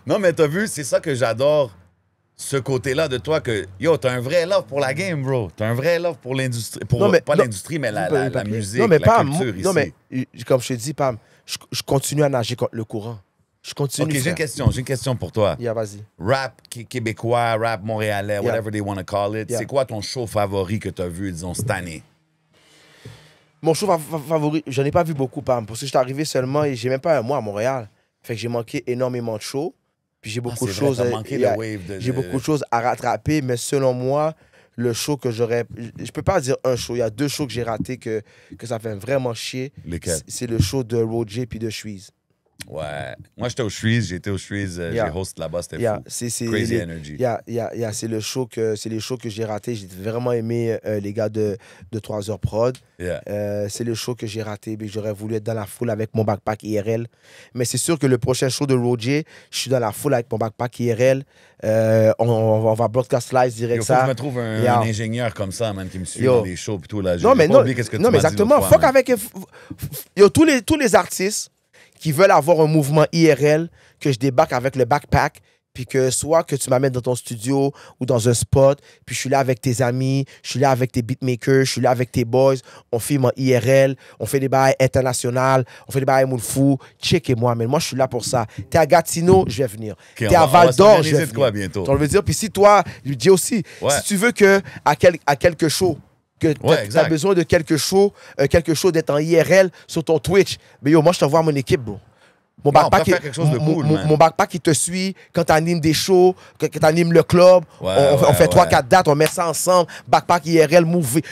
Non, mais t'as vu, c'est ça que j'adore, ce côté-là de toi, que, yo, t'as un vrai love pour la game, bro. T'as un vrai love pour l'industrie. Pour, Non, mais- pas non, l'industrie, mais la Pas- musique, non, mais la Pam, culture ici. non, mais comme je te dis, Pam, je continue à nager contre le courant. Je continue. OK, j'ai frère. une question pour toi. Yeah, vas-y. Rap québécois, rap montréalais, Yeah. whatever they want to call it, Yeah. c'est quoi ton show favori que t'as vu, disons, cette année? Mon show favori, j'en ai pas vu beaucoup, Pam, parce que je suis arrivé seulement et j'ai même pas un mois à Montréal. Fait que j'ai manqué énormément de shows. Puis j'ai beaucoup de c'est vrai, choses. t'as manqué le wave de- J'ai beaucoup de choses à rattraper, mais selon moi, le show que j'aurais. Je peux pas dire un show. Il y a 2 shows que j'ai ratés que ça fait vraiment chier. Lesquels? C'est le show de Roger puis de Suisse. Ouais. Moi, j'étais au Shreeze, j'ai été au Shreeze, Yeah. j'ai host là-bas, c'était Yeah, fou. c'est Crazy les- energy. c'est les shows que j'ai ratés. J'ai vraiment aimé les gars de 3 heures prod. Yeah. C'est le show que j'ai raté. Mais j'aurais voulu être dans la foule avec mon backpack IRL. Mais c'est sûr que le prochain show de Roger, je suis dans la foule avec mon backpack IRL. On va broadcast live direct Il faut que ça. je me trouve un Yeah. ingénieur comme ça, man, qui me suit Yo. dans les shows et tout. Là. Non, mais pas non, oublié qu'est-ce que tu non, mais m'as dit exactement. l'autre fois, Fuck man. avec. Yo, tous les artistes qui veulent avoir un mouvement IRL, que je débarque avec le backpack, puis que soit que tu m'amènes dans ton studio ou dans un spot, puis je suis là avec tes amis, je suis là avec tes beatmakers, je suis là avec tes boys, on filme en IRL, on fait des bails internationaux, on fait des bails moule fou, check-moi, mais moi je suis là pour ça. T'es à Gatineau, je vais venir. Ok, T'es à on va Val d'Or, je s'organiser vais de quoi venir. bientôt? On veut dire, puis si toi, je dis aussi, Ouais. si tu veux que à quelque chose, que tu Ouais, as exact. besoin de quelque chose d'être en IRL sur ton Twitch, mais yo, moi, je t'envoie mon équipe, bro. Mon Non, on backpack, peut faire quelque chose de cool, man. mon backpack, il te suit quand tu animes des shows, quand tu animes le club. Ouais, on fait ouais. 3-4 dates, on met ça ensemble. Backpack IRL, movie.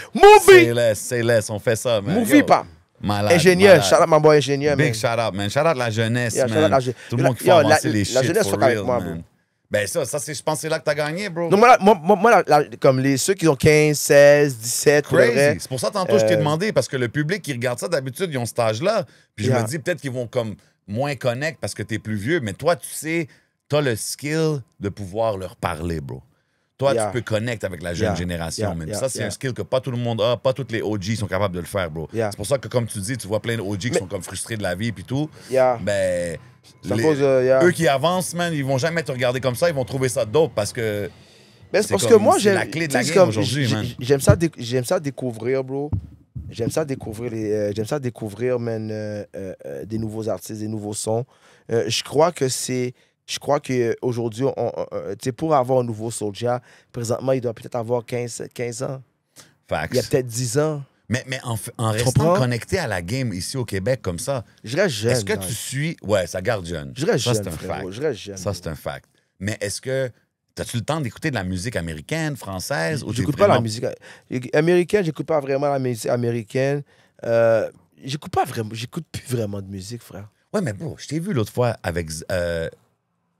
Say less, on fait ça, man. Movie, Yo, pas. Malade. Ingénieur, malade. shout out my boy ingénieur, man. Big shout out, man. Shout out la jeunesse, Yeah, shout out man. la je- Tout le monde qui fait Yo, avancer la- les la shit jeunesse for fuck avec real, moi, man. bro. Ben ça, je pense que c'est là que t'as gagné, bro. Donc, moi, comme ceux qui ont 15, 16, 17, pour le Crazy. vrai, C'est pour ça, tantôt, je t'ai Euh, demandé, parce que le public qui regarde ça, d'habitude, ils ont cet âge-là. Puis je Yeah. me dis, peut-être qu'ils vont comme moins connect parce que t'es plus vieux. Mais toi, tu sais, t'as le skill de pouvoir leur parler, bro. Toi, Yeah. tu peux connect avec la jeune Yeah. génération, Yeah. man. Yeah. Ça, c'est Yeah. un skill que pas tout le monde a. Pas tous les OG sont capables de le faire, bro. Yeah. C'est pour ça que, comme tu dis, tu vois plein de OG qui Mais- sont comme frustrés de la vie puis tout. Yeah. Ben, C'est à cause de- yeah. eux qui avancent, man, ils vont jamais te regarder comme ça. Ils vont trouver ça dope parce que... Mais C'est c'est parce comme- que moi, c'est j'aime la clé de la tu sais, game comme- aujourd'hui, man. j'aime ça découvrir, bro. J'aime ça découvrir, man, des nouveaux artistes, des nouveaux sons. Je crois que aujourd'hui, tu sais, pour avoir un nouveau Soulja, présentement, il doit peut-être avoir 15 ans. Facts. il y a peut-être 10 ans. Mais en restant comprends? connecté à la game ici au Québec comme ça, Je reste jeune. est-ce que là. tu suis... Ouais, ça garde jeune. Je reste ça, jeune, c'est un frérot. fact. Je reste jeune. Ça, c'est un fact. Mais est-ce que... As-tu le temps d'écouter de la musique américaine, française? ou J'écoute t'es pas la vraiment- musique américaine, j'écoute pas vraiment la musique américaine. J'écoute plus vraiment de musique, frère. Ouais, mais bro, je t'ai vu l'autre fois avec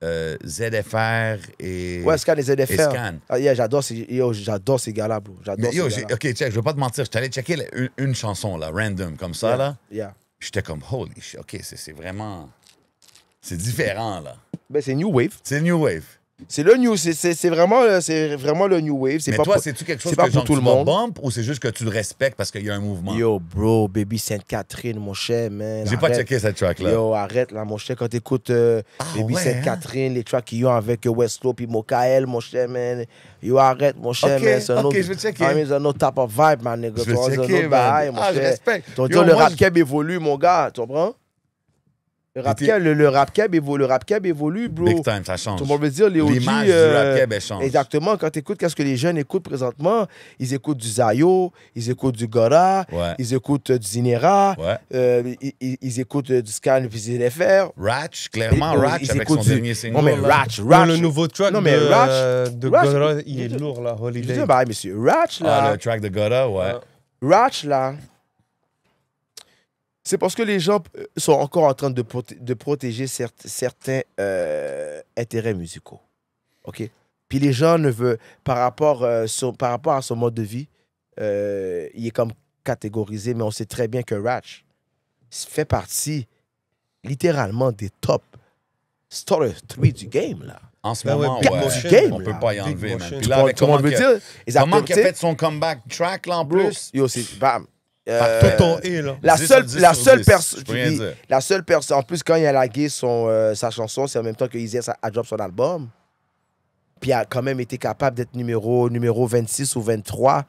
ZFR et... Ouais, Scan et ZFR. et Scan. Ah, yeah, j'adore ces gars-là, bro. J'adore Mais yo, ces gars-là. OK, check, je veux pas te mentir. Je t'allais checker une chanson, là, random, comme ça, là. Yeah. J'étais comme, holy shit, OK, c'est vraiment... C'est différent, là. Ben, c'est New Wave. C'est New Wave. C'est le New, c'est vraiment le New Wave. C'est Mais pas toi, pour- c'est-tu quelque chose c'est pas que pour genre, tout tu le vas monde. bump ou c'est juste que tu le respectes parce qu'il y a un mouvement? Yo, bro, Baby Sainte-Catherine, mon cher, man. J'ai pas arrête. checké cette track-là. Yo, arrête, là, mon cher, quand t'écoutes Baby ouais, Sainte-Catherine, les tracks qu'ils ont avec Westlo puis Mokael, mon cher, man. Yo, arrête, mon cher, Ok, man. C'est un ok, autre- je vais checker. Ah, mais c'est un autre type of vibe, man, nigga. Je vais Tu vois, c'est un checker, autre man. bail, mon Ah, je cher. respecte. Donc, Yo, le moi, rap je- keb évolue, mon gars, tu comprends? Le rap keb évolue, bro. Big time, ça change. Tout le monde veut dire, les OG... L'image du rap keb, elle change. Exactement. Quand tu écoutes, qu'est-ce que les jeunes écoutent présentement? Ils écoutent du Zayo, ils écoutent du Gora, Ouais. ils écoutent du Zinera, Ouais. ils écoutent du Scan et puis ZFR. Ratch, clairement, Ils Ratch avec son écoutent du- dernier single. Non, mais là. Ratch, Non, Ratch. le nouveau track Non, mais de, Ratch- de Ratch- Gora, il est je- lourd, là, Je Holiday. dis, bah, monsieur, Ratch, là, Ah, le track de Gora, ouais. Ratch, là, c'est parce que les gens sont encore en train de protéger certains intérêts musicaux. OK? Puis les gens ne veulent, par rapport à son mode de vie, il est comme catégorisé, mais on sait très bien que Ratch fait partie littéralement des top starter 3 du game, là. En ce Ben ouais, moment, Big ouais. Motion. Game, On peut là. pas y Big enlever, man. Motion. Puis là, avec Tout le monde veut dire. comment Exactement, qu'il a tu sais, fait son comeback track, là, en bro, plus. yo, c'est bam. Tout en E, là. La 10 seule, sur la 10 seule sur 10, personne, je peux rien dire. la seule personne, en plus quand il a lagué sa chanson, c'est en même temps que Easy a drop son album. Puis il a quand même été capable d'être numéro 26 ou 23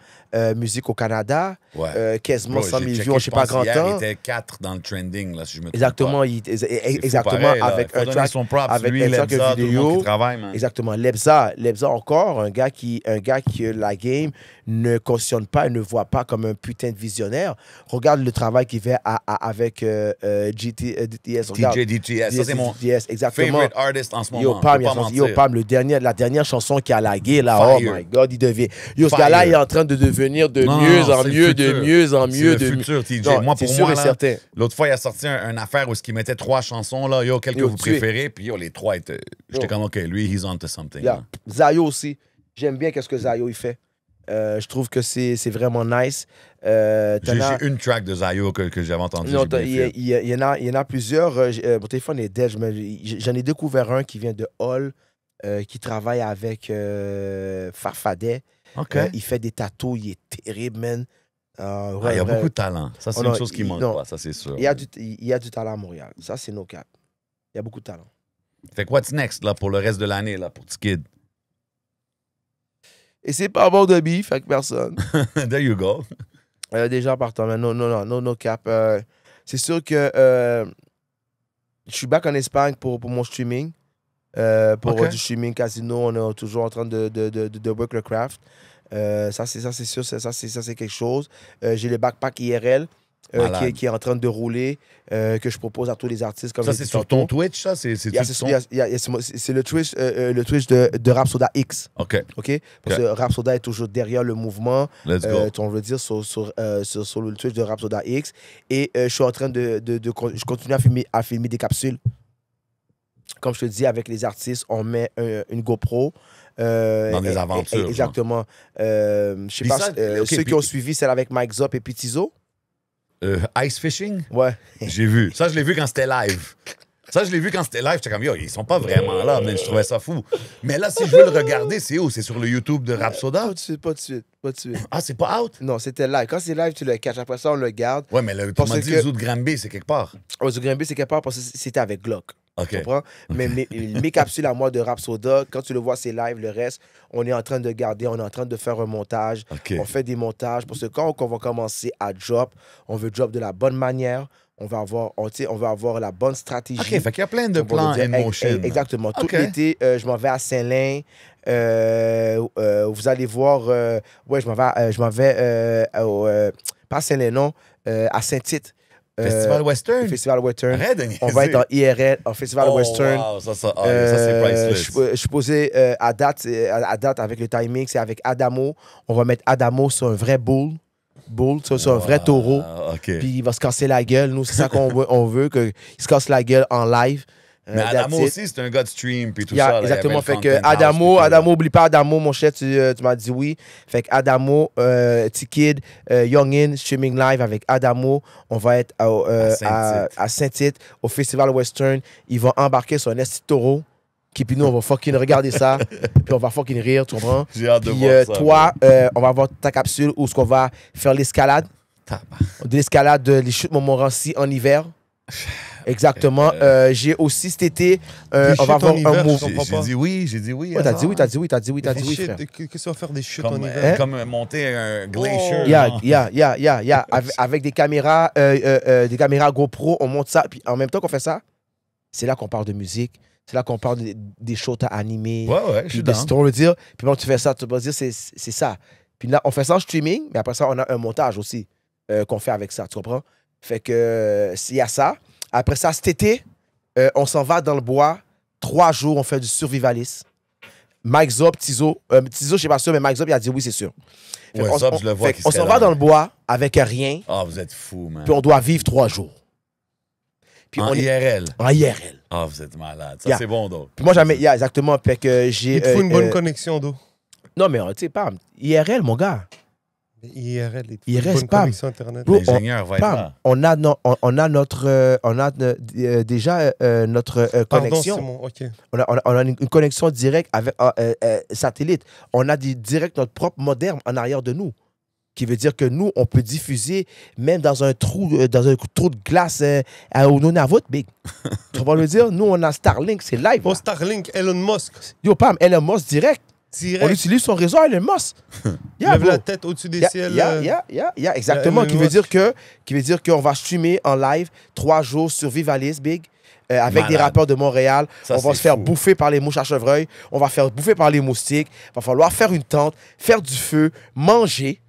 musique au Canada. Ouais. Quasiment Bro, 100 000 j'ai vues, checké, je sais pas pense, grand hier, temps. Il était 4 dans le trending, là, si je me trompe Exactement, pas. exactement pareil, là. avec Faut un donner track, son props, avec lui, un track Lebza, tout le monde vidéo. qui travaille, man. Exactement. Lebza encore, un gars qui la game ne cautionne pas et ne voit pas comme un putain de visionnaire. Regarde le travail qu'il fait avec DTS. Regarde. TJ DTS, ça c'est mon DTS, exactement. favorite artist en ce moment. Yo, on Pam, peut pas mentir. yo, Pam, la dernière chanson qui a lagué, là, Fire. oh my God, il devient... Yo, ce Fire. gars-là, il est en train de devenir de Non, mieux non, en c'est le mieux, de futur. mieux en C'est mieux. le de futur, TJ. Non, Moi, c'est pour sûr moi, et là, certain. l'autre fois, il a sorti une affaire où il mettait 3 chansons, là. Yo, quelle que Yo, vous tu es- préférez, puis yo, les 3 étaient... J'étais Yo. comme, OK, lui, he's on to something. Yeah. là. Zayo aussi. J'aime bien qu'est-ce que Zayo il fait. Je trouve que c'est vraiment nice. T'en J'ai as- une track de Zayo que j'avais entendue. Non, j'ai bien fait. il y en a plusieurs. Mon téléphone est dead. J'en ai découvert un qui vient de Hall, qui travaille avec Farfadet. OK. Il fait des tatous. Il est terrible, man. Il y a beaucoup de talent. Ça, c'est Oh non, une chose qui manque non. pas, ça, c'est sûr. Il y a du talent à Montréal. Ça, c'est no cap. Il y a beaucoup de talent. Fait que what's next, là, pour le reste de l'année, là, pour T-Kid? Et c'est pas bon de beef avec personne. There you go. Déjà partant, mais no cap. C'est sûr que je suis back en Espagne pour mon streaming. Pour Ok. du streaming casino, on est toujours en train de work le craft. Ça, c'est sûr, ça, c'est quelque chose. J'ai le backpack IRL Malade. qui est en train de rouler, que je propose à tous les artistes. Comme Ça, j'ai c'est dit sur tantôt. ton Twitch, ça? C'est Il y a- sur il y a- il y a- c'est le Twitch de Rapsoda X. OK, OK? Parce que Rapsoda est toujours derrière le mouvement. let's go. On veut dire sur le Twitch de Rapsoda X. Et je suis en train je continue à filmer des capsules. Comme je te dis, avec les artistes, on met une GoPro. Dans des aventures, genre. Exactement. Je sais Puis pas, ça, ok, ceux puis- qui ont suivi celle avec Mike Zop et puis Tizo. Ice Fishing? Ouais. J'ai vu. Ça, je l'ai vu quand c'était live. Ça, je l'ai vu quand c'était live. J'étais comme, yo, ils sont pas vraiment là, mais je trouvais ça fou. Mais là, si je veux le regarder, c'est où? C'est sur le YouTube de Rapsoda? Pas de suite, pas de suite, pas de suite. Ah, c'est pas out? Non, c'était live. Quand c'est live, tu le catches. Après ça, on le garde. Ouais, mais tu Parce m'as dit que- Zoo de Granby, c'est quelque part. Oh, The Grimby, c'est quelque part parce que c'était avec Glock. OK. Tu comprends? Mais mes capsules à moi de Rapsoda, quand tu le vois, c'est live. Le reste, on est en train de garder, on est en train de faire un montage. OK. On fait des montages parce que quand on va commencer à drop, on veut drop de la bonne manière. On va avoir la bonne stratégie. OK, fait qu'il y a plein de On va plans dire, in motion. Exactement. Tout OK. l'été, je m'en vais à Saint-Lin. Vous allez voir... je m'en vais pas à Saint-Lin, non. À Saint-Tite. Festival Western? Festival Western. Arrête de niaiser. On va être en IRL, en Festival Western. Wow, ça, c'est priceless. Je suis posé à date avec le timing, c'est avec Adamo. On va mettre Adamo sur un vrai bull, sur un vrai taureau. OK. Puis il va se casser la gueule. Nous, c'est ça qu'on veut. On veut qu'il se casse la gueule en live. Mais Adamo That's it. aussi, c'est un gars de stream puis tout Yeah, ça. là, exactement. il y avait Fait le que Content House, Adamo, oublie pas Adamo, mon cher, tu m'as dit oui. Fait que Adamo, T-Kid, Youngin, streaming live avec Adamo. On va être à Saint-Tite, au Festival Western. Ils vont embarquer sur un esti taureau. Puis nous, on va fucking regarder ça. Puis on va fucking rire, tu comprends? J'ai hâte de Puis voir ça. toi, on va avoir ta capsule où on va faire l'escalade. De l'escalade, les chutes Montmorency en hiver. Exactement. J'ai aussi cet été, on va avoir un mot. J'ai dit oui. Ouais, t'as dit oui, Des frère. shit, qu'est-ce qu'on va faire des chutes en Comme, hiver? comme monter un glacier. Yeah. Avec des caméras GoPro, on monte ça. Puis en même temps qu'on fait ça, c'est là qu'on parle de musique. C'est là qu'on parle des shows à animer. Ouais, je suis Puis dans. on le dire. Puis quand tu fais ça, tu vas dire c'est ça. Puis là, on fait ça en streaming, mais après ça, on a un montage aussi qu'on fait avec ça. Tu comprends? Fait que s'il y a ça. Après ça, cet été, on s'en va dans le bois. 3 jours, on fait du survivalisme. Mike Zop, Tizo. Tizo, je sais pas sûr, mais Mike Zop, il a dit oui, c'est sûr. Fait Ouais, qu'on- ça, je le vois. fait qu'on s'en va dans le bois avec rien, Ah, vous êtes fous, man. puis on doit vivre 3 jours. Puis En on est IRL. en IRL. Ah, vous êtes malade. Ça, Yeah. c'est bon, donc. Puis moi, jamais. Yeah, exactement. Fait que j'ai. Il te faut une bonne connexion d'eau. Non, mais tu sais, pas. IRL, mon gars. IRL, il te faut Il une reste bonne pas. connexion Internet. Bro, L'ingénieur va être Pam, là. on a déjà notre Pardon, connexion. c'est mon... OK. On a une connexion directe avec satellite. On a direct notre propre modem en arrière de nous. Qui veut dire que nous, on peut diffuser même dans un trou de glace au Nunavut, big. Tu vas le dire? Nous, on a Starlink, c'est live. Bon, là. Starlink, Elon Musk. Yo, Pam, Elon Musk direct. Direct. On utilise son réseau Elon Musk. Yeah, Lève bro. la tête au-dessus des ciels. Exactement. Elon Qui veut dire qu'on va streamer en live 3 jours sur Vivalis, big. Avec des Malade. rappeurs de Montréal. Ça, on va c'est se faire fou. bouffer par les mouches à chevreuil. On va faire bouffer par les moustiques. Il va falloir faire une tente, faire du feu, manger.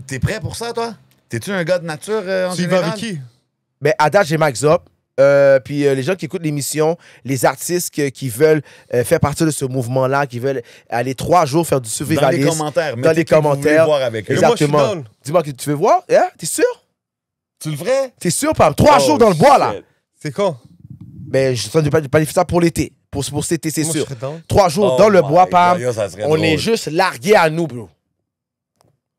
T'es prêt pour ça, toi? T'es-tu un gars de nature en Tu y vas général? avec qui? Ben, à date, j'ai Max Up. Puis les gens qui écoutent l'émission, les artistes qui veulent faire partie de ce mouvement-là, qui veulent aller 3 jours faire du Dans les survivalisme. commentaires. Dans les mettez qui vous voulez commentaires. voir avec eux. Et moi, je suis Exactement. down. Dis-moi que tu veux voir? Yeah? T'es sûr? Tu le ferais? T'es sûr, Pam? 3 jours dans le bois, là. shit. C'est quand? Ben, je ne pas planifier ça pour l'été. Pour cet été, c'est Moi, je sûr. serais down. 3 jours Oh dans le my bois, God, Pam. yo, ça serait On drôle. est juste largués à nous, bro.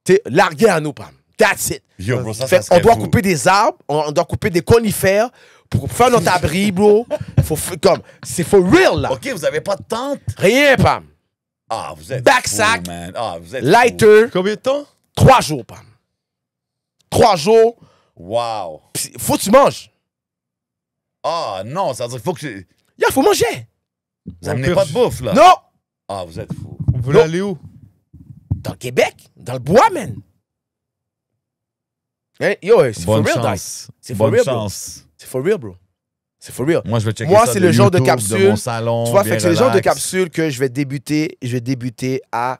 T'es largués à nous, Pam. That's it. Yo, bro, ça Fait serait on doit fou. couper des arbres, on doit couper des conifères pour faire notre abri, bro. C'est for real, là. OK, vous avez pas de tente? Rien, Pam. Ah, vous êtes Backsack. fou, man. Ah, vous êtes Lighter, Combien de temps? 3 jours, Pam. 3 jours, fou. Wow. pis faut que tu manges. Ah, non, ça veut dire qu'il faut que... Yeah, faut manger. Vous amenez pas de bouffe, là? Non, Ah, vous êtes fou. Vous voulez aller où? dans le Québec, dans le bois, man. Hein, yo, c'est for Bonne real, guys. chance. C'est for Bonne real, bro. chance. C'est for real, bro. C'est for real. Moi, je vais checker Moi, ça c'est le genre de YouTube, capsule, mon salon, Tu vois, bien fait que c'est le genre de relax. capsule que je vais débuter à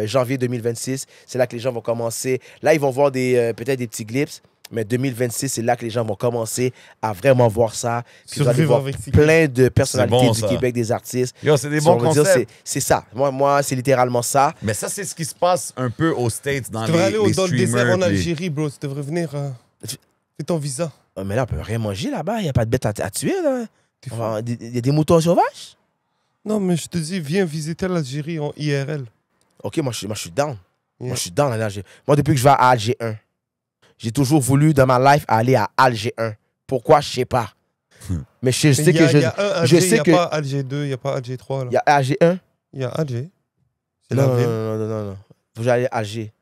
janvier 2026. C'est là que les gens vont commencer. Là, ils vont voir peut-être des petits glips. Mais 2026, c'est là que les gens vont commencer à vraiment voir ça. Puis vous allez Survivre voir avec Tiki. plein de personnalités C'est bon, du ça. Québec, des artistes. Yo, c'est des Ça, bons on va dire, concepts. c'est ça. Moi, c'est littéralement ça. Mais ça, c'est ce qui se passe un peu aux States dans Tu devrais aller les dans le désert streamers. en puis- Algérie, bro. Tu devrais venir. Fais ton visa. Mais là, on peut rien manger là-bas. Il n'y a pas de bêtes à tuer. Là. T'es fou. Enfin, il y a des moutons sauvages. Non, mais je te dis, viens visiter l'Algérie en IRL. OK, moi, je suis down. Yeah. Moi, je suis down à l'Algérie. Moi, depuis que je vais à Alger 1, j'ai toujours voulu, dans ma life, aller à Alger 1. Pourquoi? Je sais pas. Mais je sais Il y a- que je... il y a un Alger, je il sais n'y a que- pas Alger 2, il n'y a pas Alger 3. Il y a Alger 1? Il y a Alger. C'est Non, la non, ville. non. Faut que j'aille à Alger.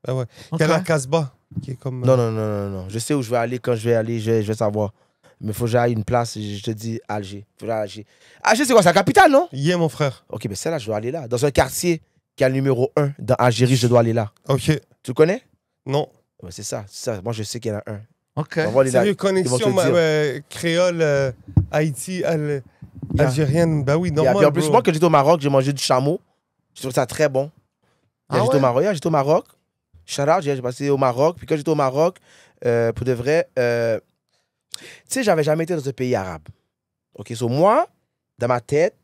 Ah ouais. Ok. Il y a la Casbah, qui est comme... Non. Je sais où je vais aller. Quand je vais aller, je vais savoir. Mais faut que j'aille une place. Je te dis Alger. Faut que j'aille à Alger. Alger, c'est quoi? C'est la capitale, non? Yeah, mon frère. OK, mais celle-là, je dois aller là. Dans un quartier qui a le numéro 1 dans Algérie, je dois aller là. OK. Tu le connais? Non. Ouais, c'est ça. Moi, je sais qu'il y en a un. OK. Sérieux, ils vont te connexion le dire. créole, Haïti, algérienne. Ben oui, Et normal, puis en plus, bro. moi, quand j'étais au Maroc, j'ai mangé du chameau. Je trouve ça très bon. Ah J'étais ouais? au Maroc. J'étais au Maroc. Shout out, j'ai passé au Maroc. Puis quand j'étais au Maroc, pour de vrai, tu sais, j'avais jamais été dans un pays arabe. OK, so moi, dans ma tête,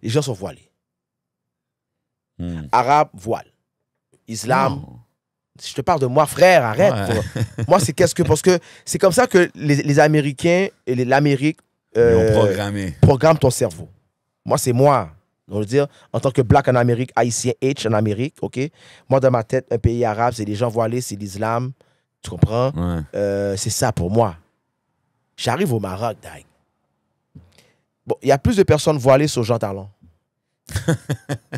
les gens sont voilés. Arabe, voile. Islam, Oh. je te parle de moi, frère, arrête. Ouais. Moi, c'est qu'est-ce que... Parce que c'est comme ça que les Américains et l'Amérique Ils ont programmé. programment ton cerveau. Moi, c'est moi. On veut dire, en tant que black en Amérique, haïtien H en Amérique, OK? Moi, dans ma tête, un pays arabe, c'est les gens voilés, c'est l'islam. Tu comprends? Ouais. C'est ça pour moi. J'arrive au Maroc, Dag. Bon, il y a plus de personnes voilées sur Jean Talon.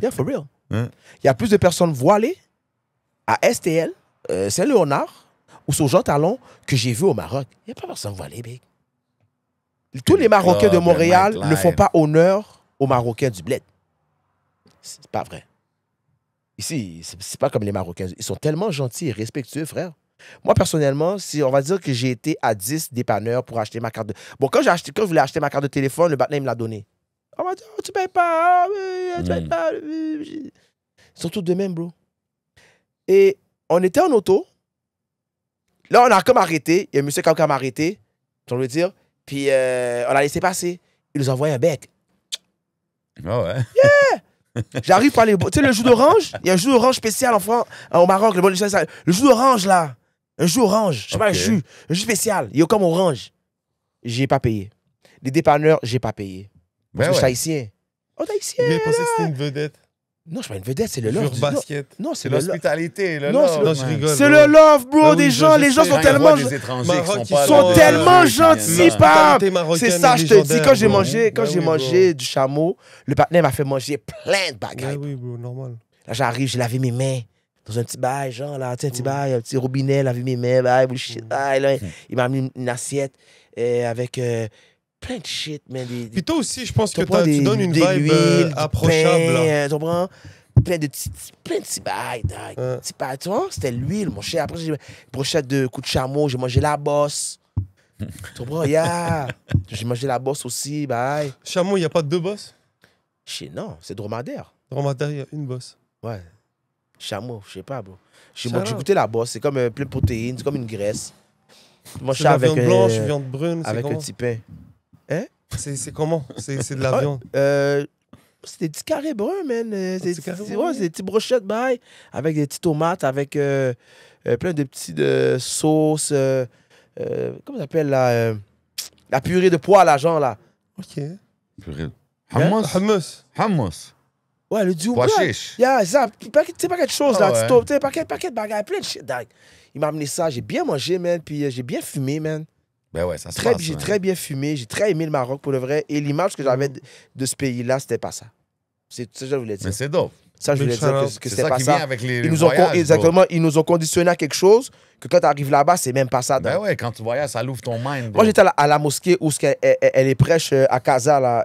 Yeah, for real. Hein? Il y a plus de personnes voilées à STL, Saint-Léonard, ou sur Jean Talon que j'ai vu au Maroc. Il n'y a pas personne voilée, big. Tous les Marocains de Montréal ne font pas honneur aux Marocains du bled. C'est pas vrai. Ici, c'est pas comme les Marocains. Ils sont tellement gentils et respectueux, frère. Moi, personnellement, si on va dire que j'ai été à 10 dépanneurs pour acheter ma carte de... Bon, quand je voulais acheter ma carte de téléphone, le partenaire me l'a donné. On m'a dit, oh, tu payes pas, tu payes pas. Ils sont tous de même, bro. Et on était en auto. Là, on a comme arrêté. Il y a un monsieur qui a comme arrêté, on veut dire. Puis, on l'a laissé passer. Il nous a envoyé un bec. Ah ouais. J'arrive par les... Tu sais, le jus d'orange, il y a un jus d'orange spécial au Maroc. Le jus d'orange, là. Un jus orange. Je sais pas, un jus spécial. Il est comme orange. J'ai pas payé. Les dépanneurs, j'ai pas payé. Parce que je suis haïtien. Oh, t'es haïtien. Il pensé que c'était une vedette. Non, je suis pas une vedette, c'est le Jure love. basket. Non, c'est C'est le love. l'hospitalité, le Non, love, Non, je man. rigole. C'est bro. le love, bro, Ben oui, des je gens. Les gens sais. sont Quand ils tellement... voient des étrangers Maroc, qui sont pas ils sont là, tellement là, gentils, là. pas. L'hospitalité marocaine C'est ça, est je te dis, légendaire, quand j'ai bro. mangé, Ben oui, mangé du chameau, le partenaire m'a fait manger plein de Ben bagailles. oui, bro, normal. Là, j'arrive, j'ai lavé mes mains dans un petit bail, genre là, tu sais, un petit bail, un petit robinet, lavé mes mains, bail, bullshit, bail, là. Il m'a mis une assiette avec plein de shit, man. Puis toi aussi, je pense que Tu comprends, tu donnes une de vibe l'huile, du approchable. là. pain, tu comprends? Plein de petits bails, dog. Petits bails, tu vois? C'était l'huile, mon cher. Après, j'ai une brochette de coups de chameau, j'ai mangé la bosse. Tu comprends? Yeah! J'ai mangé la bosse aussi, bye. Chameau, il n'y a pas deux boss? Non, c'est dromadaire. Dromadaire, il y a une bosse. Ouais. Chameau, je sais pas, bro. J'ai Shout out. goûté la bosse, c'est comme plein de protéines, c'est comme une graisse. Moi, je C'est suis de la avec viande blanche, viande brune, c'est avec un comment? petit pain. C'est comment? C'est de la viande. C'est des petits carrés bruns, man. Des petits carrés bruns, Ouais, c'est des petites brochettes, bye. Avec des petites tomates, avec plein de petites sauces. Comment on appelle là? La purée de pois, là, genre, là. OK. Hummus. Hummus. Hummus. Ouais, le du Pois ouais. chiche. Yeah, c'est ça. C'est pas quelque chose, Ah là. ouais. Tu sais, paquet de bagages, plein de shit, dog. Il m'a amené ça. J'ai bien mangé, man. Puis j'ai bien fumé, man. Ben ouais, ça se passe. J'ai man. très bien fumé. J'ai très aimé le Maroc, pour le vrai. Et l'image que j'avais de ce pays-là, c'était pas ça. C'est ça que je voulais dire. Mais c'est dope. Ça, je Big voulais dire shout-out. que C'est c'était ça pas qui vient ça. avec les Ils nous ont voyages, bro. exactement, ils nous ont conditionné à quelque chose que quand tu arrives là-bas, c'est même pas ça. Ben donc. ouais, quand tu voyages, ça l'ouvre ton mind. bro. Moi, j'étais à la mosquée où elle est prêche à Casa, là.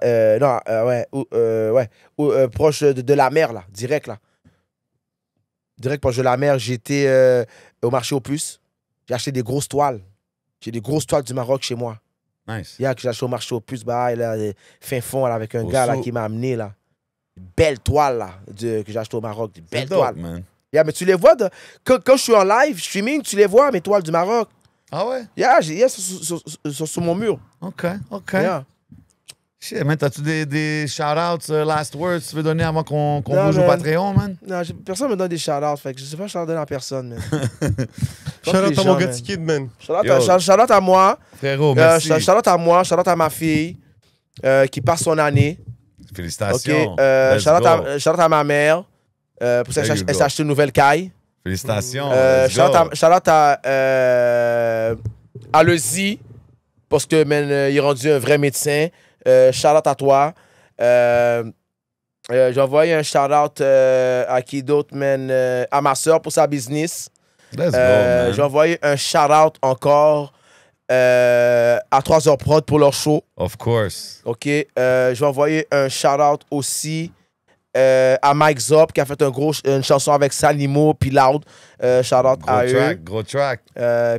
Proche de la mer, là, direct, là. Direct proche de la mer. J'étais au marché aux puces. J'ai acheté des grosses toiles. J'ai des grosses toiles du Maroc chez moi. Nice. Hier, que j'ai acheté au marché aux puces, bah, là, fin fond, là, avec un Au gars là, saut. qui m'a amené, là. Belle toile, là, que j'ai acheté au Maroc. Des C'est belles dope, toiles. man. Yeah, mais tu les vois, quand je suis en live, streaming, tu les vois, mes toiles du Maroc. Ah ouais? Yeah, sur mon mur. OK, OK. Yeah. Shit, man, t'as-tu des shout-outs, last words tu veux donner avant qu'on Non, bouge au man. Patreon, man? Non, personne me donne des shout-outs, fait que je sais pas shout-out à personne, man. Shout out les à gens, mon gars man. Kid, man. Shout-out à moi, Frérot, merci. shout-out à moi, shout-out à ma fille qui passe son année. Ok, Félicitations. Let's go. shout-out à ma mère pour ça There you qu'elle go. s'est acheté une nouvelle caille. Félicitations. Let's go. Shout-out à Lezi, parce que, man, il est rendu un vrai médecin. Shout-out à toi. J'ai envoyé un shout-out à qui d'autre, man? À ma soeur pour sa business. Let's go, man. J'ai envoyé un shout-out encore à 3h Prod pour leur show. Of course. OK. Je vais envoyer un shout-out aussi à Mike Zop qui a fait une chanson avec Salimo puis Loud. Shout out à eux. Gros track.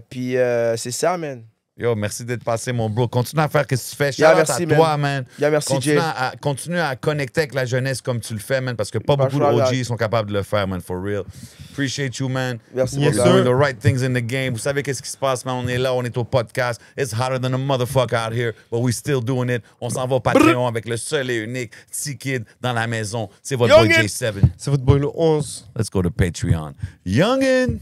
Puis c'est ça, man. Yo, merci d'être passé, mon bro. Continue à faire ce que tu fais. Shout Yeah, out merci, à toi, man. Yeah, merci, Jay. Continue à connecter avec la jeunesse comme tu le fais, man, parce que pas Pas beaucoup de choix, OG sont capables de le faire, man, for real. Appreciate you, man. Merci, Yes, mon You're gars. doing the right things in the game. Vous savez qu'est-ce qui se passe, man. On est là, on est au podcast. It's hotter than a motherfucker out here, but we still doing it. On s'en va au Patreon avec le seul et unique T-Kid dans la maison. C'est votre boy Youngin. J7. C'est votre boy le 11. Let's go to Patreon. Youngin!